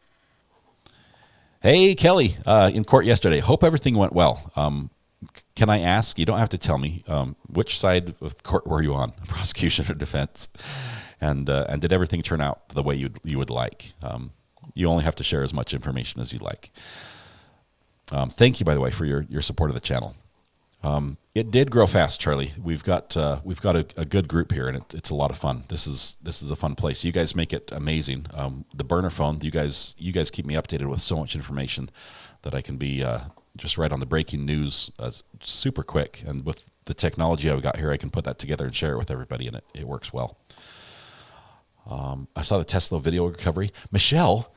Hey, Kelly, in court yesterday. Hope everything went well. Can I ask, you don't have to tell me, which side of the court were you on, prosecution or defense? And did everything turn out the way you would like? You only have to share as much information as you'd like. Thank you, by the way, for your support of the channel. It did grow fast, Charlie. We've got a good group here, and it's a lot of fun. This is a fun place. You guys make it amazing. The burner phone, you guys keep me updated with so much information that I can be just right on the breaking news super quick. And with the technology I've got here, I can put that together and share it with everybody, and it works well. I saw the Tesla video recovery. Michelle,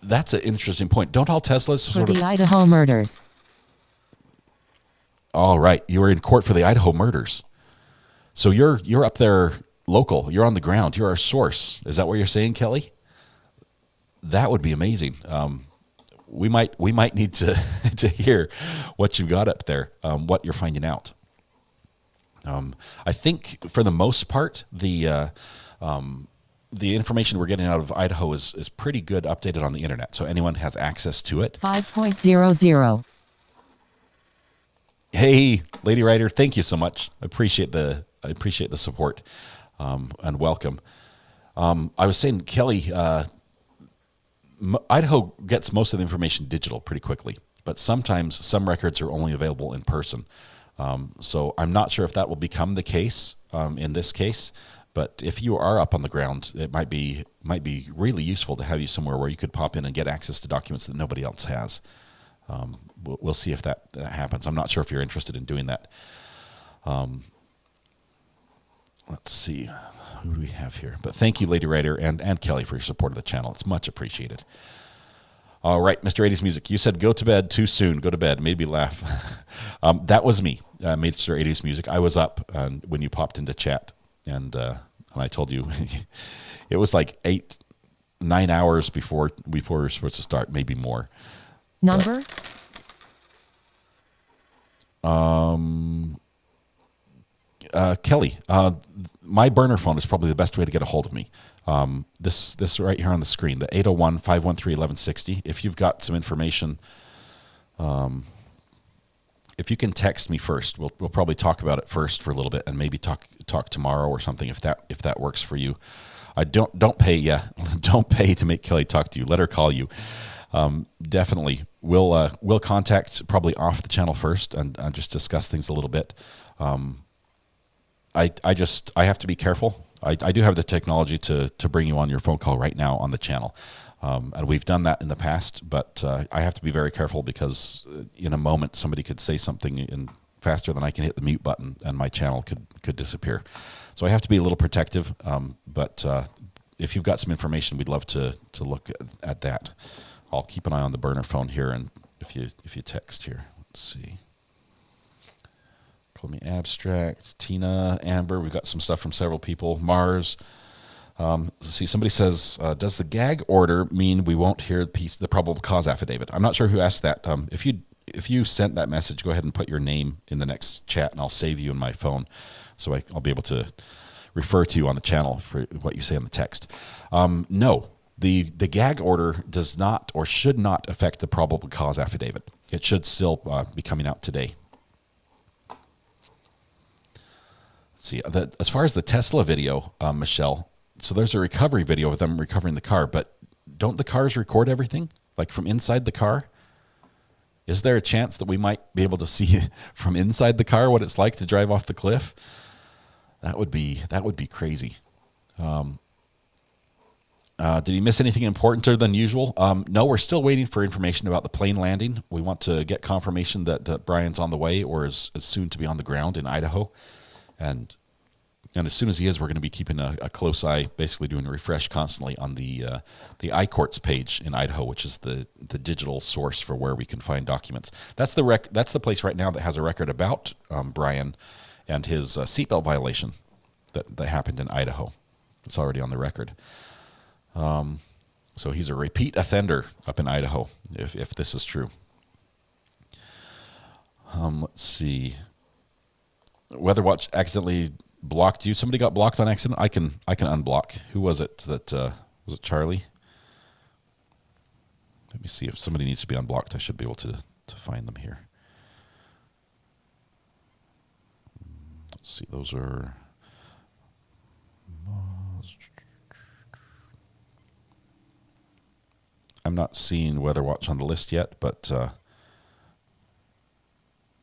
that's an interesting point. Don't all Teslas for the Idaho murders? All right, you were in court for the Idaho murders. So you're up there local. You're on the ground. You're our source. Is that what you're saying, Kelly? That would be amazing. We might need to to hear what you've got up there, what you're finding out. I think for the most part, the information we're getting out of Idaho is pretty good, updated on the internet, so anyone has access to it. 5.00. Hey, Lady Rider, thank you so much. I appreciate the support and welcome. I was saying, Kelly, Idaho gets most of the information digital pretty quickly, but sometimes some records are only available in person. So I'm not sure if that will become the case in this case. But if you are up on the ground, it might be really useful to have you somewhere where you could pop in and get access to documents that nobody else has. We'll see if that happens. I'm not sure if you're interested in doing that. Let's see. Who do we have here? But thank you, Lady Rider and Kelly, for your support of the channel. It's much appreciated. All right, Mr. 80s Music. You said go to bed too soon. Go to bed. Made me laugh. That was me, Mr. 80s Music. I was up when you popped into chat, and I told you it was like 8-9 hours before we were supposed to start, maybe more. Number? Kelly, my burner phone is probably the best way to get a hold of me. This right here on the screen, the 801-513-1160. If you've got some information, if you can text me first, we'll probably talk about it first for a little bit, and maybe talk tomorrow or something if that works for you. Don't pay, don't pay to make Kelly talk to you. Let her call you. Definitely, we'll contact probably off the channel first and just discuss things a little bit. I have to be careful. I do have the technology to bring you on your phone call right now on the channel. And we've done that in the past, but I have to be very careful because in a moment somebody could say something faster than I can hit the mute button and my channel could disappear. So I have to be a little protective, but if you've got some information, we'd love to look at that. I'll keep an eye on the burner phone here, and if you text here, let's see. Call me Abstract, Tina, Amber. We've got some stuff from several people. Mars. Let's see, somebody says, does the gag order mean we won't hear the probable cause affidavit? I'm not sure who asked that. If you sent that message, go ahead and put your name in the next chat, and I'll save you in my phone, so I'll be able to refer to you on the channel for what you say in the text. No, the gag order does not or should not affect the probable cause affidavit. It should still be coming out today. See, as far as the Tesla video, Michelle, so there's a recovery video of them recovering the car, but don't the cars record everything, like from inside the car? Is there a chance that we might be able to see from inside the car what it's like to drive off the cliff? That would be crazy. Did he miss anything importanter than usual? No, we're still waiting for information about the plane landing. We want to get confirmation that Brian's on the way or is soon to be on the ground in Idaho. And as soon as he is, we're going to be keeping a close eye, basically doing a refresh constantly on the iCourts page in Idaho, which is the digital source for where we can find documents. That's the place right now that has a record about Brian and his seatbelt violation that happened in Idaho. It's already on the record. So he's a repeat offender up in Idaho, if this is true. Let's see. Weather Watch accidentally blocked you. Somebody got blocked on accident. I can unblock. Who was it? That was it Charlie? Let me see if somebody needs to be unblocked. I should be able to find them here. Let's see. Those are. I'm not seeing Weather Watch on the list yet, but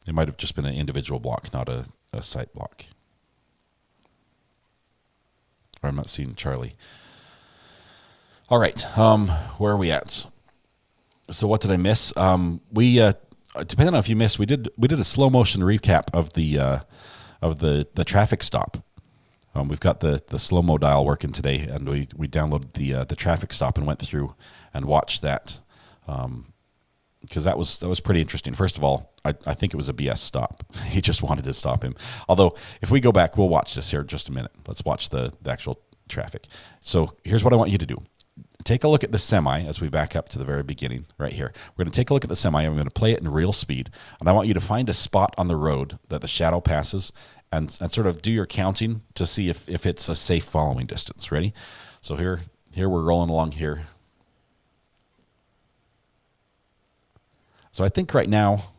it might have just been an individual block, not a site block. Or I'm not seeing Charlie. All right, where are we at? So what did I miss? We depending on if you missed, we did a slow motion recap of the traffic stop. We've got the slow-mo dial working today, and we downloaded the traffic stop and went through and watched that because that was pretty interesting. First of all, I think it was a BS stop. He just wanted to stop him. Although, if we go back, we'll watch this here in just a minute. Let's watch the actual traffic. So here's what I want you to do. Take a look at the semi as we back up to the very beginning right here. We're going to take a look at the semi, and we're going to play it in real speed. And I want you to find a spot on the road that the shadow passes and sort of do your counting to see if it's a safe following distance. Ready? So here we're rolling along here. So I think right now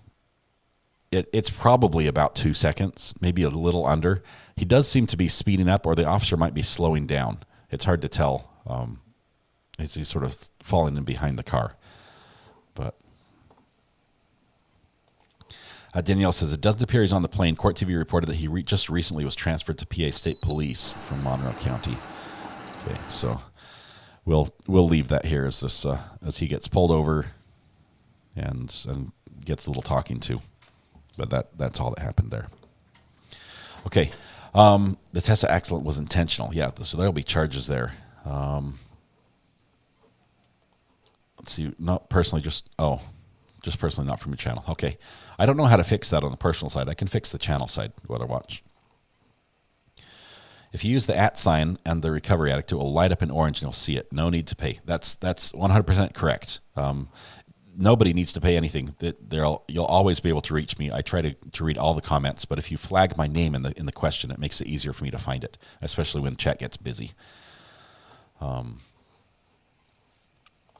it's probably about 2 seconds, maybe a little under. He does seem to be speeding up, or the officer might be slowing down. It's hard to tell. He's sort of falling in behind the car. But Danielle says, it doesn't appear he's on the plane. Court TV reported that he just recently was transferred to PA State Police from Monroe County. Okay, so we'll leave that here as he gets pulled over and gets a little talking to. But that's all that happened there. Okay, the Tesla accident was intentional. Yeah, so there'll be charges there. let's see. Not personally, just personally, not from your channel. Okay. I don't know how to fix that on the personal side. I can fix the channel side. Whether watch. If you use the @ sign and the recovery addict, it will light up in orange and you'll see it. No need to pay. That's 100% correct. Nobody needs to pay anything. You'll always be able to reach me. I try to read all the comments, but if you flag my name in the question, it makes it easier for me to find it, especially when chat gets busy.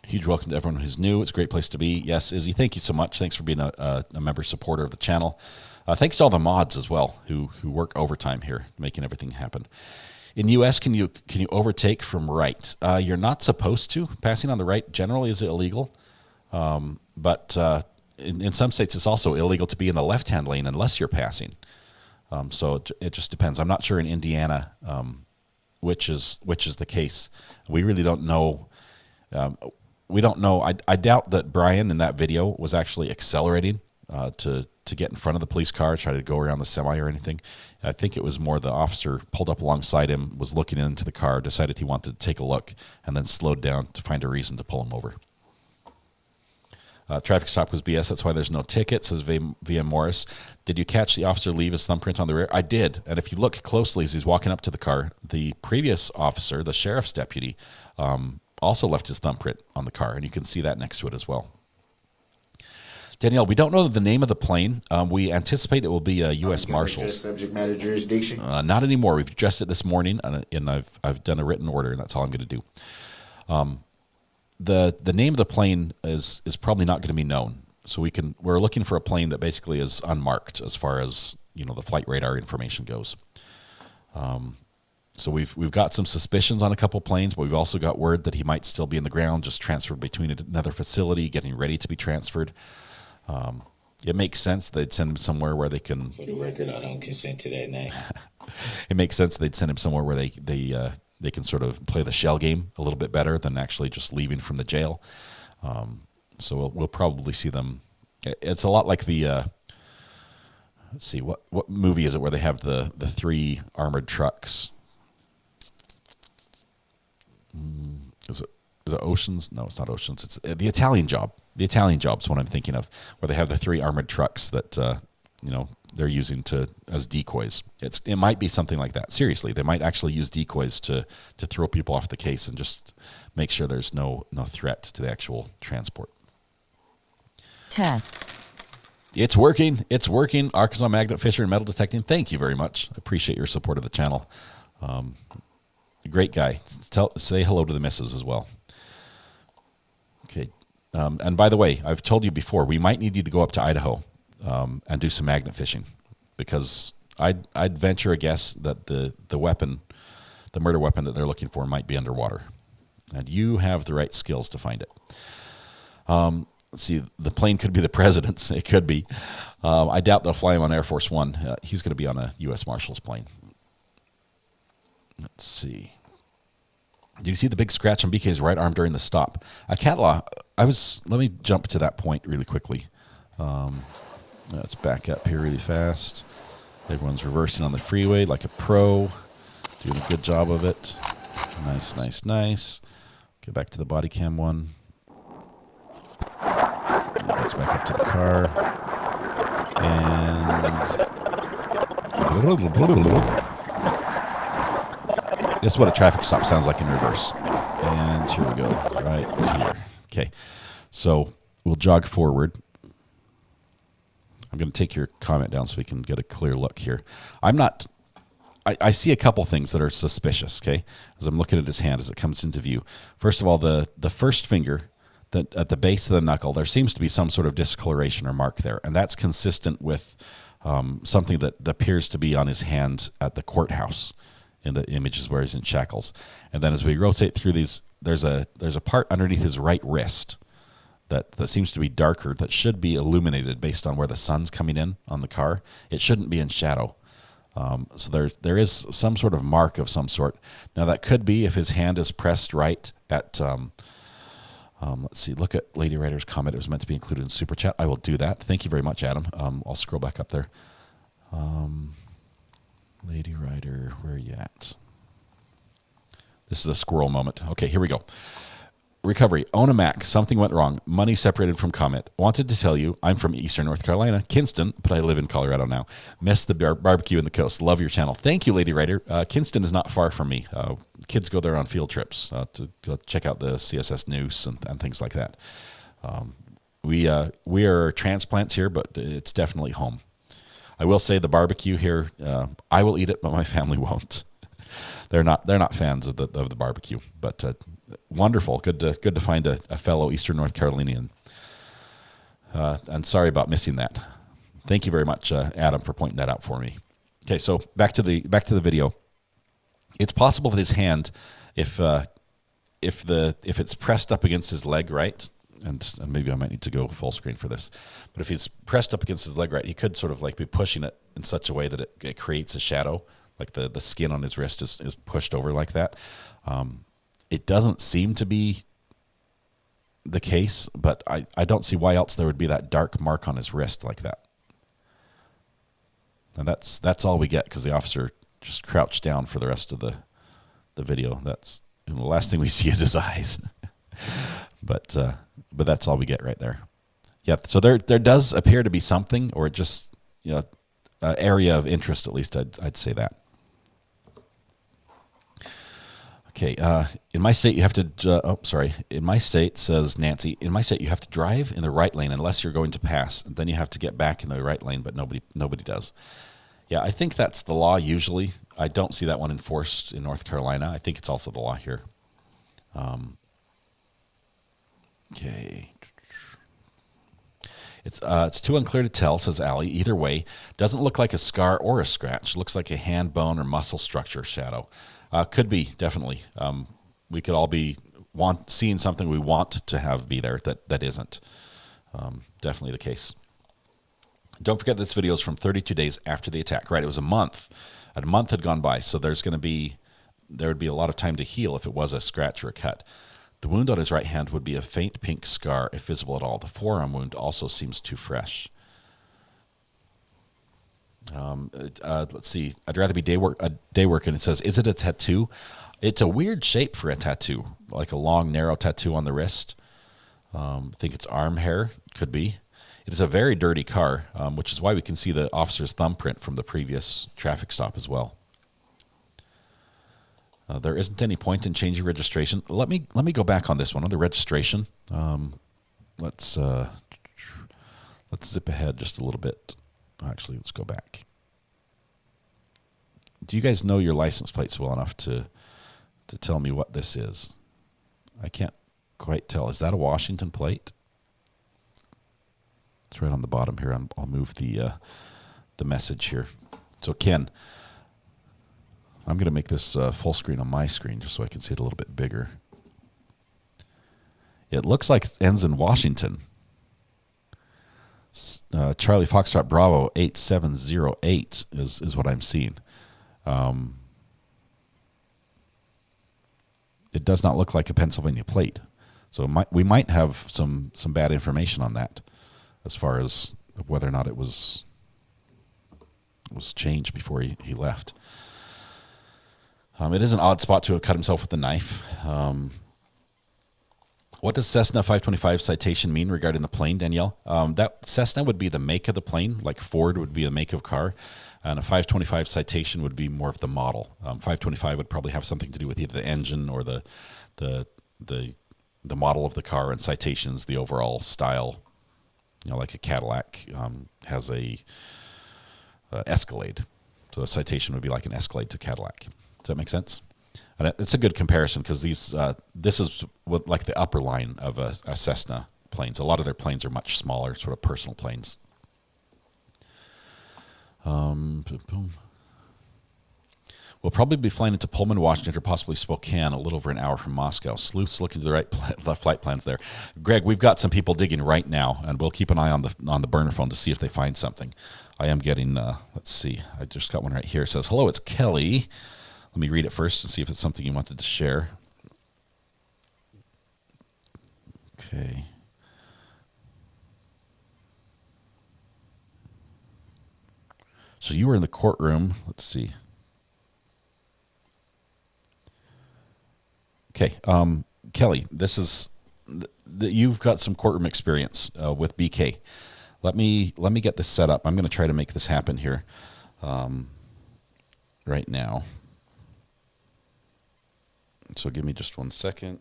Huge welcome to everyone who's new. It's a great place to be. Yes, Izzy, thank you so much. Thanks for being a member supporter of the channel. Thanks to all the mods as well who work overtime here, making everything happen. In the U.S., can you overtake from right? You're not supposed to. Passing on the right generally is illegal. But in some states, it's also illegal to be in the left-hand lane unless you're passing. So it just depends. I'm not sure in Indiana which is the case. We really don't know. We don't know. I doubt that Brian in that video was actually accelerating to get in front of the police car, try to go around the semi or anything. I think it was more the officer pulled up alongside him, was looking into the car, decided he wanted to take a look, and then slowed down to find a reason to pull him over. Traffic stop was BS. That's why there's no ticket, says VM Morris. Did you catch the officer leave his thumbprint on the rear? I did. And if you look closely as he's walking up to the car, the previous officer, the sheriff's deputy, also left his thumbprint on the car. And you can see that next to it as well. Danielle, we don't know the name of the plane. We anticipate it will be a U.S. Marshals. Subject matter jurisdiction? Not anymore. We've addressed it this morning, and I've done a written order, and that's all I'm going to do. The name of the plane is probably not going to be known. So we're looking for a plane that basically is unmarked as far as the flight radar information goes. So we've got some suspicions on a couple planes, but we've also got word that he might still be in the ground, just transferred between another facility, getting ready to be transferred. It makes sense they'd send him somewhere where they can. For the record, I don't consent to that name. It makes sense they'd send him somewhere where they can sort of play the shell game a little bit better than actually just leaving from the jail. So we'll probably see them. It's a lot like the. Let's see, what movie is it where they have the 3 armored trucks? Is it Oceans? No, it's not Oceans. It's the Italian Job. The Italian Job's what I'm thinking of, where they have the 3 armored trucks that they're using as decoys. It might be something like that. Seriously, they might actually use decoys to throw people off the case and just make sure there's no threat to the actual transport. Test. It's working. It's working. Arkansas Magnet Fisher and Metal Detecting. Thank you very much. I appreciate your support of the channel. Great guy. Say hello to the missus as well. Okay. And by the way, I've told you before, we might need you to go up to Idaho and do some magnet fishing, because I'd venture a guess that the murder weapon that they're looking for might be underwater, and you have the right skills to find it. Let's see, the plane could be the president's. It could be. I doubt they'll fly him on Air Force One. He's going to be on a U.S. Marshals plane. Let's see. Did you see the big scratch on BK's right arm during the stop? Cat Law, let me jump to that point really quickly. Let's back up here really fast. Everyone's reversing on the freeway like a pro. Doing a good job of it. Nice, nice, nice. Get back to the body cam one. Let's back up to the car. And this is what a traffic stop sounds like in reverse. And here we go, right here. Okay, so we'll jog forward. I'm going to take your comment down so we can get a clear look here. I see a couple things that are suspicious, okay, as I'm looking at his hand as it comes into view. First of all, the first finger that at the base of the knuckle, there seems to be some sort of discoloration or mark there, and that's consistent with something that appears to be on his hand at the courthouse in the images where he's in shackles. And then as we rotate through these, there's a part underneath his right wrist that seems to be darker, that should be illuminated based on where the sun's coming in on the car. It shouldn't be in shadow. So there is some sort of mark of some sort. Now that could be if his hand is pressed right at, let's see, look at Lady Rider's comment. It was meant to be included in Super Chat. I will do that. Thank you very much, Adam. I'll scroll back up there. Lady Rider, where are you at? This is a squirrel moment. Okay, here we go. Recovery. Own a Mac. Something went wrong. Money separated from comment. Wanted to tell you, I'm from Eastern North Carolina, Kinston, but I live in Colorado now. Miss the barbecue in the coast. Love your channel. Thank you, Lady Writer. Kinston is not far from me. Kids go there on field trips to go check out the CSS Noose and things like that. We are transplants here, but it's definitely home. I will say the barbecue here, I will eat it, but my family won't. They're not fans of the barbecue, but wonderful. Good to find a fellow Eastern North Carolinian. And sorry about missing that. Thank you very much, Adam, for pointing that out for me. Okay, so back to the video. It's possible that his hand, if it's pressed up against his leg, right, and maybe I might need to go full screen for this, but if he's pressed up against his leg, right, he could sort of like be pushing it in such a way that it creates a shadow, like the skin on his wrist is pushed over like that. It doesn't seem to be the case, but I don't see why else there would be that dark mark on his wrist like that. And that's all we get because the officer just crouched down for the rest of the video. And the last thing we see is his eyes. But that's all we get right there. Yeah, so there does appear to be something, or just area of interest at least. I'd say that. Okay, in my state you have to. In my state, says Nancy. In my state you have to drive in the right lane unless you're going to pass, and then you have to get back in the right lane. But nobody does. Yeah, I think that's the law usually. I don't see that one enforced in North Carolina. I think it's also the law here. Okay. It's too unclear to tell, says Allie. Either way, doesn't look like a scar or a scratch. Looks like a hand, bone, or muscle structure shadow. Could be, definitely. We could all be seeing something we want to have be there that isn't. Definitely the case. Don't forget this video is from 32 days after the attack. Right, it was a month. A month had gone by, so there would be a lot of time to heal if it was a scratch or a cut. The wound on his right hand would be a faint pink scar, if visible at all. The forearm wound also seems too fresh. Let's see. I'd rather be day work, and it says, is it a tattoo? It's a weird shape for a tattoo, like a long, narrow tattoo on the wrist. I think it's arm hair. Could be. It is a very dirty car, which is why we can see the officer's thumbprint from the previous traffic stop as well. There isn't any point in changing registration. Let me go back on this one on the registration. Let's zip ahead just a little bit. Actually, let's go back. Do you guys know your license plates well enough to tell me what this is? I can't quite tell. Is that a Washington plate? It's right on the bottom here. I'll move the message here. So Ken, I'm going to make this full screen on my screen just so I can see it a little bit bigger. It looks like it ends in Washington. Charlie Foxtrot Bravo 8708 is what I'm seeing. It does not look like a Pennsylvania plate. So we might have some bad information on that as far as whether or not it was changed before he left. It is an odd spot to have cut himself with a knife. What does Cessna 525 citation mean regarding the plane, Danielle? That Cessna would be the make of the plane, like Ford would be the make of car, and a 525 citation would be more of the model. 525 would probably have something to do with either the engine or the model of the car, and citations the overall style. Like a Cadillac has a Escalade, so a citation would be like an Escalade to Cadillac. Does that make sense? And it's a good comparison because this is like the upper line of a Cessna planes. A lot of their planes are much smaller, sort of personal planes. We'll probably be flying into Pullman, Washington, or possibly Spokane, a little over an hour from Moscow. Sleuths looking to the right flight plans there. Greg, we've got some people digging right now, and we'll keep an eye on the burner phone to see if they find something. I am getting, let's see, I just got one right here. It says, hello, it's Kelly. Let me read it first and see if it's something you wanted to share. Okay. So you were in the courtroom. Let's see. Okay, Kelly, this is that you've got some courtroom experience with BK. Let me get this set up. I'm going to try to make this happen here right now. So give me just 1 second.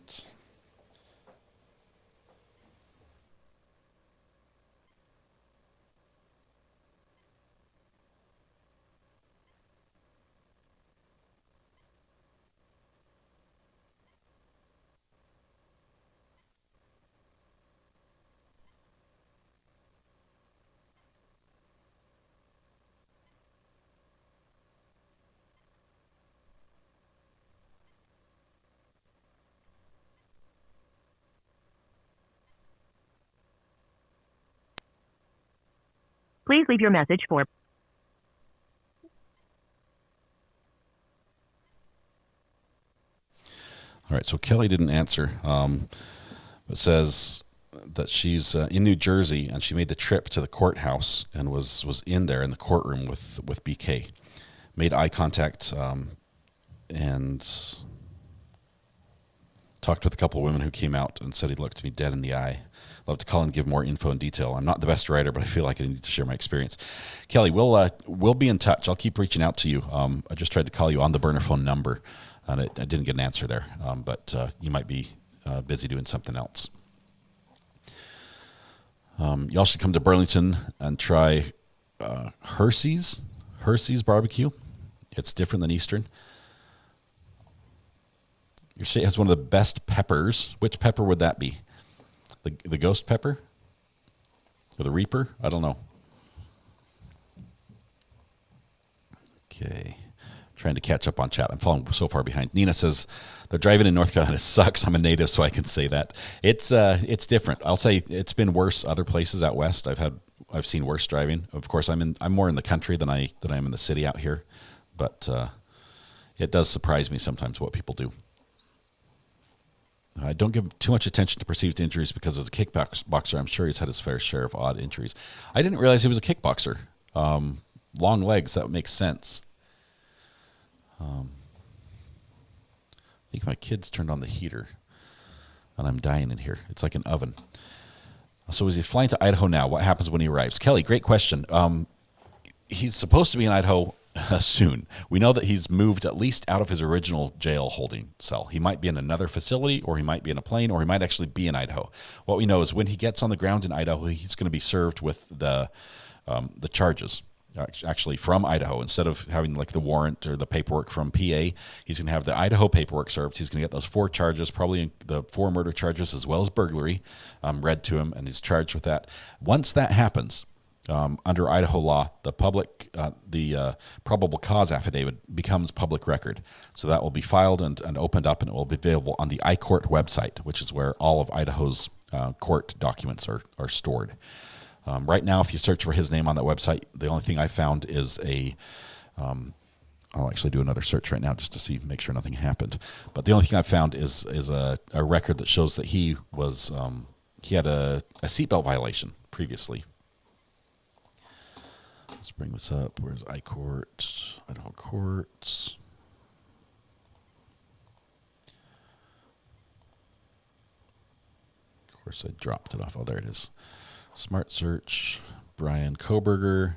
Please leave your message for. All right, so Kelly didn't answer. It says that she's in New Jersey and she made the trip to the courthouse and was in there in the courtroom with BK. Made eye contact and talked with a couple of women who came out and said he looked me dead in the eye. Love to call and give more info and detail. I'm not the best writer, but I feel like I need to share my experience. Kelly, we'll be in touch. I'll keep reaching out to you. I just tried to call you on the burner phone number, and I didn't get an answer there. But you might be busy doing something else. Y'all should come to Burlington and try Hersey's barbecue. It's different than Eastern. Your state has one of the best peppers. Which pepper would that be? The ghost pepper? Or the Reaper? I don't know. Okay. Trying to catch up on chat. I'm falling so far behind. Nina says, the driving in North Carolina sucks. I'm a native, so I can say that. It's different. I'll say it's been worse other places out west. I've seen worse driving. Of course, I'm more in the country than I am in the city out here. But it does surprise me sometimes what people do. I don't give too much attention to perceived injuries because as a kickboxer, I'm sure he's had his fair share of odd injuries. I didn't realize he was a kickboxer. Long legs, that makes sense. I think my kids turned on the heater, and I'm dying in here. It's like an oven. So is he flying to Idaho now? What happens when he arrives? Kelly, great question. He's supposed to be in Idaho soon. We know that he's moved at least out of his original jail holding cell. He might be in another facility, or he might be in a plane, or he might actually be in Idaho. What we know is when he gets on the ground in Idaho, he's going to be served with the charges, actually from Idaho. Instead of having like the warrant or the paperwork from PA, he's going to have the Idaho paperwork served. He's going to get those 4 charges, probably the 4 murder charges as well as burglary, read to him, and he's charged with that. Once that happens, under Idaho law, the probable cause affidavit becomes public record. So that will be filed and opened up, and it will be available on the iCourt website, which is where all of Idaho's court documents are stored. Right now, if you search for his name on that website, the only thing I found is I'll actually do another search right now just to make sure nothing happened. But the only thing I found is a record that shows that he had a seatbelt violation previously. Let's bring this up. Where's iCourt? Idaho Courts. Of course, I dropped it off. Oh, there it is. Smart search. Brian Koberger.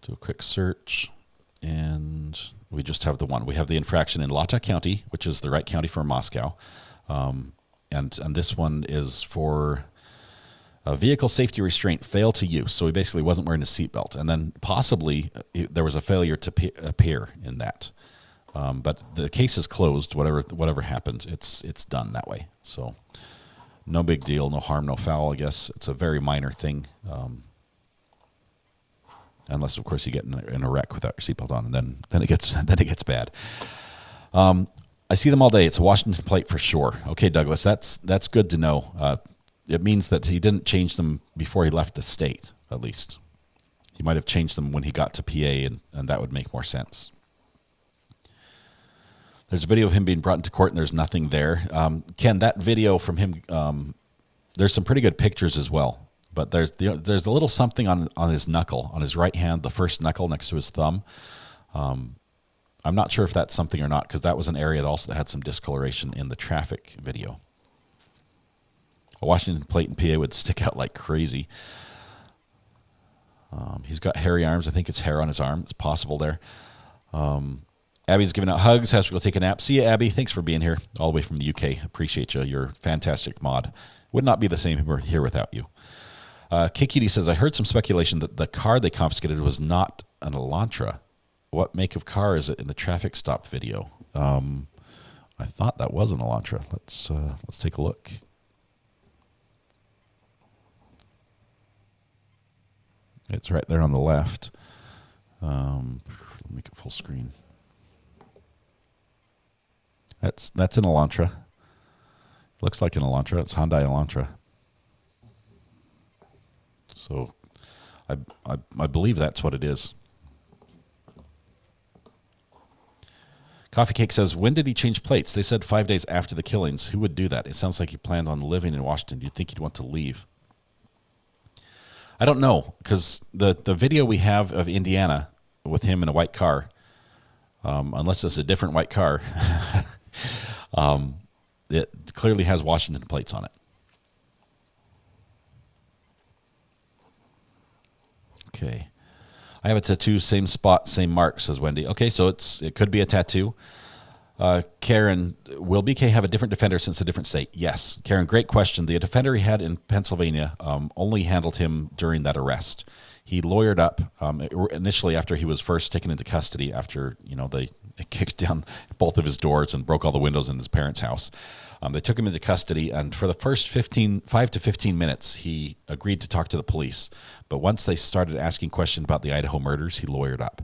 Do a quick search. And we just have the one. We have the infraction in Lata County, which is the right county for Moscow. And this one is for a vehicle safety restraint failed to use. So he basically wasn't wearing a seatbelt. And then possibly there was a failure to appear in that. But the case is closed. Whatever happened, it's done that way. So no big deal, no harm, no foul, I guess. It's a very minor thing. Unless, of course, you get in a wreck without your seatbelt on, and then it gets bad. I see them all day. It's a Washington plate for sure. Okay, Douglas, that's good to know. It means that he didn't change them before he left the state, at least. He might have changed them when he got to PA, and that would make more sense. There's a video of him being brought into court, and there's nothing there. Ken, that video from him, there's some pretty good pictures as well. But there's a little something on his knuckle, on his right hand, the first knuckle next to his thumb. I'm not sure if that's something or not, because that was an area that also had some discoloration in the traffic video. A Washington plate in PA would stick out like crazy. He's got hairy arms. I think it's hair on his arm. It's possible there. Abby's giving out hugs. Has to go take a nap. See you, Abby. Thanks for being here all the way from the UK. Appreciate you. You're a fantastic mod. Would not be the same here without you. Kikiti says, I heard some speculation that the car they confiscated was not an Elantra. What make of car is it in the traffic stop video? I thought that was an Elantra. Let's take a look. It's right there on the left. Make it full screen. That's an Elantra. Looks like an Elantra. It's Hyundai Elantra. So I believe that's what it is. Coffee Cake says, when did he change plates? They said 5 days after the killings. Who would do that? It sounds like he planned on living in Washington. Do you think he'd want to leave? I don't know, because the video we have of Indiana with him in a white car, unless it's a different white car, it clearly has Washington plates on it. Okay. I have a tattoo, same spot, same mark, says Wendy. Okay, so it could be a tattoo. Karen, will BK have a different defender since a different state? Yes. Karen, great question. The defender he had in Pennsylvania only handled him during that arrest. He lawyered up initially after he was first taken into custody after, they kicked down both of his doors and broke all the windows in his parents' house. They took him into custody, and for the first 5 to 15 minutes, he agreed to talk to the police. But once they started asking questions about the Idaho murders, he lawyered up.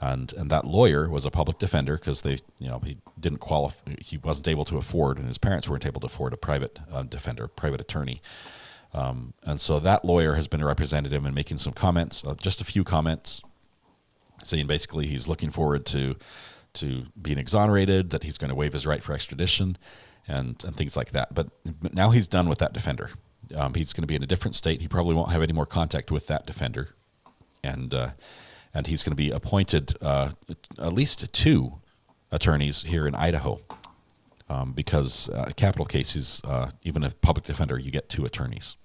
And that lawyer was a public defender because he didn't qualify. He wasn't able to afford, and his parents weren't able to afford a private defender, private attorney. And so that lawyer has been a representative and making some comments, just a few comments, saying basically he's looking forward to being exonerated, that he's going to waive his right for extradition, and things like that. But now he's done with that defender. He's going to be in a different state. He probably won't have any more contact with that defender, and he's going to be appointed at least 2 attorneys here in Idaho, because a capital case is even a public defender, you get 2 attorneys.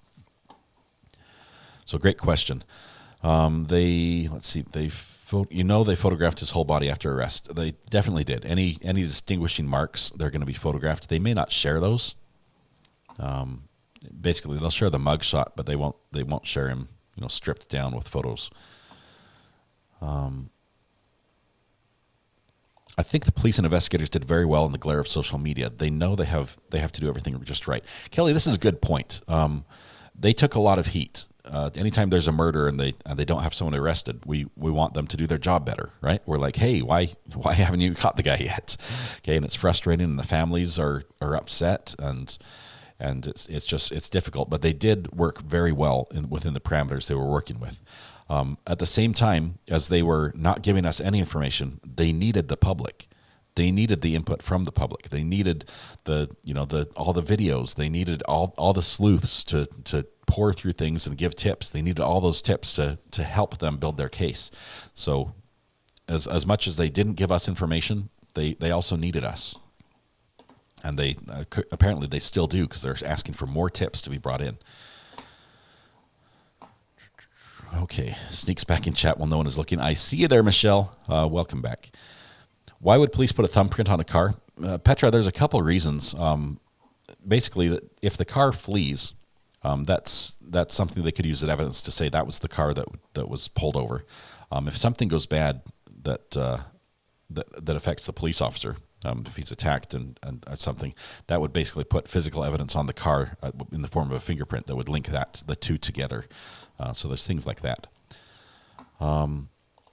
So great question. They photographed his whole body after arrest. They definitely did. Any distinguishing marks, they're going to be photographed. They may not share those. Basically, they'll share the mug shot, but they won't share him, stripped down with photos. I think the police and investigators did very well in the glare of social media. They know they have to do everything just right. Kelly, this is a good point. They took a lot of heat. Anytime there's a murder and they don't have someone arrested, we want them to do their job better, right? We're like, hey, why haven't you caught the guy yet? Okay, and it's frustrating, and the families are upset, and it's difficult. But they did work very well within the parameters they were working with. At the same time, as they were not giving us any information, they needed the public. They needed the input from the public. They needed all the videos. They needed all the sleuths to pour through things and give tips. They needed all those tips to help them build their case. So as much as they didn't give us information, they also needed us. And they apparently they still do, because they're asking for more tips to be brought in. Okay, sneaks back in chat while no one is looking. I see you there, Michelle. Welcome back. Why would police put a thumbprint on a car? Petra, there's a couple reasons. Basically, if the car flees, that's something they could use as evidence to say that was the car that was pulled over. If something goes bad that affects the police officer, if he's attacked and or something, that would basically put physical evidence on the car in the form of a fingerprint that would link the two together. So there's things like that.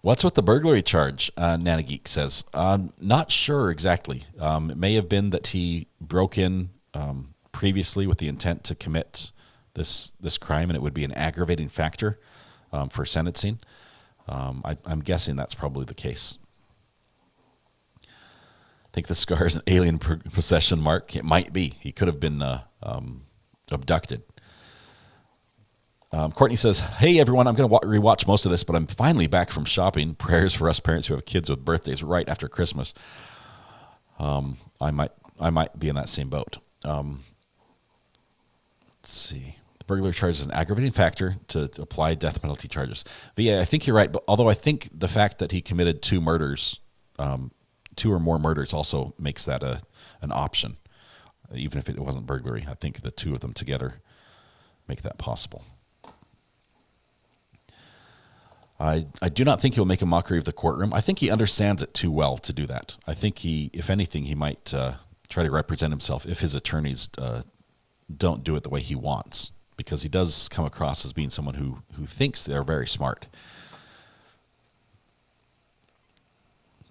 What's with the burglary charge? Nana Geek says, not sure exactly. It may have been that he broke in previously with the intent to commit this crime, and it would be an aggravating factor for sentencing. I'm guessing that's probably the case. I think the scar is an alien possession mark. It might be. He could have been abducted. Courtney says, hey, everyone, I'm going to rewatch most of this, but I'm finally back from shopping. Prayers for us parents who have kids with birthdays right after Christmas. I might be in that same boat. Let's Burglary charge is an aggravating factor to apply death penalty charges. VA, I think you're right, but although I think the fact that he committed 2 murders, 2 or more murders, also makes that an option. Even if it wasn't burglary, I think the 2 of them together make that possible. I do not think he'll make a mockery of the courtroom. I think he understands it too well to do that. I think he, if anything, he might try to represent himself if his attorneys don't do it the way he wants, because he does come across as being someone who thinks they're very smart.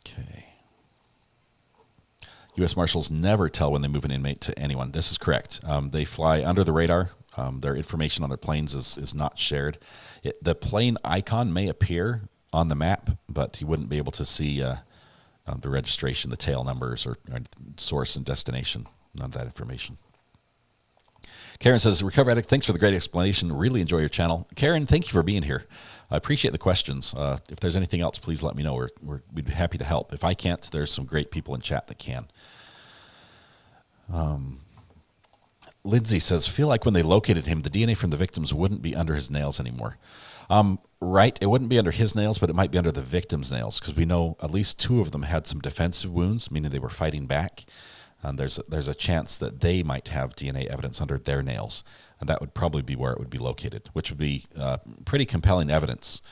Okay. U.S. Marshals never tell when they move an inmate to anyone. This is correct. They fly under the radar. Their information on their planes is not shared. The plane icon may appear on the map, but you wouldn't be able to see the registration, the tail numbers, or source and destination. None of that information. Karen says, Recover Addict, thanks for the great explanation. Really enjoy your channel. Karen, thank you for being here. I appreciate the questions. If there's anything else, please let me know. We'd be happy to help. If I can't, there's some great people in chat that can. Lindsay says, feel like when they located him, the DNA from the victims wouldn't be under his nails anymore. Right, it wouldn't be under his nails, but it might be under the victim's nails, because we know at least 2 of them had some defensive wounds, meaning they were fighting back. And there's a chance that they might have DNA evidence under their nails, and that would probably be where it would be located, which would be pretty compelling evidence,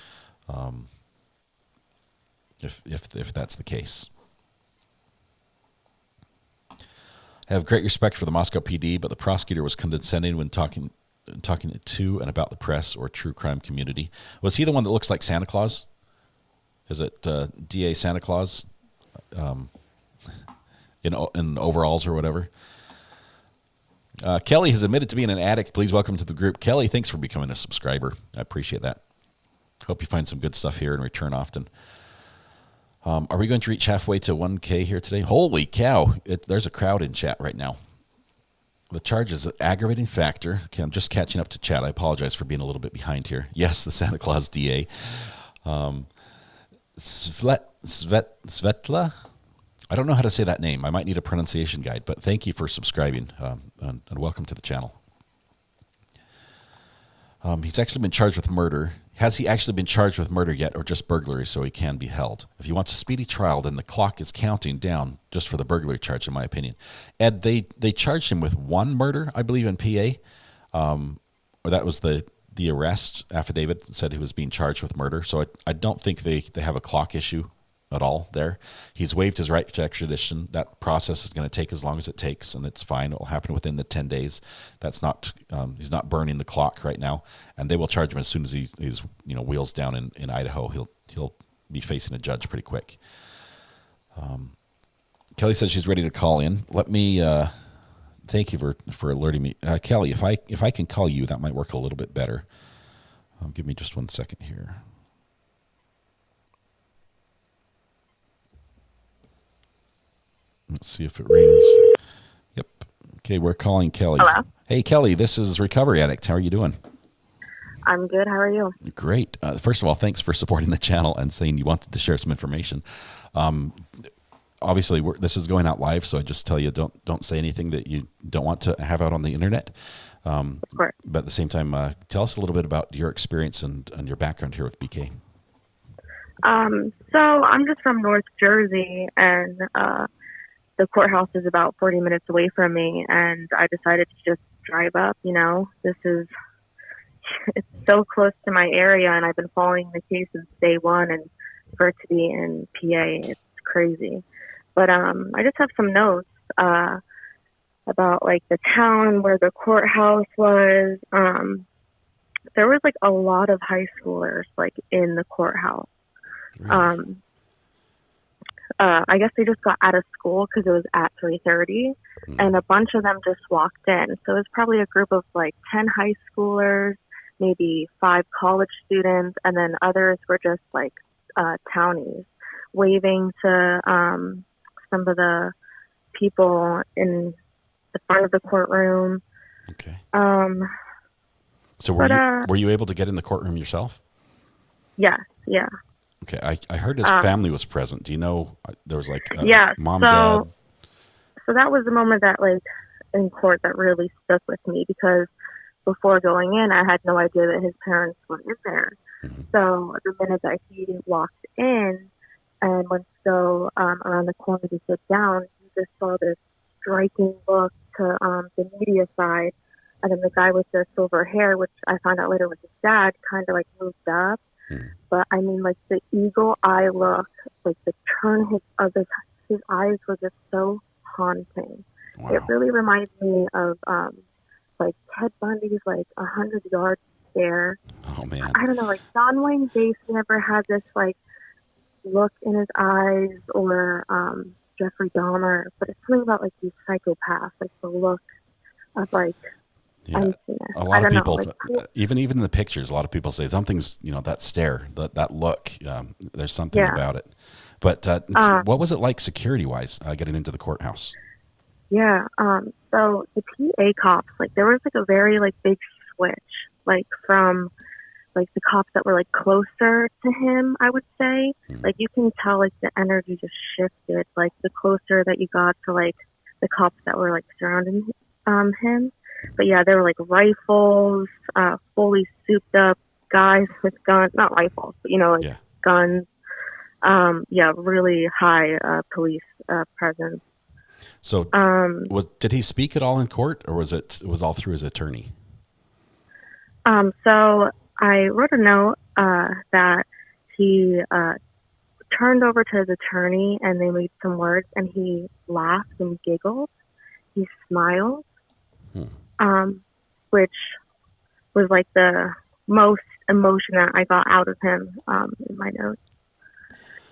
if that's the case. I have great respect for the Moscow PD, but the prosecutor was condescending when talking to and about the press or true crime community. Was he the one that looks like Santa Claus? Is it DA Santa Claus? In overalls or whatever. Kelly has admitted to being an addict. Please welcome to the group. Kelly, thanks for becoming a subscriber. I appreciate that. Hope you find some good stuff here and return often. Are we going to reach halfway to 1K here today? Holy cow. There's a crowd in chat right now. The charge is an aggravating factor. Okay, I'm just catching up to chat. I apologize for being a little bit behind here. Yes, the Santa Claus DA. Svetla? I don't know how to say that name. I might need a pronunciation guide, but thank you for subscribing, and welcome to the channel. He's actually been charged with murder. Has he actually been charged with murder yet, or just burglary so he can be held? If he wants a speedy trial, then the clock is counting down just for the burglary charge, in my opinion. Ed, they charged him with 1 murder, I believe, in PA, or that was the arrest affidavit that said he was being charged with murder. So I don't think they have a clock issue at all there. He's waived his right to extradition. That process is going to take as long as it takes, and it's fine. It will happen within the 10 days. That's not he's not burning the clock right now, and they will charge him as soon as he's wheels down in Idaho. He'll be facing a judge pretty quick. Kelly says she's ready to call in. Let me thank you for alerting me, Kelly. If I can call you, that might work a little bit better. Give me just 1 second here. Let's see if it rings. Yep. Okay, we're calling Kelly. Hello. Hey, Kelly, this is Recovery Addict. How are you doing? I'm good. How are you? Great. First of all, thanks for supporting the channel and saying you wanted to share some information. Obviously, this is going out live, so I just tell you don't say anything that you don't want to have out on the internet. Of course. But at the same time, tell us a little bit about your experience and your background here with BK. So I'm just from North Jersey, and the courthouse is about 40 minutes away from me, and I decided to just drive up. It's so close to my area, and I've been following the case since day one, and for it to be in PA, it's crazy. But I just have some notes about like the town where the courthouse was. There was like a lot of high schoolers like in the courthouse. Really? I guess they just got out of school because it was at 3:30, and a bunch of them just walked in. So it was probably a group of like 10 high schoolers, maybe 5 college students, and then others were just like townies waving to some of the people in the front of the courtroom. Okay. So were you able to get in the courtroom yourself? Yes. Yeah. Okay, I heard his family was present. Do you know there was like mom, dad? So that was the moment that like in court that really stuck with me, because before going in, I had no idea that his parents were in there. So the minute that he walked in and went to go around the corner to sit down, you just saw this striking look to the media side. And then the guy with the silver hair, which I found out later was his dad, kind of like moved up. But I mean, like the eagle eye look, like the turn of his eyes were just so haunting. Wow. It really reminds me of like Ted Bundy's like 100-yard stare. Oh man! I don't know, like John Wayne Gacy never had this like look in his eyes, or Jeffrey Dahmer, but it's something about like these psychopaths, like the look of like. Yeah, a lot of people, even in the pictures, a lot of people say something's, that stare, that look, there's something about it. But what was it like security-wise getting into the courthouse? Yeah, so the PA cops, like there was like a very like big switch, like from like the cops that were like closer to him, I would say. Like you can tell like the energy just shifted, like the closer that you got to like the cops that were like surrounding him. But yeah, there were like rifles, fully souped up guys with guns, not rifles, but like guns. Really high police presence. So did he speak at all in court, or was it all through his attorney? So I wrote a note that he turned over to his attorney and they made some words, and he laughed and giggled. He smiled. Which was like the most emotion that I got out of him in my notes.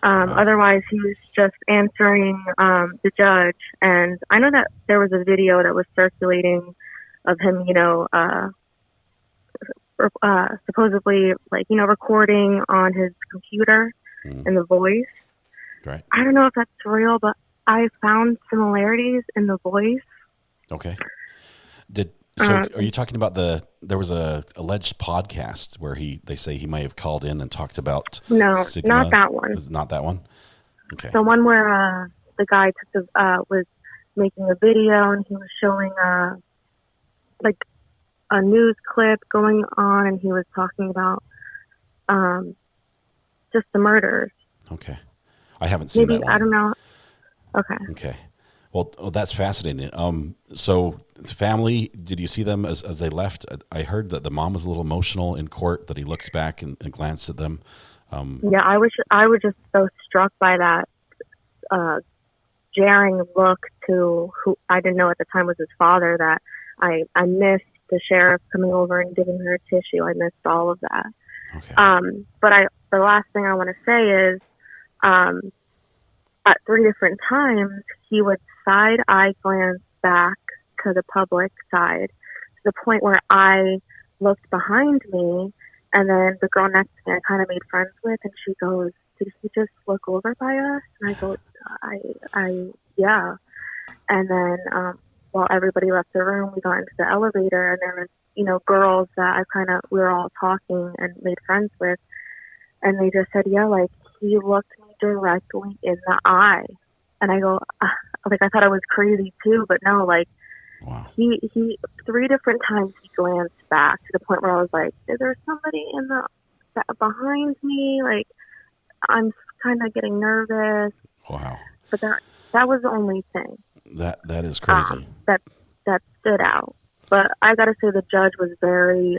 Otherwise, he was just answering the judge. And I know that there was a video that was circulating of him, supposedly like, recording on his computer and the voice. Right. I don't know if that's real, but I found similarities in the voice. Okay. So are you talking about there was a alleged podcast where they say he may have called in and talked about Sigma? Not that one. Is not that one? Okay. The one where the guy was making a video and he was showing like a news clip going on, and he was talking about just the murders. Okay. I haven't seen that one. I don't know. Okay. Okay. Well, that's fascinating. So family, did you see them as they left? I heard that the mom was a little emotional in court, that he looked back and glanced at them. Yeah, I was just so struck by that jarring look to who I didn't know at the time was his father, that I missed the sheriff coming over and giving her a tissue. I missed all of that. Okay. But the last thing I want to say is, at 3 different times, he would side-eye glance back to the public side, to the point where I looked behind me, and then the girl next to me I kind of made friends with, and she goes, "Did he just look over by us?" And I go, yeah. And then while everybody left the room, we got into the elevator, and there was, girls that we were all talking and made friends with, and they just said, yeah, like, he looked me directly in the eye. And I go, like, I thought I was crazy too, but no, like, wow. He 3 different times he glanced back, to the point where I was like, is there somebody behind me? Like, I'm kind of getting nervous. Wow. But that was the only thing. That is crazy. That stood out. But I gotta say, the judge was very,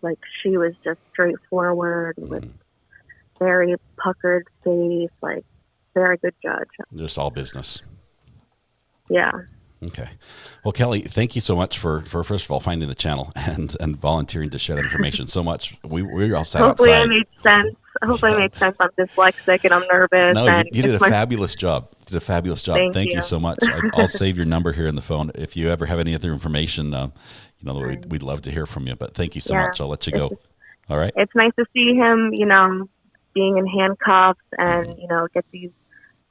like, she was just straightforward with very puckered face, like, very good judge. Just all business. Yeah. Okay. Well, Kelly, thank you so much for first of all finding the channel and volunteering to share that information so much. We all sat Hopefully outside. I made sense. Hopefully I made sense. I'm dyslexic and I'm nervous. No, and you did a fabulous job. Thank you so much. I'll save your number here in the phone. If you ever have any other information, we'd love to hear from you. But thank you so much. I'll let you go. All right. It's nice to see him, being in handcuffs and, get these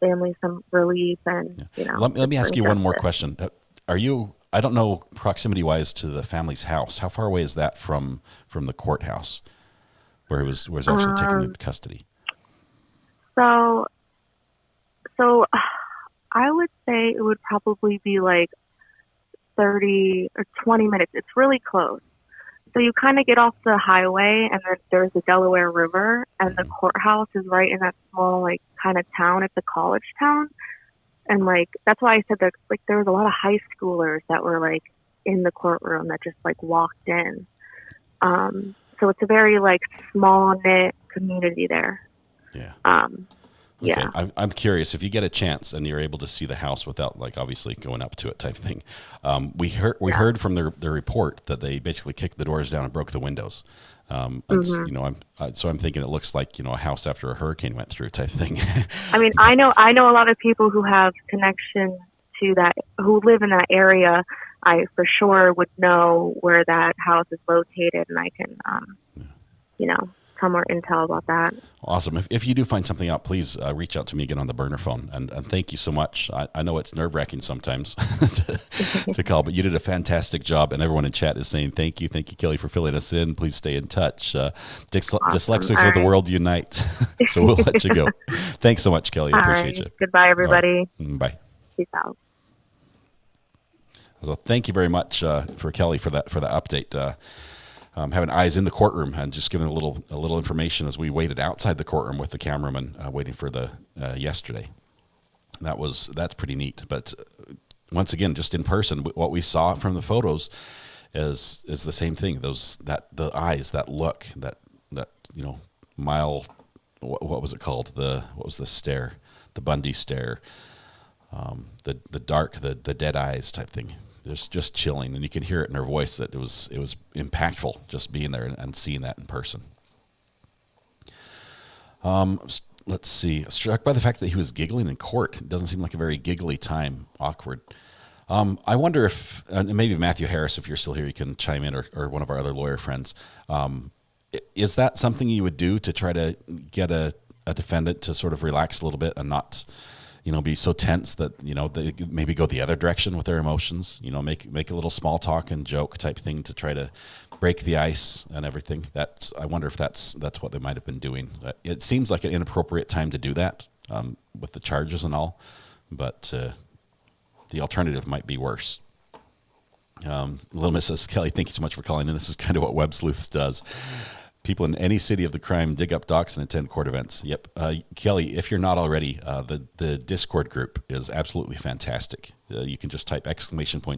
families some relief and, Let me ask you one more question. I don't know proximity-wise to the family's house. How far away is that from the courthouse where he was actually taken into custody? So I would say it would probably be like 30 or 20 minutes. It's really close. So you kind of get off the highway, and then there's the Delaware River, and the courthouse is right in that small, like, kind of town. It's a college town. And, like, that's why I said that, like, there was a lot of high schoolers that were, like, in the courtroom that just, like, walked in. So it's a very, like, small-knit community there. Yeah. Okay. Yeah. I'm curious if you get a chance and you're able to see the house without, like, obviously going up to it type thing. We heard from their report that they basically kicked the doors down and broke the windows. You know, I'm thinking it looks like, you know, a house after a hurricane went through type thing. I mean, I know a lot of people who have connection to that, who live in that area. I for sure would know where that house is located, and I can, you know, tell more intel about that. Awesome. If you do find something out, please reach out to me again on the burner phone. And thank you so much. I know it's nerve-wracking sometimes to call, but you did a fantastic job, and everyone in chat is saying thank you. Thank you, Kelly, for filling us in. Please stay in touch. Awesome. Dyslexics of the world unite. So we'll let you go. Thanks so much, Kelly. I appreciate you. Goodbye, everybody. Right. Bye. Peace out. So thank you very much for Kelly for the update. Having eyes in the courtroom and just giving a little information as we waited outside the courtroom with the cameraman waiting for the yesterday. That's pretty neat. But once again, just in person, what we saw from the photos is the same thing. The eyes, that look, that you know, mile. What was it called? What was the stare? The Bundy stare. The dark, the dead eyes type thing. Just chilling, and you can hear it in her voice that it was impactful just being there and seeing that in person. Let's see. Struck by the fact that he was giggling in court. It doesn't seem like a very giggly time. Awkward. I wonder if maybe Matthew Harris, if you're still here, you can chime in, or one of our other lawyer friends. Is that something you would do to try to get a defendant to sort of relax a little bit and not, you know, be so tense that, you know, they maybe go the other direction with their emotions, you know, make a little small talk and joke type thing to try to break the ice and everything? I wonder if that's what they might have been doing. It seems like an inappropriate time to do that with the charges and all, but the alternative might be worse. Little Mrs. Kelly, thank you so much for calling in. This is kind of what Web Sleuths does. People in any city of the crime dig up docs and attend court events. Yep. Kelly, if you're not already, the Discord group is absolutely fantastic. You can just type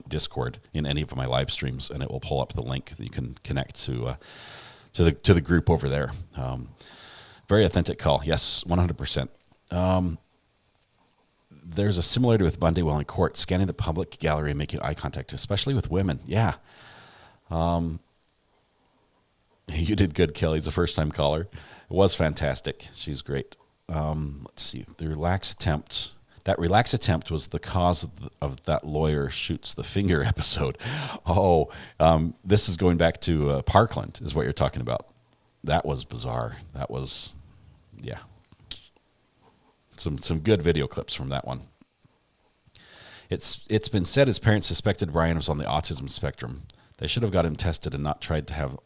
!Discord in any of my live streams, and it will pull up the link that you can connect to the group over there. Very authentic call. Yes, 100%. There's a similarity with Bundy while in court, scanning the public gallery and making eye contact, especially with women. Yeah. You did good, Kelly. He's a first-time caller. It was fantastic. She's great. Let's see. The relaxed attempt. That relaxed attempt was the cause of that lawyer shoots the finger episode. Oh, this is going back to Parkland is what you're talking about. That was bizarre. That was, yeah. Some good video clips from that one. It's been said his parents suspected Brian was on the autism spectrum. They should have got him tested and not tried to have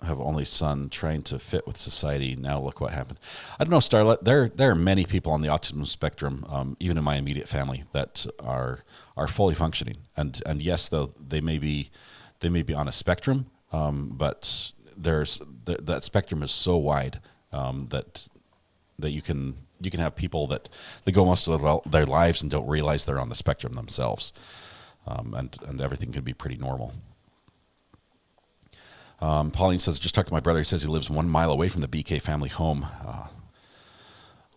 only son trying to fit with society. Now look what happened. I don't know, Starlet. There are many people on the autism spectrum, even in my immediate family, that are fully functioning. And yes, though they may be on a spectrum, but that spectrum is so wide that you can have people that they go most of their lives and don't realize they're on the spectrum themselves, and everything can be pretty normal. Pauline says, just talked to my brother. He says he lives 1 mile away from the BK family home.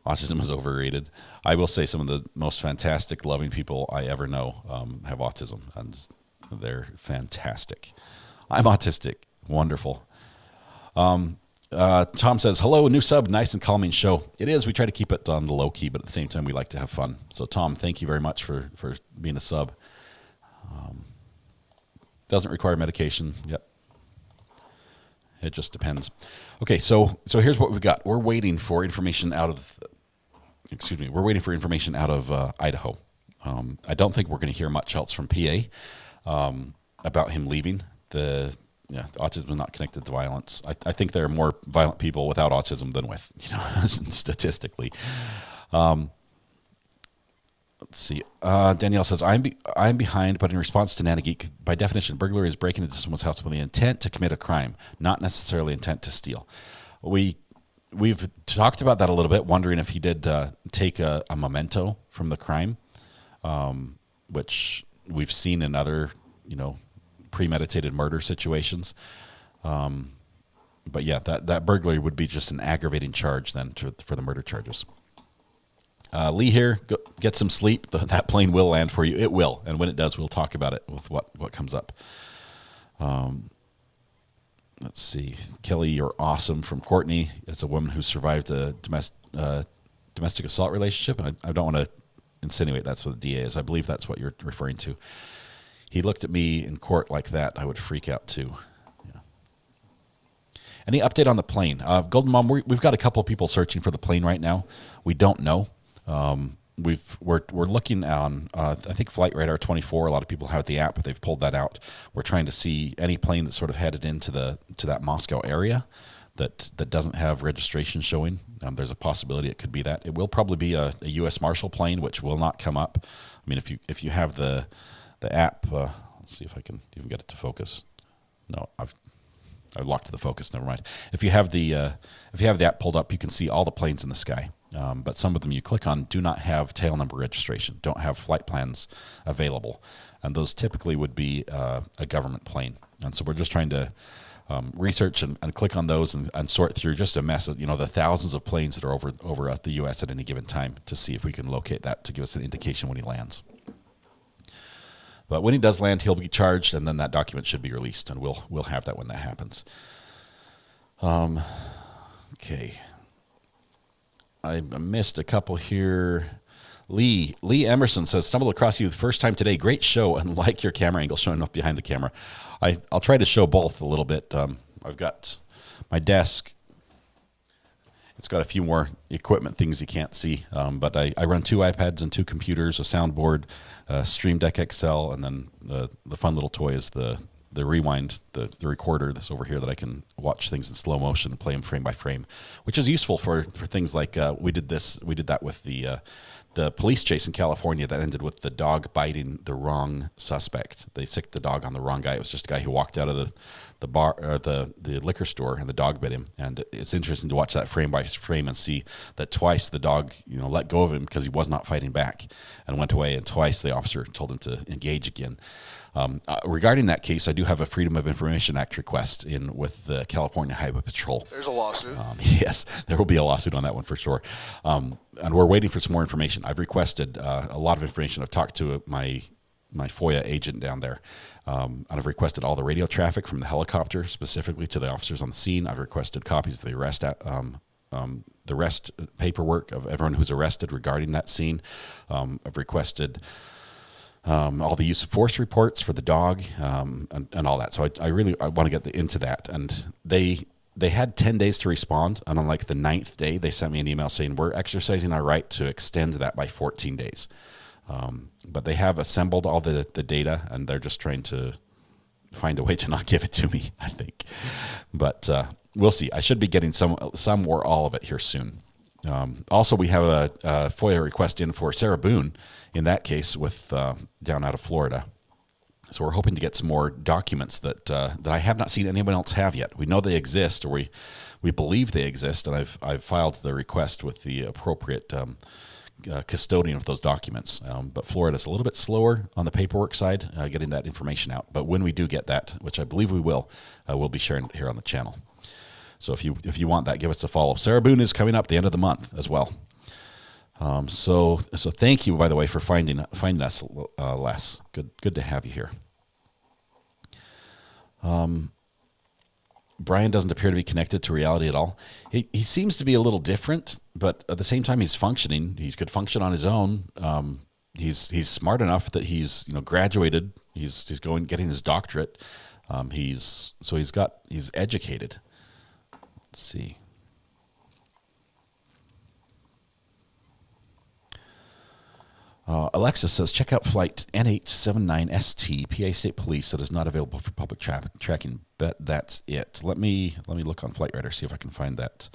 Autism is overrated. I will say some of the most fantastic, loving people I ever know have autism, and they're fantastic. I'm autistic. Wonderful. Tom says, hello, new sub, nice and calming show. It is. We try to keep it on the low key, but at the same time, we like to have fun. So, Tom, thank you very much for being a sub. Doesn't require medication. Yep. It just depends. Okay, so here's what we've got. We're waiting for information out of, we're waiting for information out of Idaho. I don't think we're going to hear much else from PA about him leaving. Autism is not connected to violence. I think there are more violent people without autism than with, statistically. Let's see. Danielle says, I'm behind, but in response to Nanageek, by definition, burglary is breaking into someone's house with the intent to commit a crime, not necessarily intent to steal. We've talked about that a little bit, wondering if he did take a memento from the crime, which we've seen in other, premeditated murder situations. But yeah, that burglary would be just an aggravating charge then for the murder charges. Lee here, get some sleep. That plane will land for you. It will. And when it does, we'll talk about it with what comes up. Let's see. Kelly, you're awesome from Courtney. It's a woman who survived a domestic assault relationship. And I don't want to insinuate that's what the DA is. I believe that's what you're referring to. He looked at me in court like that. I would freak out too. Yeah. Any update on the plane? Golden Mom, we've got a couple of people searching for the plane right now. We don't know. We're looking on I think Flight Radar 24. A lot of people have the app, but they've pulled that out. We're trying to see any plane that's sort of headed into that Moscow area that doesn't have registration showing. There's a possibility it could be that. It will probably be a U.S. Marshal plane, which will not come up. I mean, if you have the app, let's see if I can even get it to focus. No, I've locked the focus. Never mind. If you have the app pulled up, you can see all the planes in the sky. But some of them you click on do not have tail number registration, don't have flight plans available. And those typically would be a government plane. And so we're just trying to research and click on those and sort through just a mess of, the thousands of planes that are over at the U.S. at any given time to see if we can locate that to give us an indication when he lands. But when he does land, he'll be charged, and then that document should be released, and we'll have that when that happens. Okay. I missed a couple here. Lee Emerson says, stumbled across you the first time today. Great show, and like your camera angle showing up behind the camera. I'll try to show both a little bit. I've got my desk. It's got a few more equipment things you can't see, but I run 2 iPads and 2 computers, a soundboard, Stream Deck XL, and then the fun little toy is the Rewind, the recorder that's over here that I can watch things in slow motion and play them frame by frame, which is useful for things like we did that with the police chase in California that ended with the dog biting the wrong suspect. They sicked the dog on the wrong guy. It was just a guy who walked out of the bar or the liquor store, and the dog bit him. And it's interesting to watch that frame by frame and see that twice the dog let go of him because he was not fighting back and went away, and twice the officer told him to engage again. Regarding that case, I do have a Freedom of Information Act request in with the California Highway Patrol. There's a lawsuit. Yes, there will be a lawsuit on that one for sure. And we're waiting for some more information. I've requested a lot of information. I've talked to my FOIA agent down there. And I've requested all the radio traffic from the helicopter, specifically to the officers on the scene. I've requested copies of the arrest paperwork of everyone who's arrested regarding that scene. I've requested all the use of force reports for the dog, and all that. So I want to get into that. And they had 10 days to respond, and on like the 9th day, they sent me an email saying, we're exercising our right to extend that by 14 days. But they have assembled all the data, and they're just trying to find a way to not give it to me, I think. But we'll see. I should be getting some or all of it here soon. Also, we have a FOIA request in for Sarah Boone in that case with down out of Florida. So we're hoping to get some more documents that I have not seen anyone else have yet. We know they exist, or we believe they exist, and I've filed the request with the appropriate custodian of those documents. But Florida's a little bit slower on the paperwork side, getting that information out. But when we do get that, which I believe we will, we'll be sharing it here on the channel. So if you want that, give us a follow. Sarah Boone is coming up the end of the month as well. So thank you, by the way, for finding us, Les. Good to have you here. Brian doesn't appear to be connected to reality at all. He seems to be a little different, but at the same time, he's functioning. He could function on his own. He's smart enough that he's graduated. He's getting his doctorate. He's educated. Let's see. Alexis says, check out flight NH79ST, PA State Police, that is not available for public tracking. But that's it. Let me look on Flight Radar, see if I can find that.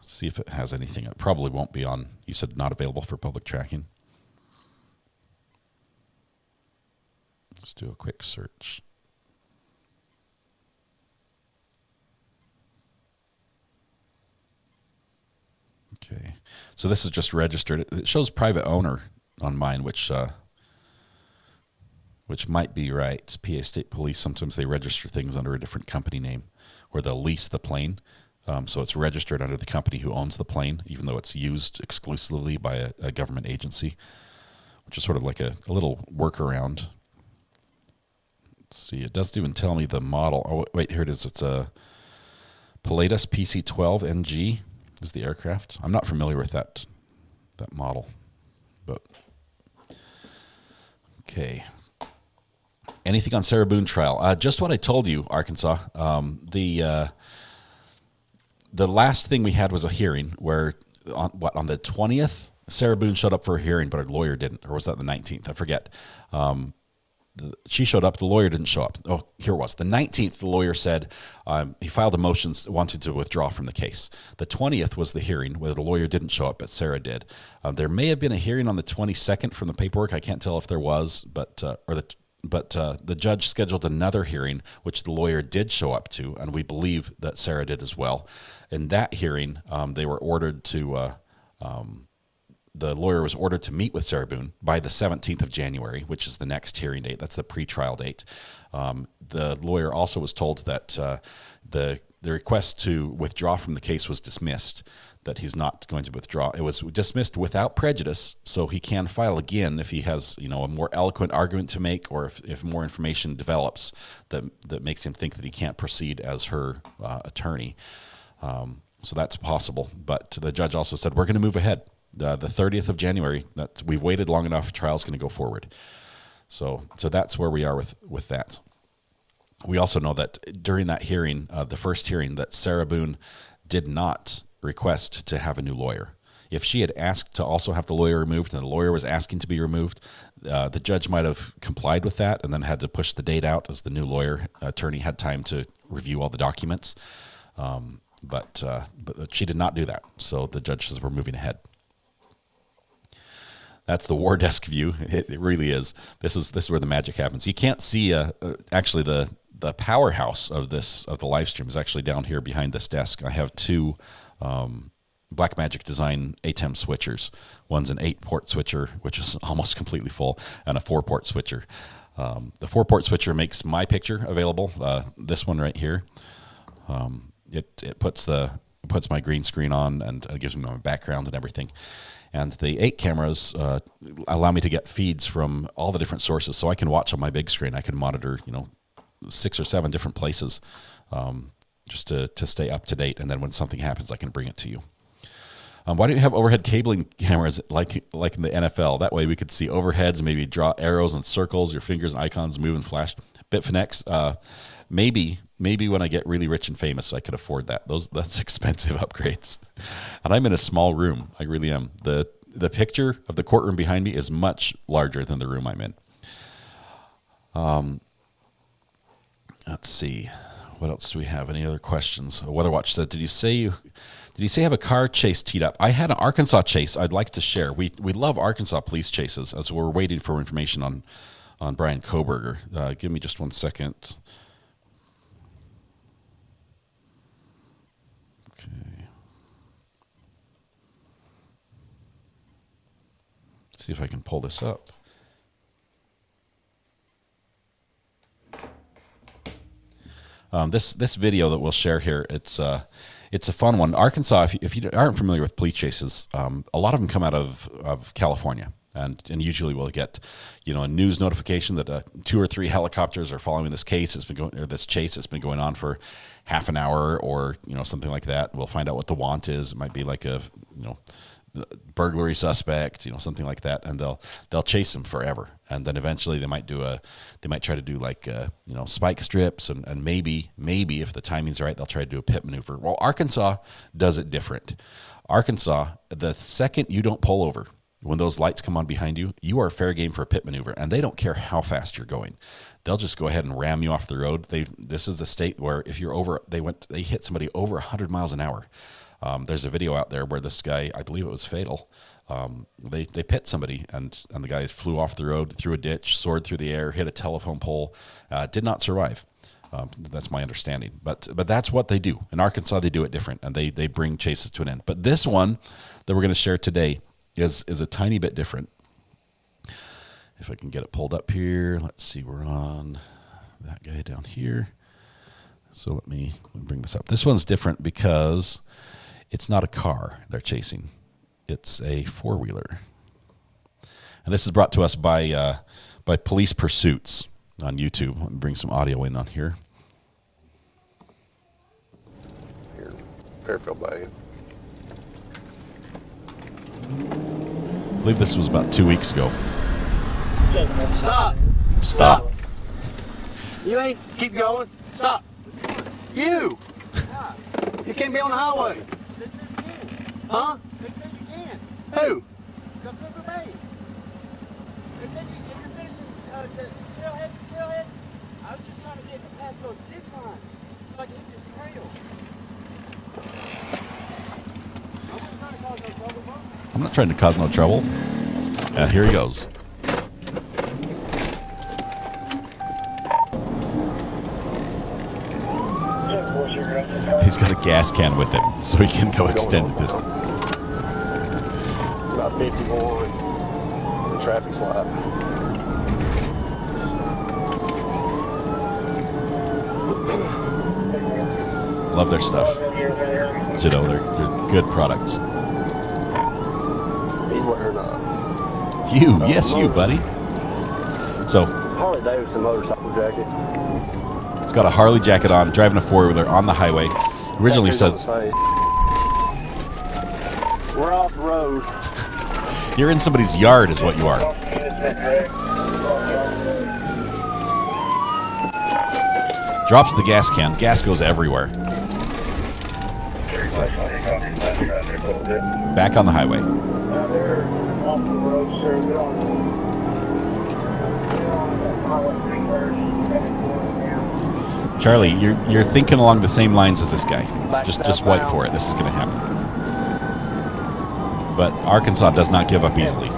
See if it has anything. It probably won't be on. You said not available for public tracking. Let's do a quick search. Okay, so this is just registered. It shows private owner on mine, which might be right. PA State Police, sometimes they register things under a different company name, or they'll lease the plane. So it's registered under the company who owns the plane, even though it's used exclusively by a government agency, which is sort of like a little workaround. Let's see, it doesn't even tell me the model. Oh, wait, here it is. It's a Pilatus PC-12 NG is the aircraft. I'm not familiar with that model, but okay. Anything on Sarah Boone trial? Just what I told you, Arkansas. The last thing we had was a hearing where, on the 20th, Sarah Boone showed up for a hearing, but her lawyer didn't. Or was that the 19th? I forget. She showed up. The lawyer didn't show up. Oh, here it was. The 19th, the lawyer said he filed a motion wanting to withdraw from the case. The 20th was the hearing where the lawyer didn't show up, but Sarah did. There may have been a hearing on the 22nd from the paperwork. I can't tell if there was, but the judge scheduled another hearing, which the lawyer did show up to, and we believe that Sarah did as well. In that hearing, they were ordered to, the lawyer was ordered to meet with Sarah Boone by the 17th of January, which is the next hearing date. That's the pretrial date. The lawyer also was told that the request to withdraw from the case was dismissed, that he's not going to withdraw. It was dismissed without prejudice, so he can file again if he has, a more eloquent argument to make, or if more information develops that makes him think that he can't proceed as her attorney. So that's possible. But the judge also said, we're going to move ahead. The 30th of January, that we've waited long enough, trial's going to go forward. So that's where we are with that. We also know that during that hearing, the first hearing, that Sarah Boone did not request to have a new lawyer. If she had asked to also have the lawyer removed, and the lawyer was asking to be removed, the judge might have complied with that and then had to push the date out as the new lawyer attorney had time to review all the documents. But she did not do that. So the judge says we're moving ahead. That's the war desk view. It really is. This is where the magic happens. You can't see actually the powerhouse of the live stream is actually down here behind this desk. I have two Blackmagic Design ATEM switchers. One's an 8-port switcher, which is almost completely full, and a 4-port switcher. The 4-port switcher makes my picture available. This one right here. It puts my green screen on, and it gives me my background and everything. And the 8 cameras allow me to get feeds from all the different sources, so I can watch on my big screen. I can monitor, 6 or 7 different places, just to stay up to date. And then when something happens, I can bring it to you. Why don't you have overhead cabling cameras like in the NFL? That way we could see overheads, maybe draw arrows and circles, your fingers and icons move and flash. Bitfinex, maybe when I get really rich and famous, I could afford that. That's expensive upgrades. And I'm in a small room. I really am. The picture of the courtroom behind me is much larger than the room I'm in. Let's see. What else do we have? Any other questions? WeatherWatch said, did you say you have a car chase teed up? I had an Arkansas chase I'd like to share. We love Arkansas police chases, as we're waiting for information on Brian Koberger. Give me just 1 second. Okay. See if I can pull this up. This video that we'll share here, it's a fun one. Arkansas, if you aren't familiar with police chases, a lot of them come out of California, and usually we'll get a news notification that 2 or 3 helicopters are following this case. This chase has been going on for half an hour, or something like that. We'll find out what the want is. It might be like a burglary suspect, something like that, and they'll chase him forever, and then eventually they might try to do like spike strips, and maybe if the timing's right, they'll try to do a pit maneuver. Well, Arkansas does it different. Arkansas, the second you don't pull over, when those lights come on behind you, you are fair game for a pit maneuver, and they don't care how fast you're going. They'll just go ahead and ram you off the road. This is the state where if you're over, they hit somebody over 100 miles an hour. There's a video out there where this guy, I believe it was fatal, They pit somebody, and the guys flew off the road, through a ditch, soared through the air, hit a telephone pole, did not survive. That's my understanding. But that's what they do. In Arkansas, they do it different, and they bring chases to an end. But this one that we're going to share today is a tiny bit different. If I can get it pulled up here. Let's see, we're on that guy down here. So let me bring this up. This one's different because it's not a car they're chasing. It's a four-wheeler. And this is brought to us by Police Pursuits on YouTube. Let me bring some audio in on here. Here, Fairfield Bay. I believe this was about 2 weeks ago. Stop. Stop. You ain't. Keep going. Stop. You. You can't be on the highway. This is you. Huh? They said you can. Who? The Clipper Bay. They said if you're finishing the trailhead, I was just trying to get past those ditch lines so I can hit this trail. I'm not trying to cause no trouble. Here he goes. He's got a gas can with him, so he can go extended distance. About 51. The traffic's light. Love their stuff. You know, they're good products. He's wearing yes, you, buddy. So Harley Davidson motorcycle jacket. he's got a Harley jacket on, driving a four-wheeler on the highway. Originally said, we're off the road. You're in somebody's yard is what you are. Drops the gas can. Gas goes everywhere. Back on the highway. Charlie, you're thinking along the same lines as this guy. Just wait for it. This is going to happen. But Arkansas does not give up easily.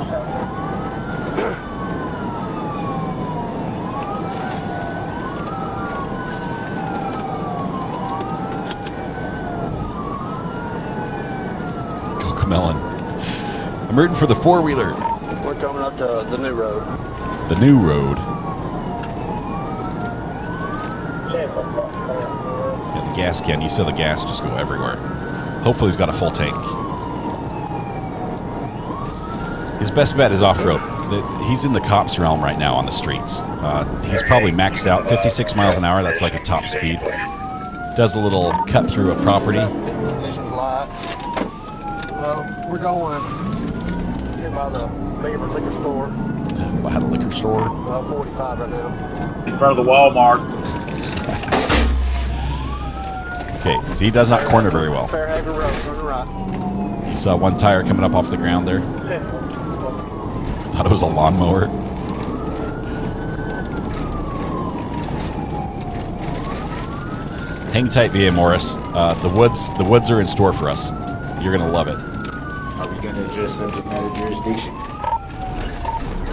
Cocomelon. I'm rooting for the four-wheeler. We're coming up to the new road. The new road. Yeah, the gas can. You saw the gas just go everywhere. Hopefully he's got a full tank. His best bet is off-road. He's in the cops' realm right now on the streets. He's probably maxed out 56 miles an hour. That's like a top speed. Does a little cut through a property. We're going here by the Beaver liquor store. By the liquor store. 45 right now. In front of the Walmart. Okay, so he does not corner very well. Fairhaven Road, turn right. He saw one tire coming up off the ground there. Thought it was a lawnmower. Hang tight, V.A. Morris. The woods are in store for us. You're gonna love it. Are we going to address subject matter jurisdiction?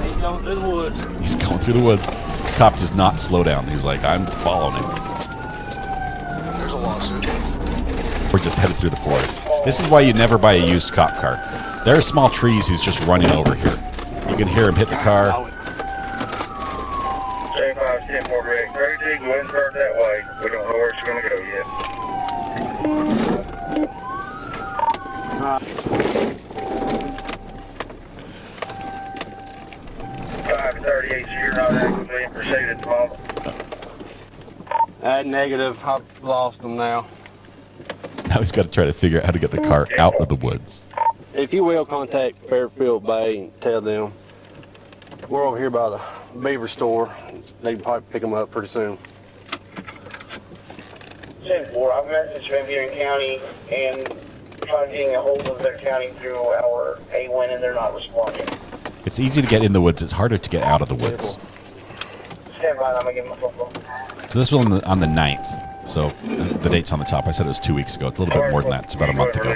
He's going through the woods. He's going through the woods. Cop does not slow down. He's like, I'm following him. There's a lawsuit. We're just headed through the forest. This is why you never buy a used cop car. There are small trees he's just running over here. You can hear him hit the car. J5, 10-4 Greg. Crazy, go ahead and start that way. We don't know where it's going to go yet. 538, so you're not actively in pursuit at the moment. Negative. I've lost them now. Now he's got to try to figure out how to get the car out of the woods. If you will, contact Fairfield Bay and tell them we're over here by the Beaver store. They can probably pick them up pretty soon. 10-4, I've messaged Van Buren County and trying to get a hold of their county through our A1 and they're not responding. It's easy to get in the woods. It's harder to get out of the woods. Stand by, I'm going to give them a phone call. So this was on the 9th. So the date's on the top. I said it was 2 weeks ago. It's a little bit more than that. It's about a month ago.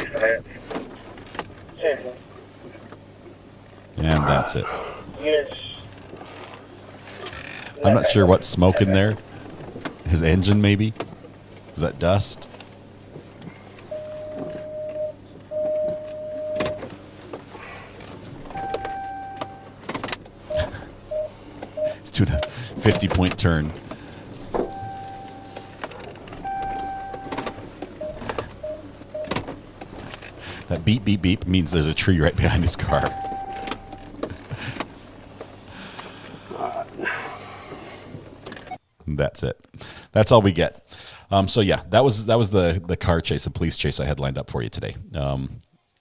And that's it. Units. I'm not sure what's smoking there. His engine, maybe? Is that dust? He's doing a 50-point turn. That beep, beep, beep means there's a tree right behind his car. That's it. That's all we get. So yeah, that was the car chase, the police chase I had lined up for you today.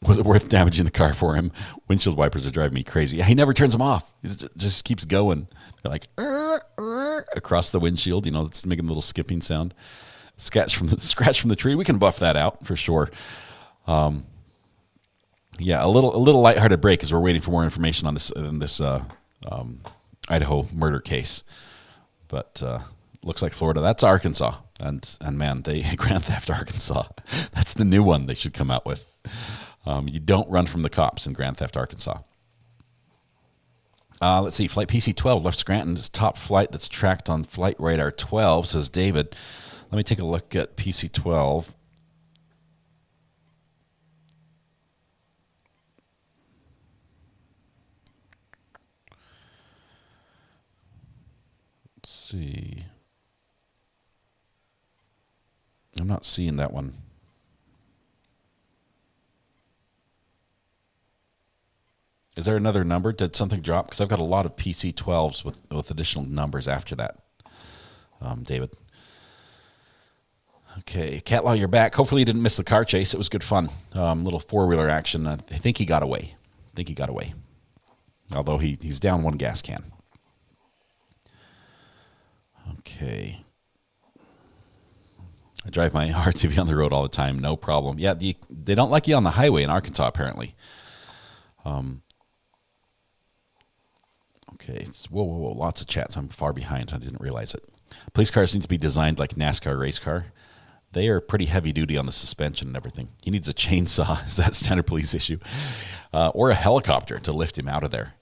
Was it worth damaging the car for him? Windshield wipers are driving me crazy. He never turns them off. He just keeps going. They're like across the windshield. You know, it's making a little skipping sound. Scratch from the tree. We can buff that out for sure. Yeah, a little lighthearted break as we're waiting for more information on this Idaho murder case. But looks like Florida. That's Arkansas, and man, Grand Theft Arkansas. That's the new one they should come out with. You don't run from the cops in Grand Theft Arkansas. Let's see. Flight PC-12 left Scranton's top flight that's tracked on Flight Radar 12, says David. Let me take a look at PC-12. Let's see. I'm not seeing that one. Is there another number? Did something drop? Because I've got a lot of PC-12s with additional numbers after that, David. Okay, Catlaw, you're back. Hopefully you didn't miss the car chase. It was good fun. Little four-wheeler action. I think he got away. Although he's down one gas can. Okay. I drive my RTV on the road all the time. No problem. Yeah, they don't like you on the highway in Arkansas, apparently. Okay. Whoa. Lots of chats. I'm far behind. I didn't realize it. Police cars need to be designed like NASCAR race car. They are pretty heavy duty on the suspension and everything. He needs a chainsaw. Is that standard police issue? Or a helicopter to lift him out of there.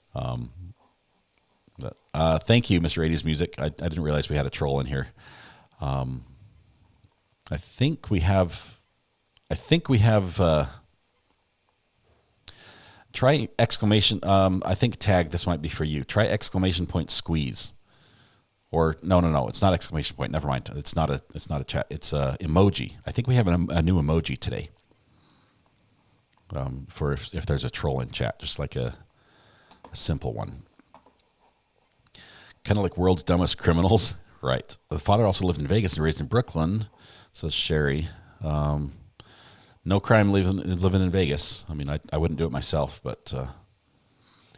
Thank you, Mr. 80s Music. I didn't realize we had a troll in here. I think we have try exclamation. I think tag, this might be for you. Try exclamation point squeeze. Or no, it's not exclamation point. Never mind. It's not a chat. It's a emoji. I think we have a new emoji today. For if there's a troll in chat, just like a simple one. Kind of like World's Dumbest Criminals. Right. The father also lived in Vegas and raised in Brooklyn, says Sherry. No crime living in Vegas. I mean, I wouldn't do it myself, but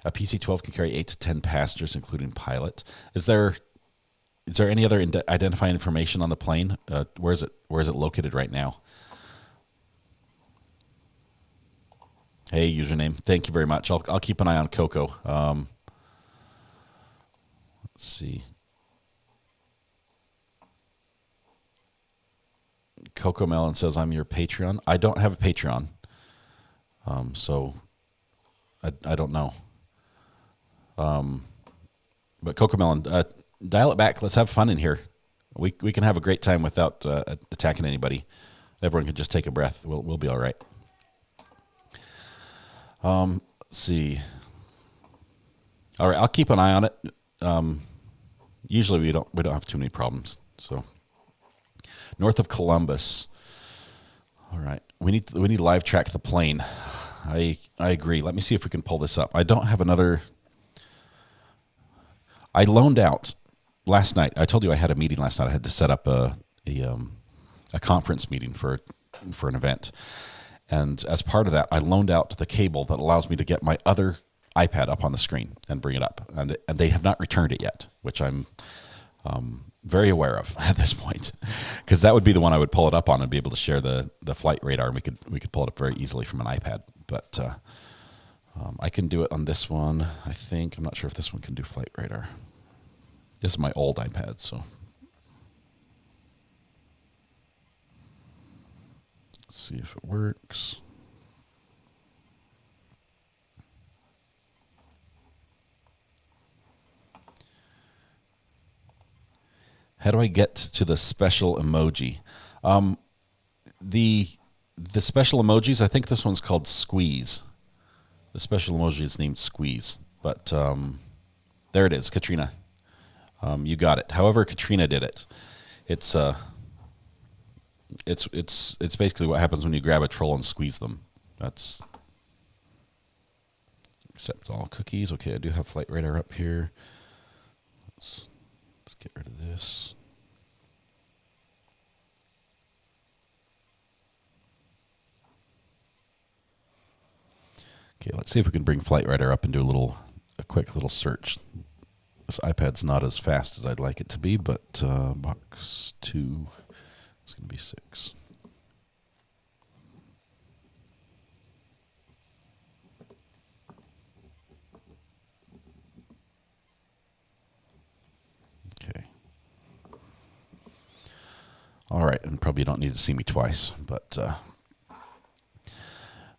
a PC-12 can carry 8 to 10 passengers, including pilot. Is there any other identifying information on the plane? Where is it located right now? Hey, username. Thank you very much. I'll keep an eye on Coco. Let's see. Coco Melon says, I'm your Patreon. I don't have a Patreon. So I don't know. But Coco Melon, dial it back. Let's have fun in here. We can have a great time without attacking anybody. Everyone can just take a breath. We'll be all right. Let's see. All right, I'll keep an eye on it. Usually we don't have too many problems. So north of Columbus. All right, we need live track the plane. I agree. Let me see if we can pull this up. I don't have another. I loaned out last night. I told you I had a meeting last night. I had to set up a conference meeting for an event. And as part of that, I loaned out the cable that allows me to get my other iPad up on the screen and bring it up. And they have not returned it yet, which I'm very aware of at this point, because that would be the one I would pull it up on and be able to share the flight radar, and we could pull it up very easily from an iPad. But I can do it on this one, I think. I'm not sure if this one can do flight radar. This is my old iPad, so. Let's see if it works. How do I get to the special emoji? The special emojis, I think this one's called Squeeze. The special emoji is named Squeeze. But there it is, Katrina. You got it. However Katrina did it. It's basically what happens when you grab a troll and squeeze them. That's accept all cookies. Okay, I do have flight radar up here. Let's get rid of this. Okay, let's see if we can bring flight radar up and do a quick little search. This iPad's not as fast as I'd like it to be, but box 2 is going to be 6. Okay. All right, and probably you don't need to see me twice, but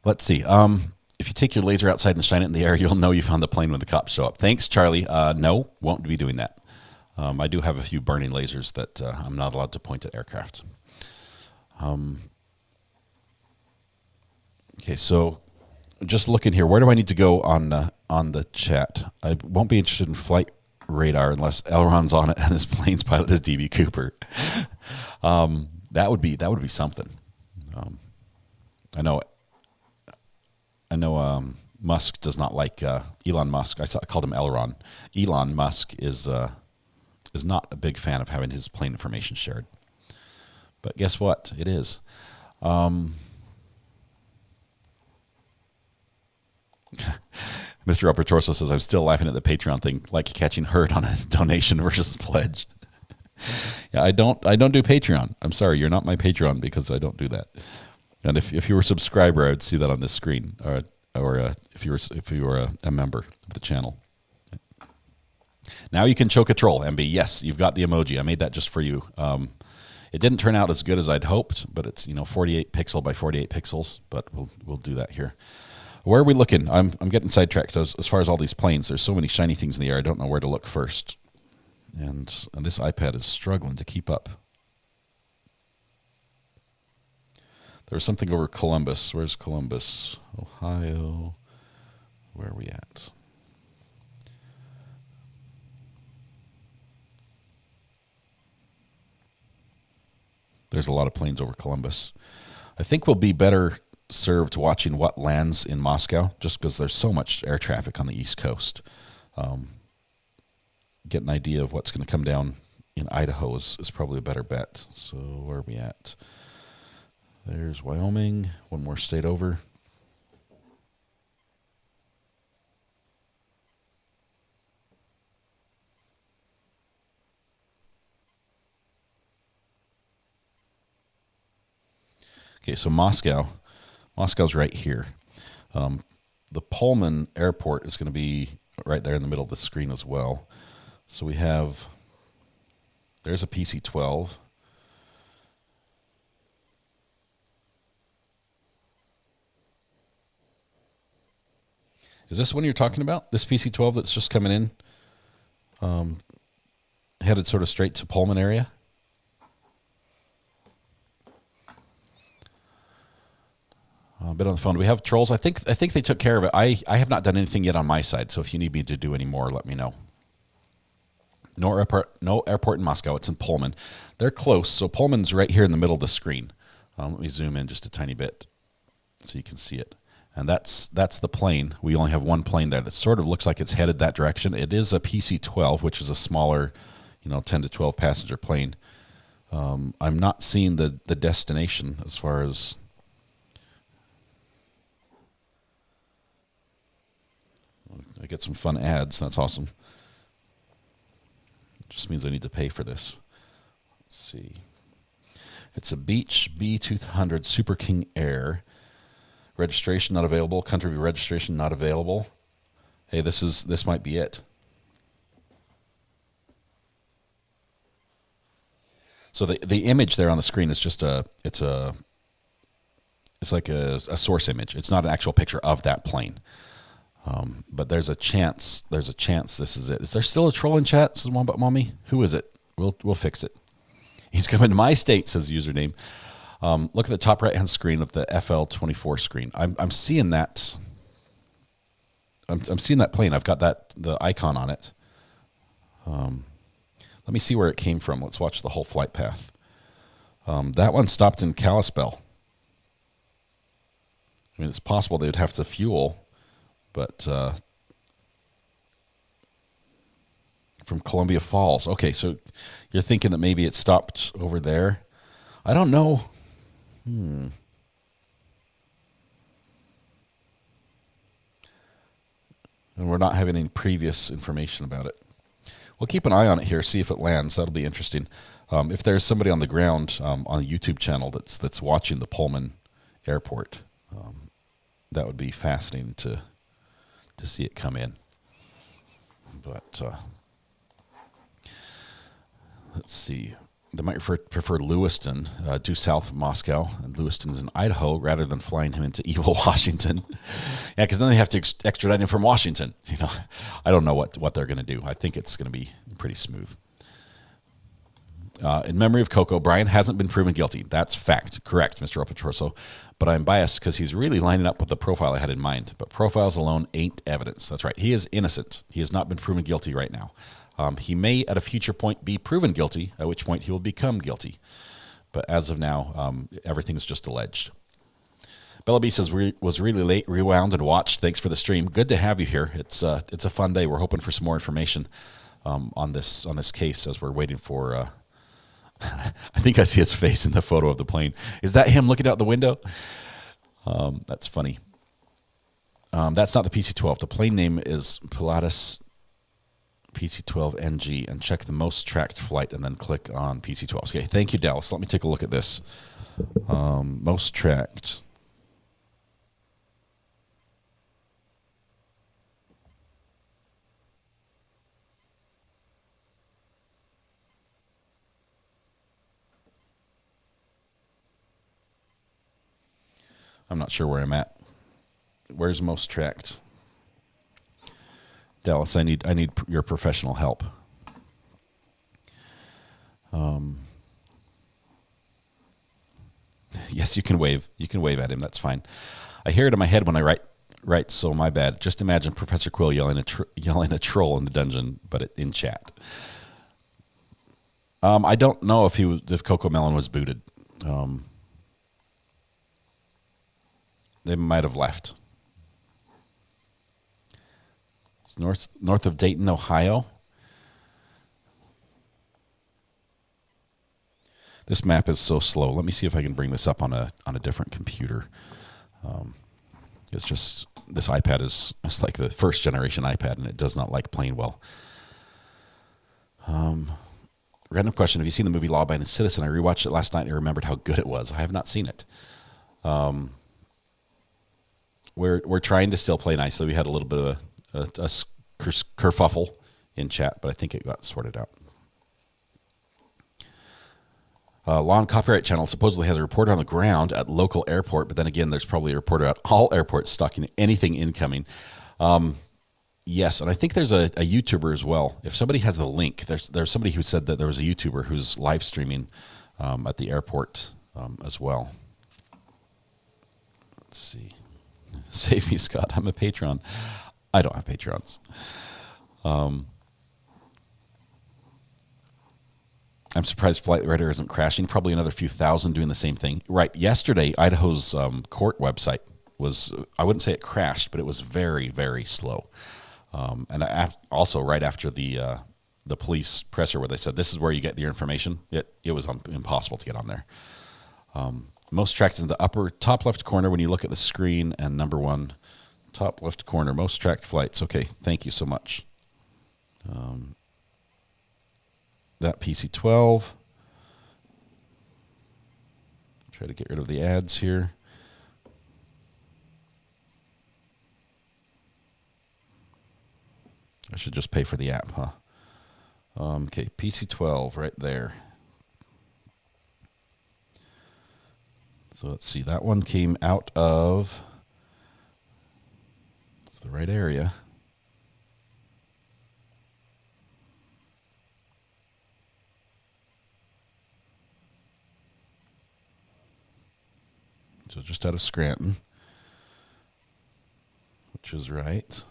let's see. If you take your laser outside and shine it in the air, you'll know you found the plane when the cops show up. Thanks, Charlie. No, won't be doing that. I do have a few burning lasers that I'm not allowed to point at aircraft. Okay, so just looking here, where do I need to go on the chat? I won't be interested in flight radar unless Elron's on it and this plane's pilot is DB Cooper. That would be something. I know Musk does not like Elon Musk. I called him Elron. Elon Musk is not a big fan of having his plane information shared. But guess what? It is. Mr. Upper Torso says, I'm still laughing at the Patreon thing, like catching herd on a donation versus pledge. Yeah, I don't do Patreon. I'm sorry, you're not my Patreon because I don't do that. And if you were a subscriber, I would see that on this screen, or if you were a member of the channel. Now you can choke a troll, MB. Yes, you've got the emoji. I made that just for you. It didn't turn out as good as I'd hoped, but it's 48 pixel by 48 pixels. But we'll do that here. Where are we looking? I'm getting sidetracked. As far as all these planes, there's so many shiny things in the air. I don't know where to look first, and this iPad is struggling to keep up. There was something over Columbus. Where's Columbus? Ohio. Where are we at? There's a lot of planes over Columbus. I think we'll be better served watching what lands in Moscow, just because there's so much air traffic on the East Coast. Get an idea of what's going to come down in Idaho is probably a better bet. So where are we at? There's Wyoming, one more state over. Okay, so Moscow's right here. The Pullman Airport is going to be right there in the middle of the screen as well. So we have, there's a PC-12. Is this one you're talking about? This PC-12 that's just coming in, headed sort of straight to Pullman area? A bit on the phone. Do we have trolls? I think they took care of it. I have not done anything yet on my side, so if you need me to do any more, let me know. No airport in Moscow. It's in Pullman. They're close. So Pullman's right here in the middle of the screen. Let me zoom in just a tiny bit so you can see it. And that's the plane. We only have one plane there that sort of looks like it's headed that direction. It is a PC-12, which is a smaller, 10 to 12 passenger plane. I'm not seeing the destination as far as. I get some fun ads. That's awesome. It just means I need to pay for this. Let's see. It's a Beech B200 Super King Air. Registration not available. Country registration not available. Hey, this might be it. So the image there on the screen is just it's like a source image. It's not an actual picture of that plane. But there's a chance this is it. Is there still a troll in chat? Says Wombat Mommy. Who is it? We'll fix it. He's coming to my state, says the username. Look at the top right-hand screen of the FL24 screen. I'm seeing that. I'm seeing that plane. I've got the icon on it. Let me see where it came from. Let's watch the whole flight path. That one stopped in Kalispell. I mean, it's possible they would have to fuel, but from Columbia Falls. Okay, so you're thinking that maybe it stopped over there? I don't know. And we're not having any previous information about it. We'll keep an eye on it here, see if it lands. That'll be interesting. If there's somebody on the ground on a YouTube channel that's watching the Pullman airport, that would be fascinating to see it come in. But let's see. They might prefer Lewiston, due south of Moscow, and Lewiston's in Idaho, rather than flying him into evil Washington. Yeah, because then they have to extradite him from Washington. You know, I don't know what they're going to do. I think it's going to be pretty smooth. In memory of Coco, Brian hasn't been proven guilty. That's fact. Correct, Mr. Opatroso. But I'm biased because he's really lining up with the profile I had in mind. But profiles alone ain't evidence. That's right. He is innocent. He has not been proven guilty right now. He may at a future point be proven guilty, at which point he will become guilty. But as of now, everything is just alleged. Bella B says, was really late, rewound, and watched. Thanks for the stream. Good to have you here. It's a fun day. We're hoping for some more information on this case as we're waiting for... I think I see his face in the photo of the plane. Is that him looking out the window? That's funny. That's not the PC-12. The plane name is Pilatus PC-12NG, and check the most tracked flight and then click on PC-12. Okay, thank you, Dallas. Let me take a look at this. Most tracked. I'm not sure where I'm at. Where's most tracked? Dallas, I need your professional help. Yes, you can wave. You can wave at him. That's fine. I hear it in my head when I write. So my bad. Just imagine Professor Quill yelling a troll in the dungeon, but in chat. I don't know if Coco Melon was booted. They might have left. It's north of Dayton, Ohio. This map is so slow. Let me see if I can bring this up on a different computer. It's just this iPad is like the first generation iPad, and it does not like playing well. Random question: have you seen the movie Law Abiding Citizen? I rewatched it last night and I remembered how good it was. I have not seen it. We're trying to still play nicely. We had a little bit of a kerfuffle in chat, but I think it got sorted out. Law and Copyright Channel supposedly has a reporter on the ground at local airport, but then again, there's probably a reporter at all airports stalking anything incoming. Yes, and I think there's a YouTuber as well. If somebody has the link, there's somebody who said that there was a YouTuber who's live streaming at the airport as well. Let's see. Save me, Scott. I'm a patron. I don't have patrons. I'm surprised Flight Radar isn't crashing. Probably another few thousand doing the same thing. Right. Yesterday, Idaho's court website was, I wouldn't say it crashed, but it was very, very slow. And also right after the police presser where they said, this is where you get your information, it was impossible to get on there. Most tracked in the upper top left corner when you look at the screen, and number one, top left corner, most tracked flights. Okay, thank you so much. That PC-12. Try to get rid of the ads here. I should just pay for the app, huh? Okay, PC-12 right there. So let's see, that one came out of, it's the right area. So just out of Scranton, which is right.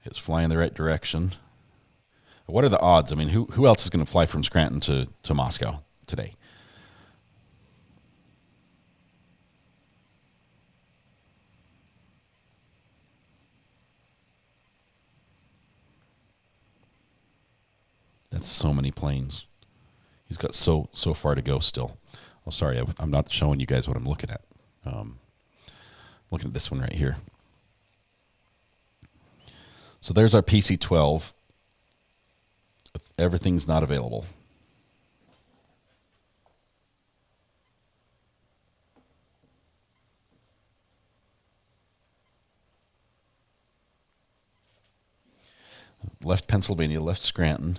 It's flying the right direction. What are the odds? I mean, who else is going to fly from Scranton to Moscow today? That's so many planes. He's got so far to go still. Oh, sorry, I'm not showing you guys what I'm looking at. Looking at this one right here. So there's our PC-12. Everything's not available. Left Pennsylvania, left Scranton.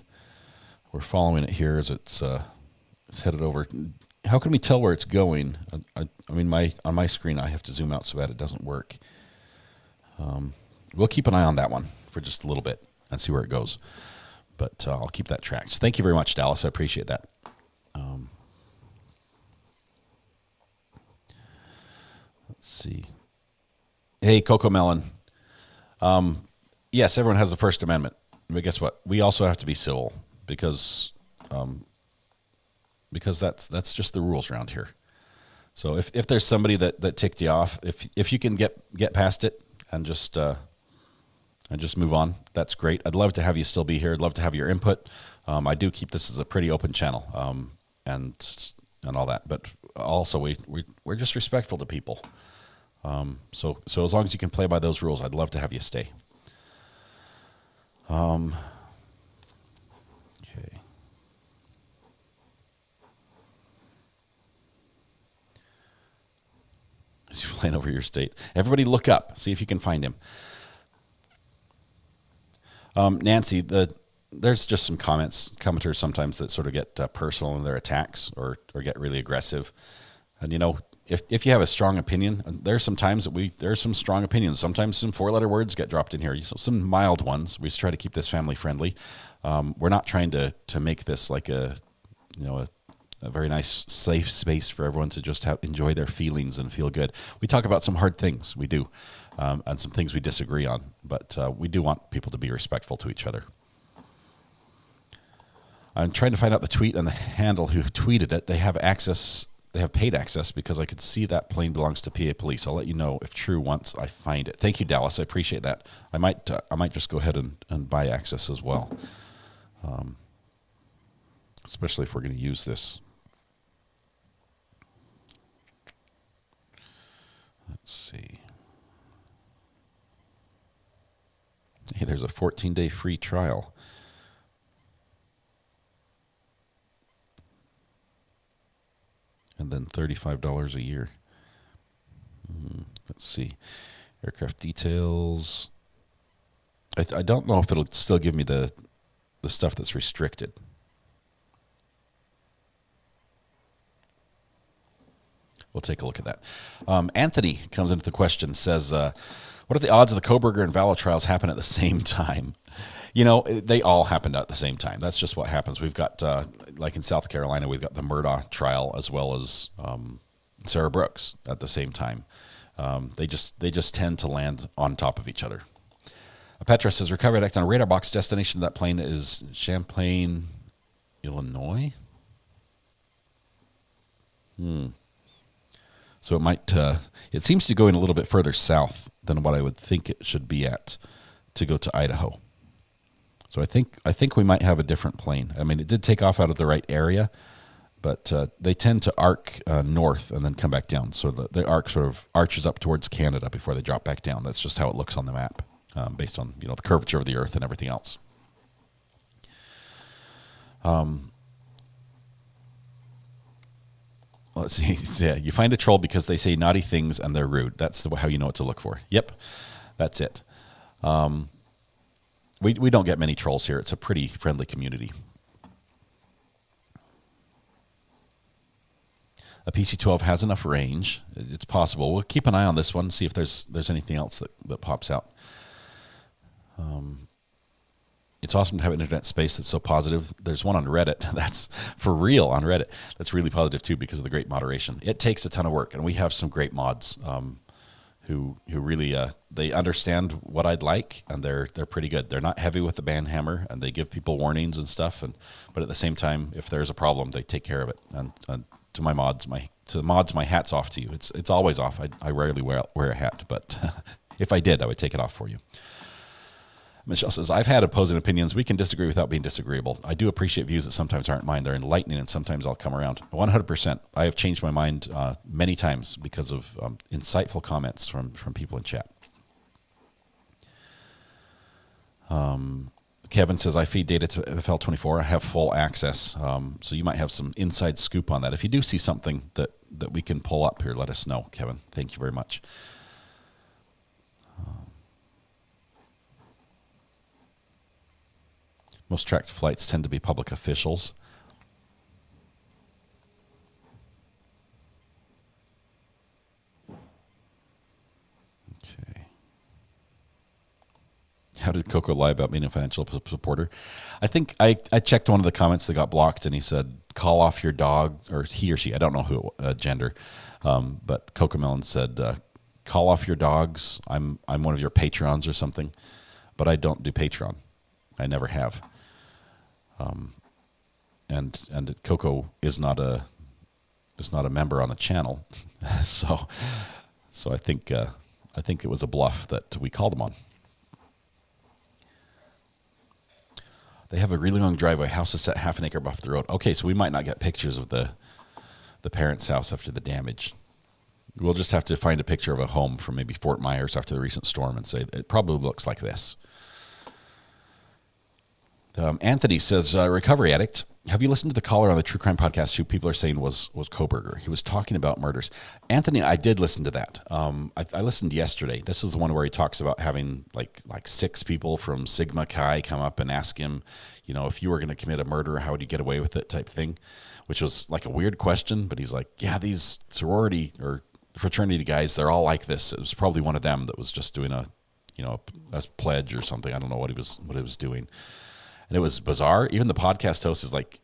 We're following it here as it's headed over. How can we tell where it's going? I mean, on my screen, I have to zoom out so bad it doesn't work. We'll keep an eye on that one for just a little bit and see where it goes. But I'll keep that tracked. Thank you very much, Dallas. I appreciate that. Let's see. Hey, Coco Melon. Yes, everyone has the First Amendment. But guess what? We also have to be civil because that's just the rules around here. So if there's somebody that ticked you off, if you can get past it and just move on, that's great. I'd love to have you still be here. I'd love to have your input. I do keep this as a pretty open channel, and all that. But also we're just respectful to people. So as long as you can play by those rules, I'd love to have you stay. Okay. As you're flying over your state, everybody look up, see if you can find him. Nancy, there's just some commenters sometimes that sort of get personal in their attacks or get really aggressive. And, if you have a strong opinion, there's some times that there's some strong opinions. Sometimes some 4-letter words get dropped in here. So some mild ones. We just try to keep this family friendly. We're not trying to make this like a very nice, safe space for everyone to just enjoy their feelings and feel good. We talk about some hard things, we do, and some things we disagree on, but we do want people to be respectful to each other. I'm trying to find out the tweet and the handle who tweeted it. They have paid access because I could see that plane belongs to PA Police. I'll let you know if true once I find it. Thank you, Dallas. I appreciate that. I might just go ahead and buy access as well, especially if we're going to use this. Let's see. Hey, there's a 14-day free trial. And then $35 a year. Let's see. Aircraft details. I don't know if it'll still give me the stuff that's restricted. We'll take a look at that. Anthony comes into the question, says, what are the odds of the Koberger and Vallow trials happen at the same time? They all happened at the same time. That's just what happens. We've got, like in South Carolina, we've got the Murdaugh trial as well as Sarah Brooks at the same time. They just tend to land on top of each other. Petra says, recovered act on a radar box. Destination of that plane is Champlain, Illinois? So it might, it seems to go in a little bit further south than what I would think it should be at to go to Idaho. So I think we might have a different plane. I mean, it did take off out of the right area, but they tend to arc north and then come back down. So the arc sort of arches up towards Canada before they drop back down. That's just how it looks on the map, based on the curvature of the Earth and everything else. Let's see. Yeah, you find a troll because they say naughty things and they're rude. That's how you know what to look for. Yep, that's it. We don't get many trolls here. It's a pretty friendly community. A PC-12 has enough range. It's possible. We'll keep an eye on this one, see if there's anything else that pops out. It's awesome to have an internet space that's so positive. There's one on Reddit that's for real on Reddit. That's really positive too because of the great moderation. It takes a ton of work, and we have some great mods who really they understand what I'd like, and they're pretty good. They're not heavy with the band hammer, and they give people warnings and stuff. But at the same time, if there's a problem, they take care of it. And to my mods, my hat's off to you. It's always off. I rarely wear a hat, but if I did, I would take it off for you. Michelle says, I've had opposing opinions. We can disagree without being disagreeable. I do appreciate views that sometimes aren't mine. They're enlightening, and sometimes I'll come around. 100%. I have changed my mind many times because of insightful comments from people in chat. Kevin says, I feed data to FL24. I have full access. So you might have some inside scoop on that. If you do see something that we can pull up here, let us know, Kevin. Thank you very much. Most tracked flights tend to be public officials. Okay. How did Coco lie about being a financial supporter? I think I checked one of the comments that got blocked, and he said, call off your dog, or he or she, I don't know who, gender, but Coco Melon said, call off your dogs. I'm one of your patrons or something, but I don't do Patreon. I never have. And Coco is not a member on the channel, so I think it was a bluff that we called him on. They have a really long driveway. House is set half an acre off the road. Okay, so we might not get pictures of the parents' house after the damage. We'll just have to find a picture of a home from maybe Fort Myers after the recent storm and say it probably looks like this. Anthony says, recovery addict, have you listened to the caller on the True Crime Podcast who people are saying was Koberger? He was talking about murders. Anthony, I did listen to that. I listened yesterday. This is the one where he talks about having like 6 people from Sigma Chi come up and ask him, if you were going to commit a murder, how would you get away with it type thing, which was like a weird question. But he's like, yeah, these sorority or fraternity guys, they're all like this. It was probably one of them that was just doing a pledge or something. I don't know what he was doing. And it was bizarre. Even the podcast host is like,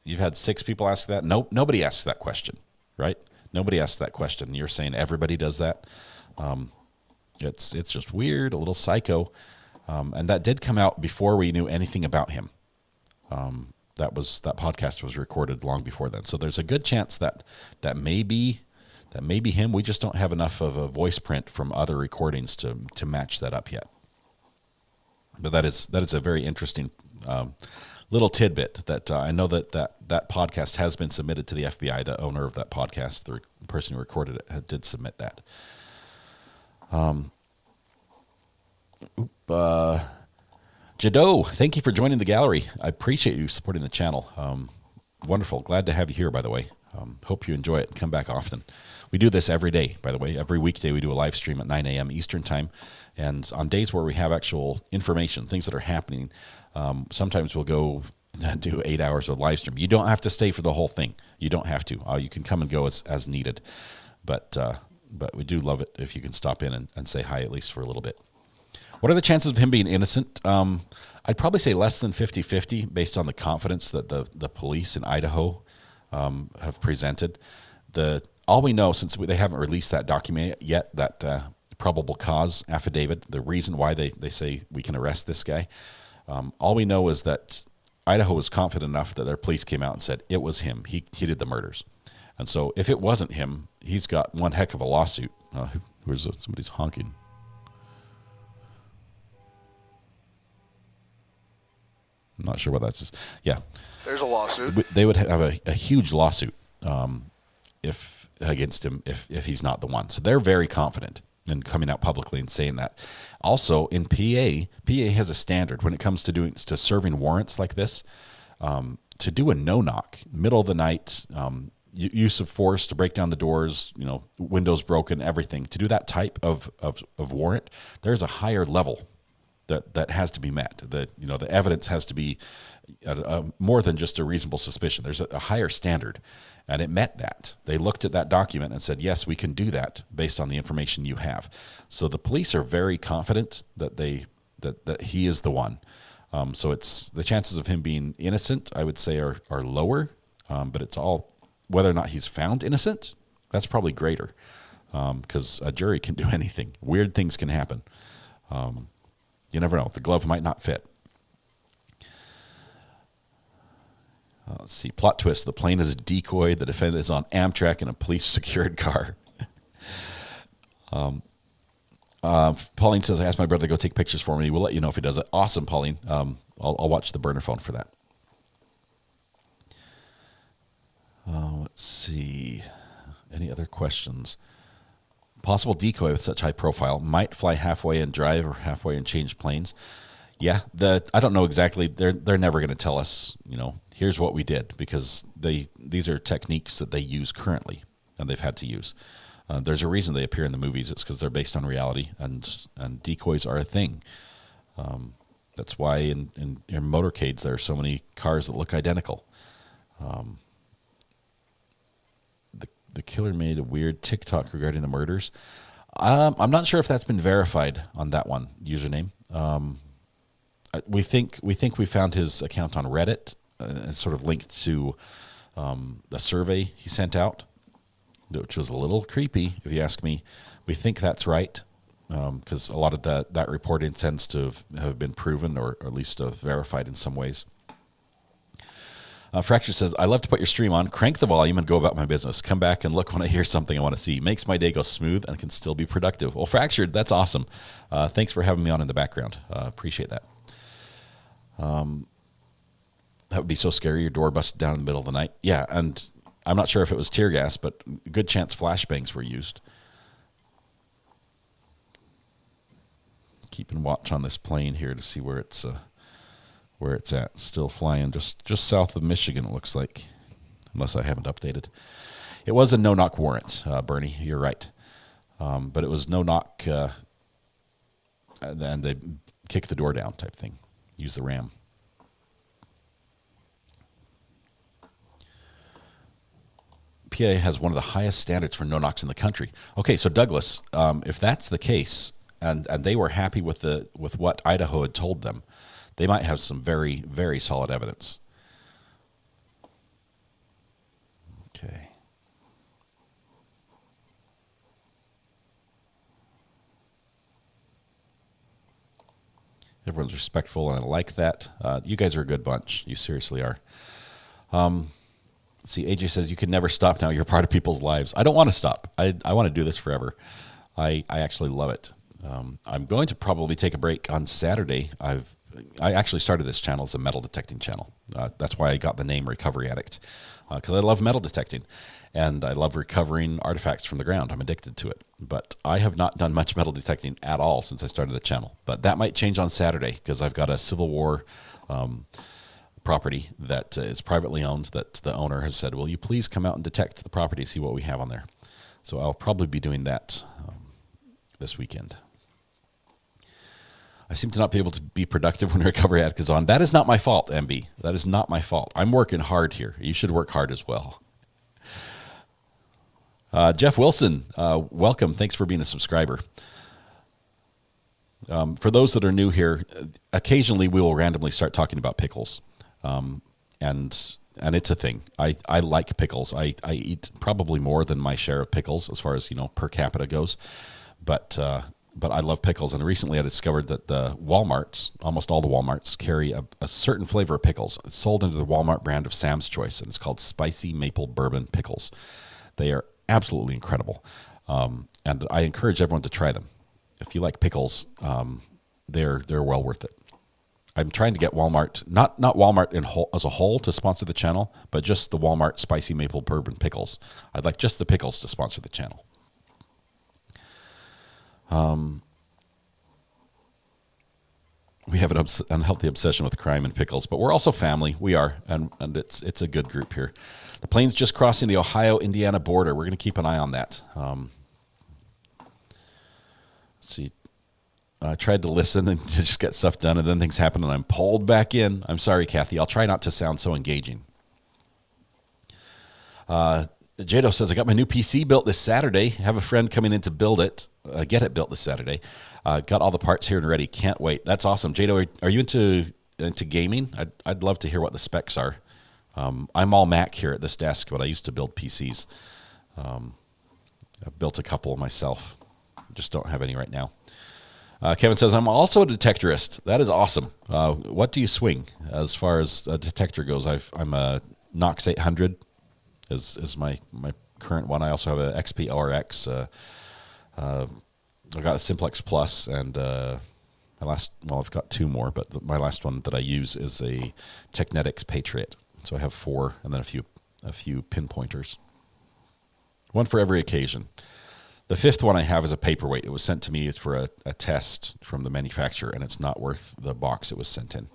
you've had 6 people ask that? Nope, nobody asks that question, right? Nobody asks that question. You're saying everybody does that? It's just weird, a little psycho. And that did come out before we knew anything about him. That podcast was recorded long before then. So there's a good chance that may be him. We just don't have enough of a voice print from other recordings to match that up yet. But that is a very interesting little tidbit that I know that podcast has been submitted to the FBI. The owner of that podcast, the person who recorded it, did submit that. Jado, thank you for joining the gallery. I appreciate you supporting the channel. Wonderful. Glad to have you here, by the way. Hope you enjoy it and come back often. We do this every day, by the way. Every weekday we do a live stream at 9 a.m. Eastern Time. And on days where we have actual information, things that are happening, sometimes we'll go do 8 hours of live stream. You don't have to stay for the whole thing. You don't have to. You can come and go as needed. But we do love it if you can stop in and say hi at least for a little bit. What are the chances of him being innocent? I'd probably say less than 50-50 based on the confidence that the police in Idaho have presented. All we know, since they haven't released that document yet, that probable cause affidavit, the reason why they say we can arrest this guy, all we know is that Idaho was confident enough that their police came out and said it was him. He did the murders. And so if it wasn't him, he's got one heck of a lawsuit. Where's somebody's honking? I'm not sure what that's just. Yeah. There's a lawsuit. They would have a huge lawsuit against him if he's not the one. So they're very confident in coming out publicly and saying that. Also in PA has a standard when it comes to serving warrants like this. To do a no-knock, middle of the night, use of force to break down the doors, windows broken, everything. To do that type of warrant, there's a higher level that has to be met. The evidence has to be more than just a reasonable suspicion. There's a higher standard, and it met that. They looked at that document and said, yes, we can do that based on the information you have. So the police are very confident that he is the one. So it's the chances of him being innocent, I would say, are lower. But it's all whether or not he's found innocent. That's probably greater, because a jury can do anything. Weird things can happen. You never know. The glove might not fit. Let's see. Plot twist. The plane is a decoy. The defendant is on Amtrak in a police-secured car. Pauline says, I asked my brother to go take pictures for me. We'll let you know if he does it. Awesome, Pauline. I'll watch the burner phone for that. Let's see. Any other questions? Possible decoy with such high profile might fly halfway and drive or halfway and change planes. Yeah, I don't know exactly. They're never going to tell us, here's what we did, because these are techniques that they use currently and they've had to use. There's a reason they appear in the movies. It's because they're based on reality, and decoys are a thing. That's why in motorcades there are so many cars that look identical. The killer made a weird TikTok regarding the murders. I'm not sure if that's been verified on that one username. We think we found his account on Reddit. It's sort of linked to a survey he sent out, which was a little creepy, if you ask me. We think that's right, because a lot of that reporting tends to have been proven or at least verified in some ways. Fracture says, I love to put your stream on, crank the volume, and go about my business. Come back and look when I hear something I want to see. Makes my day go smooth and can still be productive. Well, Fractured, that's awesome. Thanks for having me on in the background. Appreciate that. That would be so scary. Your door busted down in the middle of the night. Yeah, and I'm not sure if it was tear gas, but good chance flashbangs were used. Keeping watch on this plane here to see where it's at. Still flying just south of Michigan, it looks like, unless I haven't updated. It was a no-knock warrant, Bernie. You're right. But it was no-knock, and then they kick the door down type thing. Use the ram. PA has one of the highest standards for no-knocks in the country. Okay, so Douglas, if that's the case, and they were happy with what Idaho had told them, they might have some very, very solid evidence. Okay. Everyone's respectful, and I like that. You guys are a good bunch. You seriously are. See, AJ says, you can never stop now. You're part of people's lives. I don't want to stop. I want to do this forever. I actually love it. I'm going to probably take a break on Saturday. I actually started this channel as a metal detecting channel. That's why I got the name Recovery Addict, because I love metal detecting, and I love recovering artifacts from the ground. I'm addicted to it. But I have not done much metal detecting at all since I started the channel. But that might change on Saturday, because I've got a Civil War property that is privately owned that the owner has said, will you please come out and detect the property, see what we have on there. So I'll probably be doing that this weekend. I seem to not be able to be productive when Recovery Addict is on. That is not my fault, MB. That is not my fault. I'm working hard here. You should work hard as well. Jeff Wilson, welcome. Thanks for being a subscriber. For those that are new here, occasionally we will randomly start talking about pickles. And it's a thing. I like pickles. I eat probably more than my share of pickles as far as, per capita goes. But I love pickles, and recently I discovered that the Walmarts, almost all the Walmarts, carry a certain flavor of pickles. It's sold under the Walmart brand of Sam's Choice, and it's called Spicy Maple Bourbon Pickles. They are absolutely incredible, and I encourage everyone to try them. If you like pickles, they're well worth it. I'm trying to get Walmart, not Walmart as a whole to sponsor the channel, but just the Walmart Spicy Maple Bourbon Pickles. I'd like just the pickles to sponsor the channel. We have an unhealthy obsession with crime and pickles, but we're also family. We are, and it's a good group here. The plane's just crossing the Ohio-Indiana border. We're going to keep an eye on that. Let's see. I tried to listen and just get stuff done, and then things happen, and I'm pulled back in. I'm sorry, Kathy. I'll try not to sound so engaging. Jado says, I got my new PC built this Saturday. Have a friend coming in to build it, get it built this Saturday. Got all the parts here and ready. Can't wait. That's awesome. Jado, are you into into gaming, I'd love to hear what the specs are. I'm all Mac here at this desk, but I used to build PCs. I've built a couple myself. Just don't have any right now. Kevin says, I'm also a detectorist. That is awesome. What do you swing as far as a detector goes? I'm a Knox 800 is my current one. I also have an XP RX. I've got a Simplex Plus, and I've got two more, but my last one that I use is a Technetics Patriot. So I have 4, and then a few pinpointers. One for every occasion. The 5th one I have is a paperweight. It was sent to me for a test from the manufacturer, and it's not worth the box it was sent in.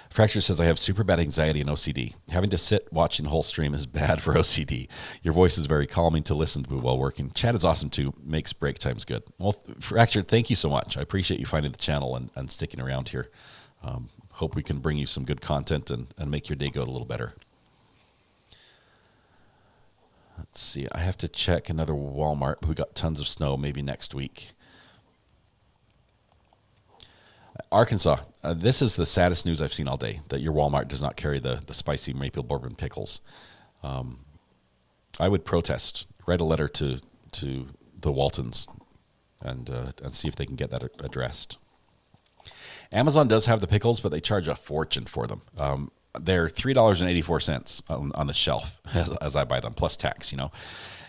Fracture says, I have super bad anxiety and OCD. Having to sit watching the whole stream is bad for OCD. Your voice is very calming to listen to while working. Chat is awesome too. Makes break times good. Well, Fracture, thank you so much. I appreciate you finding the channel and sticking around here. Hope we can bring you some good content and make your day go a little better. Let's see. I have to check another Walmart. We got tons of snow. Maybe next week. Arkansas. This is the saddest news I've seen all day, that your Walmart does not carry the spicy maple bourbon pickles. I would protest. Write a letter to the Waltons and see if they can get that addressed. Amazon does have the pickles, but they charge a fortune for them. They're $3.84 on the shelf as I buy them, plus tax,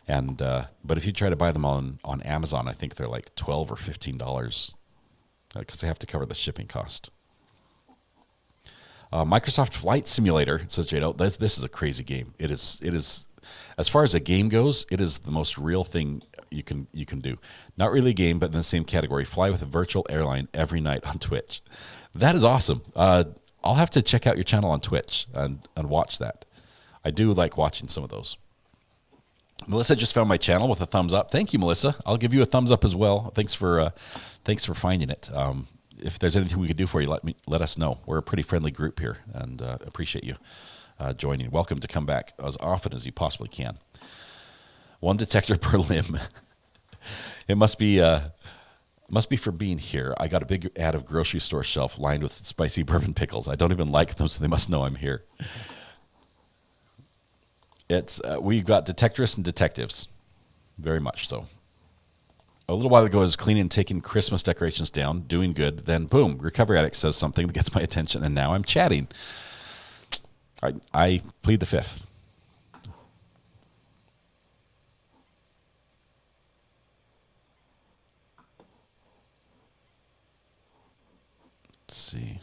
And but if you try to buy them on Amazon, I think they're like $12 or $15 because they have to cover the shipping cost. Microsoft Flight Simulator, says Jado, this is a crazy game. It is as far as a game goes, it is the most real thing you can do. Not really a game, but in the same category. Fly with a virtual airline every night on Twitch. That is awesome. I'll have to check out your channel on Twitch and watch that. I do like watching some of those. Melissa just found my channel with a thumbs up. Thank you, Melissa. I'll give you a thumbs up as well. Thanks for finding it. If there's anything we could do for you, let us know. We're a pretty friendly group here, and appreciate you joining. Welcome to come back as often as you possibly can. One detector per limb. It must be for being here. I got a big ad of grocery store shelf lined with spicy bourbon pickles. I don't even like them, so they must know I'm here. It's we've got detectorists and detectives, very much so. A little while ago, I was cleaning and taking Christmas decorations down, doing good. Then, boom, Recovery Addict says something that gets my attention, and now I'm chatting. I plead the 5th. Let's see.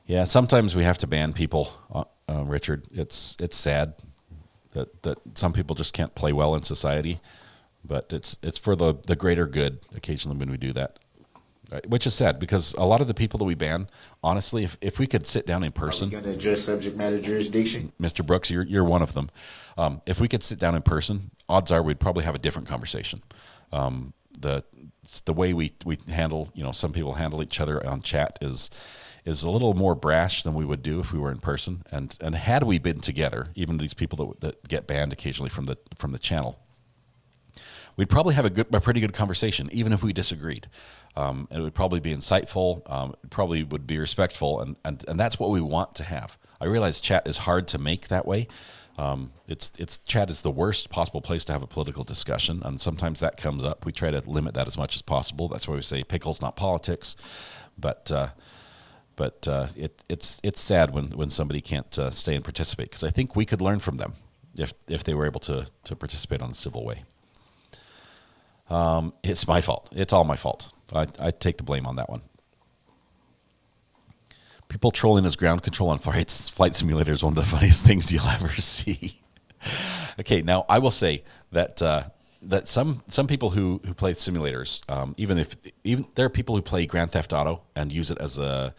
Yeah, sometimes we have to ban people, Richard. It's sad that some people just can't play well in society. But it's for the greater good occasionally when we do that, which is sad because a lot of the people that we ban, honestly, if we could sit down in person. Are we going to address subject matter jurisdiction? Mr. Brooks, you're one of them. If we could sit down in person, odds are we'd probably have a different conversation. The way we handle, some people handle each other on chat is a little more brash than we would do if we were in person. And had we been together, even these people that get banned occasionally from the channel, we'd probably have a pretty good conversation, even if we disagreed. It would probably be insightful. It probably would be respectful, and that's what we want to have. I realize chat is hard to make that way. Chat is the worst possible place to have a political discussion, and sometimes that comes up. We try to limit that as much as possible. That's why we say pickles, not politics. But it's sad when somebody can't stay and participate, because I think we could learn from them if they were able to participate on a civil way. It's my fault. It's all my fault. I take the blame on that one. People trolling as ground control on Flight Simulator is one of the funniest things you'll ever see. Okay, now I will say that some people who play simulators, even there are people who play Grand Theft Auto and use it as a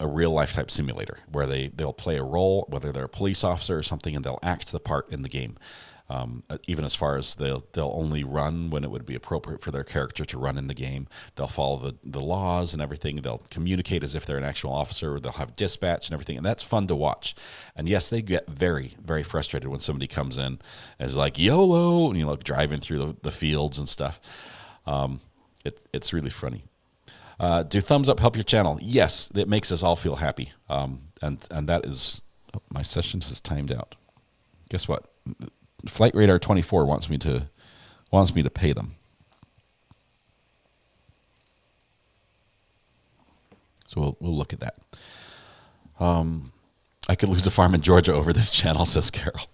real life type simulator where they'll play a role, whether they're a police officer or something, and they'll act the part in the game. Even as far as they'll only run when it would be appropriate for their character to run in the game. They'll follow the laws and everything. They'll communicate as if they're an actual officer. They'll have dispatch and everything, and that's fun to watch. And yes, they get very, very frustrated when somebody comes in and is like, YOLO, and driving through the fields and stuff. It's really funny. Do thumbs up help your channel? Yes, it makes us all feel happy. And that is, my session has timed out. Guess what? Flight Radar 24 wants me to pay them. So we'll look at that. I could lose a farm in Georgia over this channel, says Carol.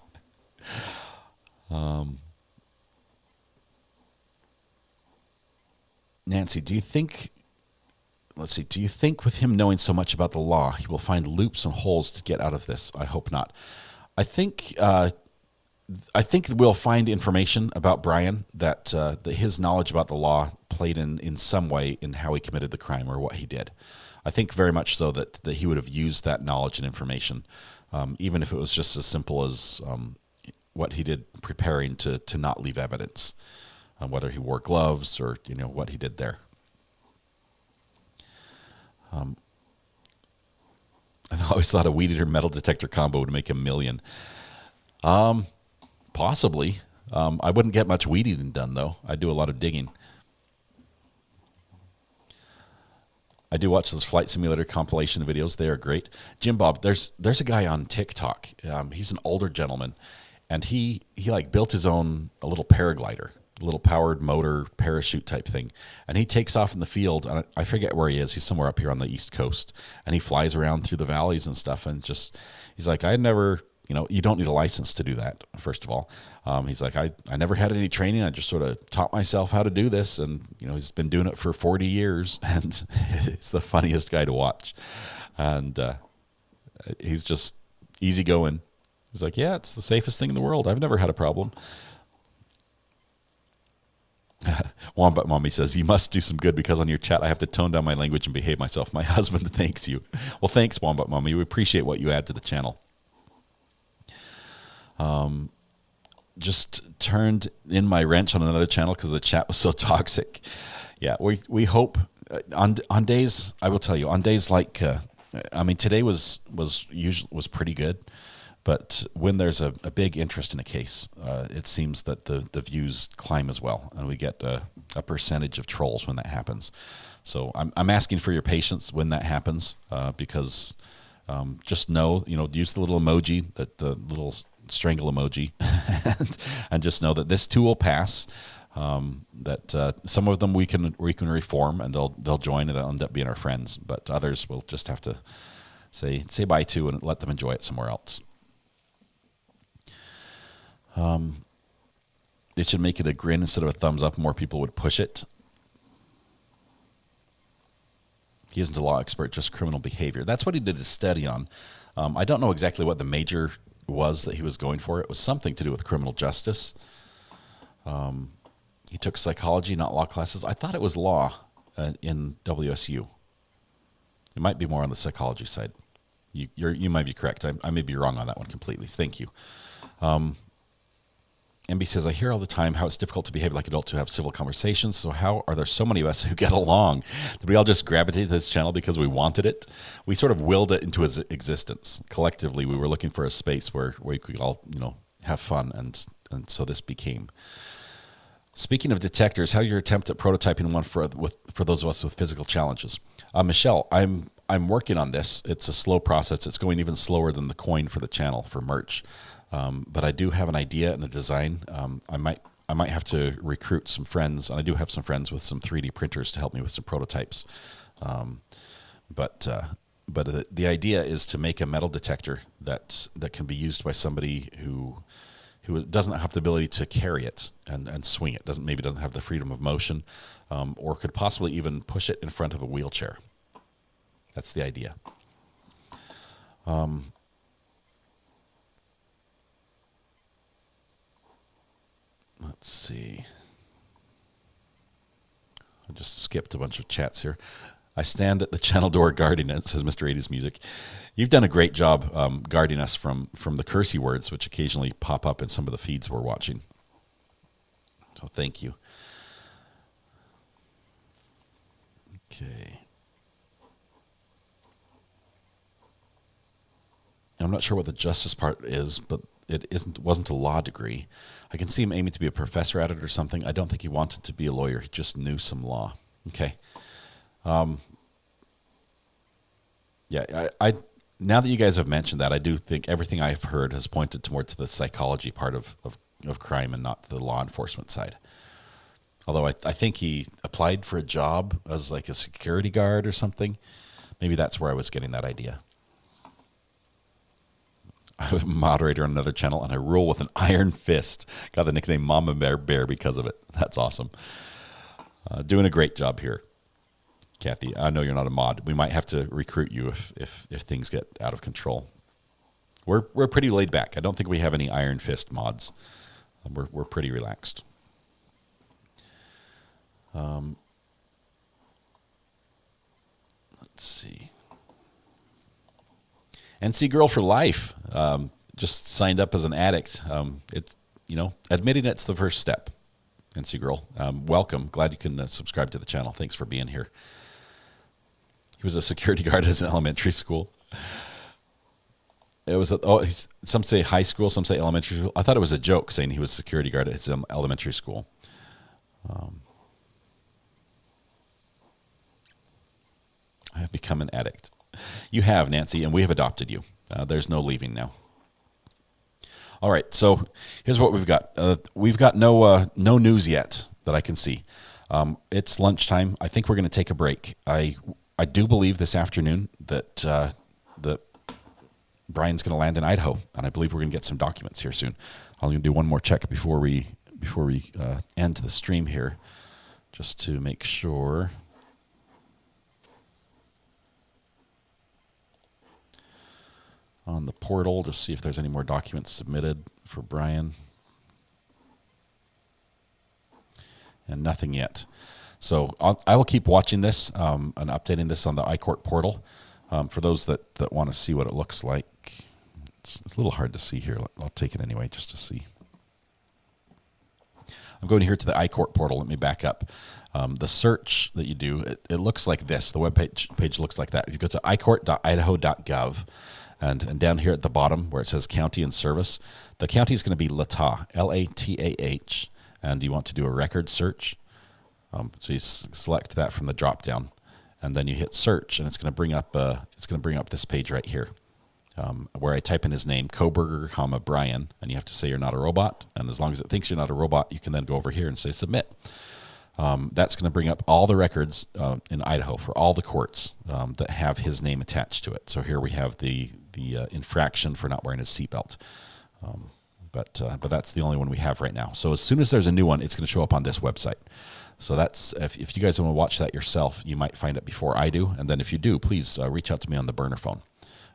Nancy, do you think with him knowing so much about the law, he will find loops and holes to get out of this? I hope not. I think we'll find information about Brian that his knowledge about the law played in some way in how he committed the crime or what he did. I think very much so that he would have used that knowledge and information, even if it was just as simple as what he did preparing to not leave evidence, whether he wore gloves or what he did there. I always thought a weed eater metal detector combo would make $1 million. Possibly. I wouldn't get much weed eating done though. I do a lot of digging. I do watch those flight simulator compilation videos. They are great. Jim Bob, there's a guy on TikTok. He's an older gentleman, and he like built his own a little paraglider, a little powered motor parachute type thing, and he takes off in the field. And I forget where he is. He's somewhere up here on the East Coast, and he flies around through the valleys and stuff. And he's like, I never. You don't need a license to do that, first of all. He's like, I never had any training. I just sort of taught myself how to do this. And, he's been doing it for 40 years. And it's the funniest guy to watch. And he's just easygoing. He's like, yeah, it's the safest thing in the world. I've never had a problem. Wombat Mommy says, you must do some good because on your chat I have to tone down my language and behave myself. My husband thanks you. Well, thanks, Wombat Mommy. We appreciate what you add to the channel. Just turned in my wrench on another channel because the chat was so toxic. Yeah, we hope on days, I will tell you, on days like today was pretty good, but when there's a big interest in a case, it seems that the views climb as well, and we get a percentage of trolls when that happens. So I'm asking for your patience when that happens, because just know, use the little emoji, the little strangle emoji, and just know that this too will pass. That some of them we can reform, and they'll join, and they'll end up being our friends. But others we'll just have to say bye to and let them enjoy it somewhere else. They should make it a grin instead of a thumbs up. More people would push it. He isn't a law expert, just criminal behavior. That's what he did his study on. I don't know exactly what the major was that he was going for. It was something to do with criminal justice. He took psychology, not law classes. I thought it was law in WSU. It might be more on the psychology side. You might be correct. I may be wrong on that one completely. Thank you. MB says, I hear all the time how it's difficult to behave like adults who have civil conversations. So how are there so many of us who get along? Did we all just gravitate to this channel because we wanted it? We sort of willed it into its existence. Collectively, we were looking for a space where we could all, have fun. And so this became. Speaking of detectors, how your attempt at prototyping one for those of us with physical challenges? Michelle, I'm working on this. It's a slow process. It's going even slower than the coin for the channel for merch. But I do have an idea and a design. I might have to recruit some friends, and I do have some friends with some 3D printers to help me with some prototypes. But the idea is to make a metal detector that can be used by somebody who doesn't have the ability to carry it and swing it. Doesn't have the freedom of motion, or could possibly even push it in front of a wheelchair. That's the idea. Let's see. I just skipped a bunch of chats here. I stand at the channel door guarding it, says Mr. 80s Music. You've done a great job guarding us from the cursey words, which occasionally pop up in some of the feeds we're watching. So thank you. Okay. I'm not sure what the justice part is, but it wasn't a law degree. I can see him aiming to be a professor at it or something. I don't think he wanted to be a lawyer. He just knew some law. Okay. Yeah, I now that you guys have mentioned that, I do think everything I've heard has pointed towards the psychology part of crime and not the law enforcement side. Although I think he applied for a job as like a security guard or something. Maybe that's where I was getting that idea. I was a moderator on another channel, and I rule with an iron fist. Got the nickname Mama Bear because of it. That's awesome. Doing a great job here, Kathy. I know you're not a mod. We might have to recruit you if things get out of control. We're pretty laid back. I don't think we have any iron fist mods. We're pretty relaxed. Let's see. NC Girl for Life just signed up as an addict. It's, admitting it's the first step. NC Girl, welcome. Glad you can subscribe to the channel. Thanks for being here. He was a security guard at an elementary school. It was some say high school, some say elementary school. I thought it was a joke saying he was a security guard at his elementary school. I have become an addict. You have, Nancy, and we have adopted you. There's no leaving now. All right, so here's what we've got. We've got no news yet that I can see. It's lunchtime. I think we're going to take a break. I do believe this afternoon that Brian's going to land in Idaho, and I believe we're going to get some documents here soon. I'm going to do one more check before we end the stream here, just to make sure. On the portal to see if there's any more documents submitted for Brian. And nothing yet. So I will keep watching this and updating this on the iCourt portal. For those that want to see what it looks like. It's a little hard to see here. I'll take it anyway just to see. I'm going here to the iCourt portal. Let me back up. The search that you do, it looks like this. The web page looks like that. If you go to icourt.idaho.gov, and down here at the bottom where it says county and service, the county is going to be Latah, Latah, and you want to do a record search. So you select that from the drop down, and then you hit search, and it's going to bring up this page right here, where I type in his name, Koberger, Brian, and you have to say you're not a robot. And as long as it thinks you're not a robot, you can then go over here and say submit. That's going to bring up all the records in Idaho for all the courts that have his name attached to it. So here we have the infraction for not wearing his seatbelt. But that's the only one we have right now. So as soon as there's a new one, it's going to show up on this website. So that's if you guys want to watch that yourself, you might find it before I do. And then if you do, please reach out to me on the burner phone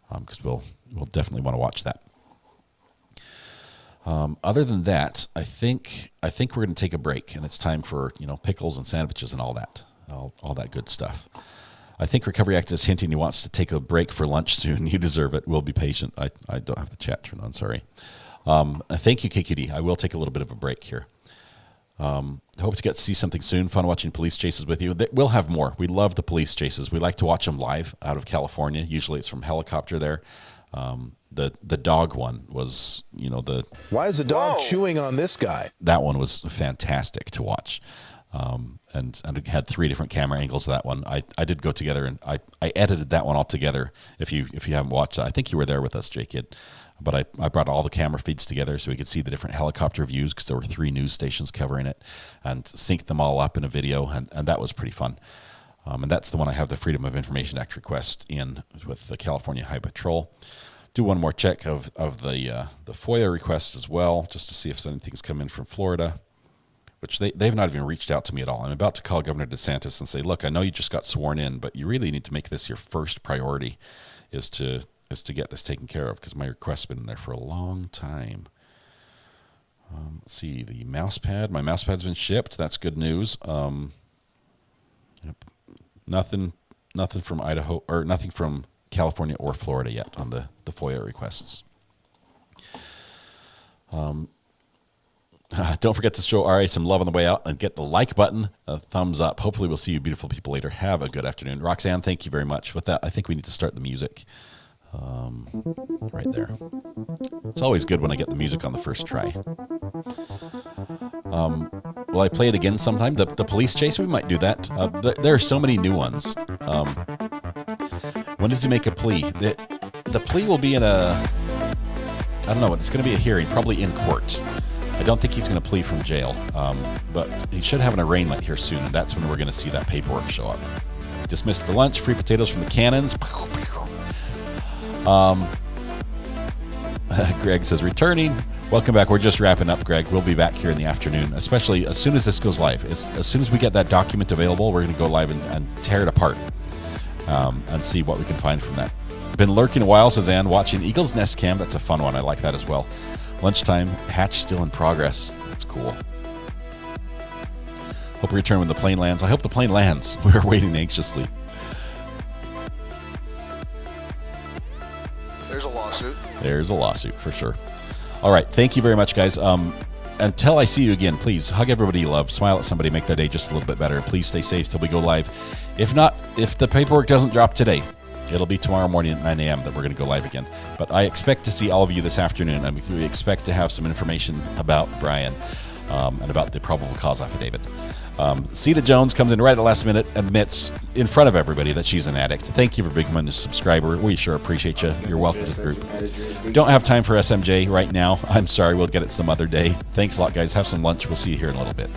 because we'll definitely want to watch that. Other than that, I think we're going to take a break, and it's time for pickles and sandwiches and all that good stuff. I think Recovery Act is hinting he wants to take a break for lunch soon. You deserve it. We'll be patient. I don't have the chat turned on. Sorry. Thank you, KKD. I will take a little bit of a break here. Hope to get to see something soon. Fun watching police chases with you. We'll have more. We love the police chases. We like to watch them live out of California. Usually it's from helicopter there. The dog one was, Why is the dog chewing on this guy? That one was fantastic to watch. And it had 3 different camera angles of that one. I did go together and I edited that one all together. If you haven't watched that, I think you were there with us, J-Kid. But I brought all the camera feeds together so we could see the different helicopter views because there were 3 news stations covering it and synced them all up in a video. And that was pretty fun. And that's the one I have the Freedom of Information Act request in with the California Highway Patrol. Do one more check of the FOIA request as well, just to see if anything's come in from Florida, which they've not even reached out to me at all. I'm about to call Governor DeSantis and say, look, I know you just got sworn in, but you really need to make this your first priority is to get this taken care of because my request's been in there for a long time. Let's see, the mouse pad. My mouse pad's been shipped. That's good news. Yep. Nothing from Idaho or nothing from California or Florida yet on the FOIA requests. Don't forget to show Ari some love on the way out and get the like button, a thumbs up. Hopefully we'll see you beautiful people later. Have a good afternoon. Roxanne, thank you very much. With that, I think we need to start the music right there. It's always good when I get the music on the first try. will I play it again sometime? The police chase, we might do that. There are so many new ones. When does he make a plea? The plea will be in I don't know, it's going to be a hearing, probably in court. I don't think he's going to plea from jail, but he should have an arraignment here soon, and that's when we're going to see that paperwork show up. Dismissed for lunch, free potatoes from the cannons. Greg says, returning. Welcome back. We're just wrapping up, Greg. We'll be back here in the afternoon, especially as soon as this goes live. As soon as we get that document available, we're going to go live and tear it apart and see what we can find from that. Been lurking a while, says Ann, watching Eagle's Nest Cam. That's a fun one. I like that as well. Lunchtime, hatch still in progress. That's cool. Hope we return when the plane lands. I hope the plane lands. We're waiting anxiously. There's a lawsuit. There's a lawsuit for sure. All right. Thank you very much, guys. Until I see you again, please hug everybody you love. Smile at somebody. Make their day just a little bit better. Please stay safe till we go live. If not, if the paperwork doesn't drop today, it'll be tomorrow morning at 9 a.m. that we're going to go live again. But I expect to see all of you this afternoon, and we expect to have some information about Brian and about the probable cause affidavit. Sita Jones comes in right at the last minute, admits in front of everybody that she's an addict. Thank you for becoming a subscriber. We sure appreciate you. You're welcome to the group. Don't have time for SMJ right now. I'm sorry. We'll get it some other day. Thanks a lot, guys. Have some lunch. We'll see you here in a little bit.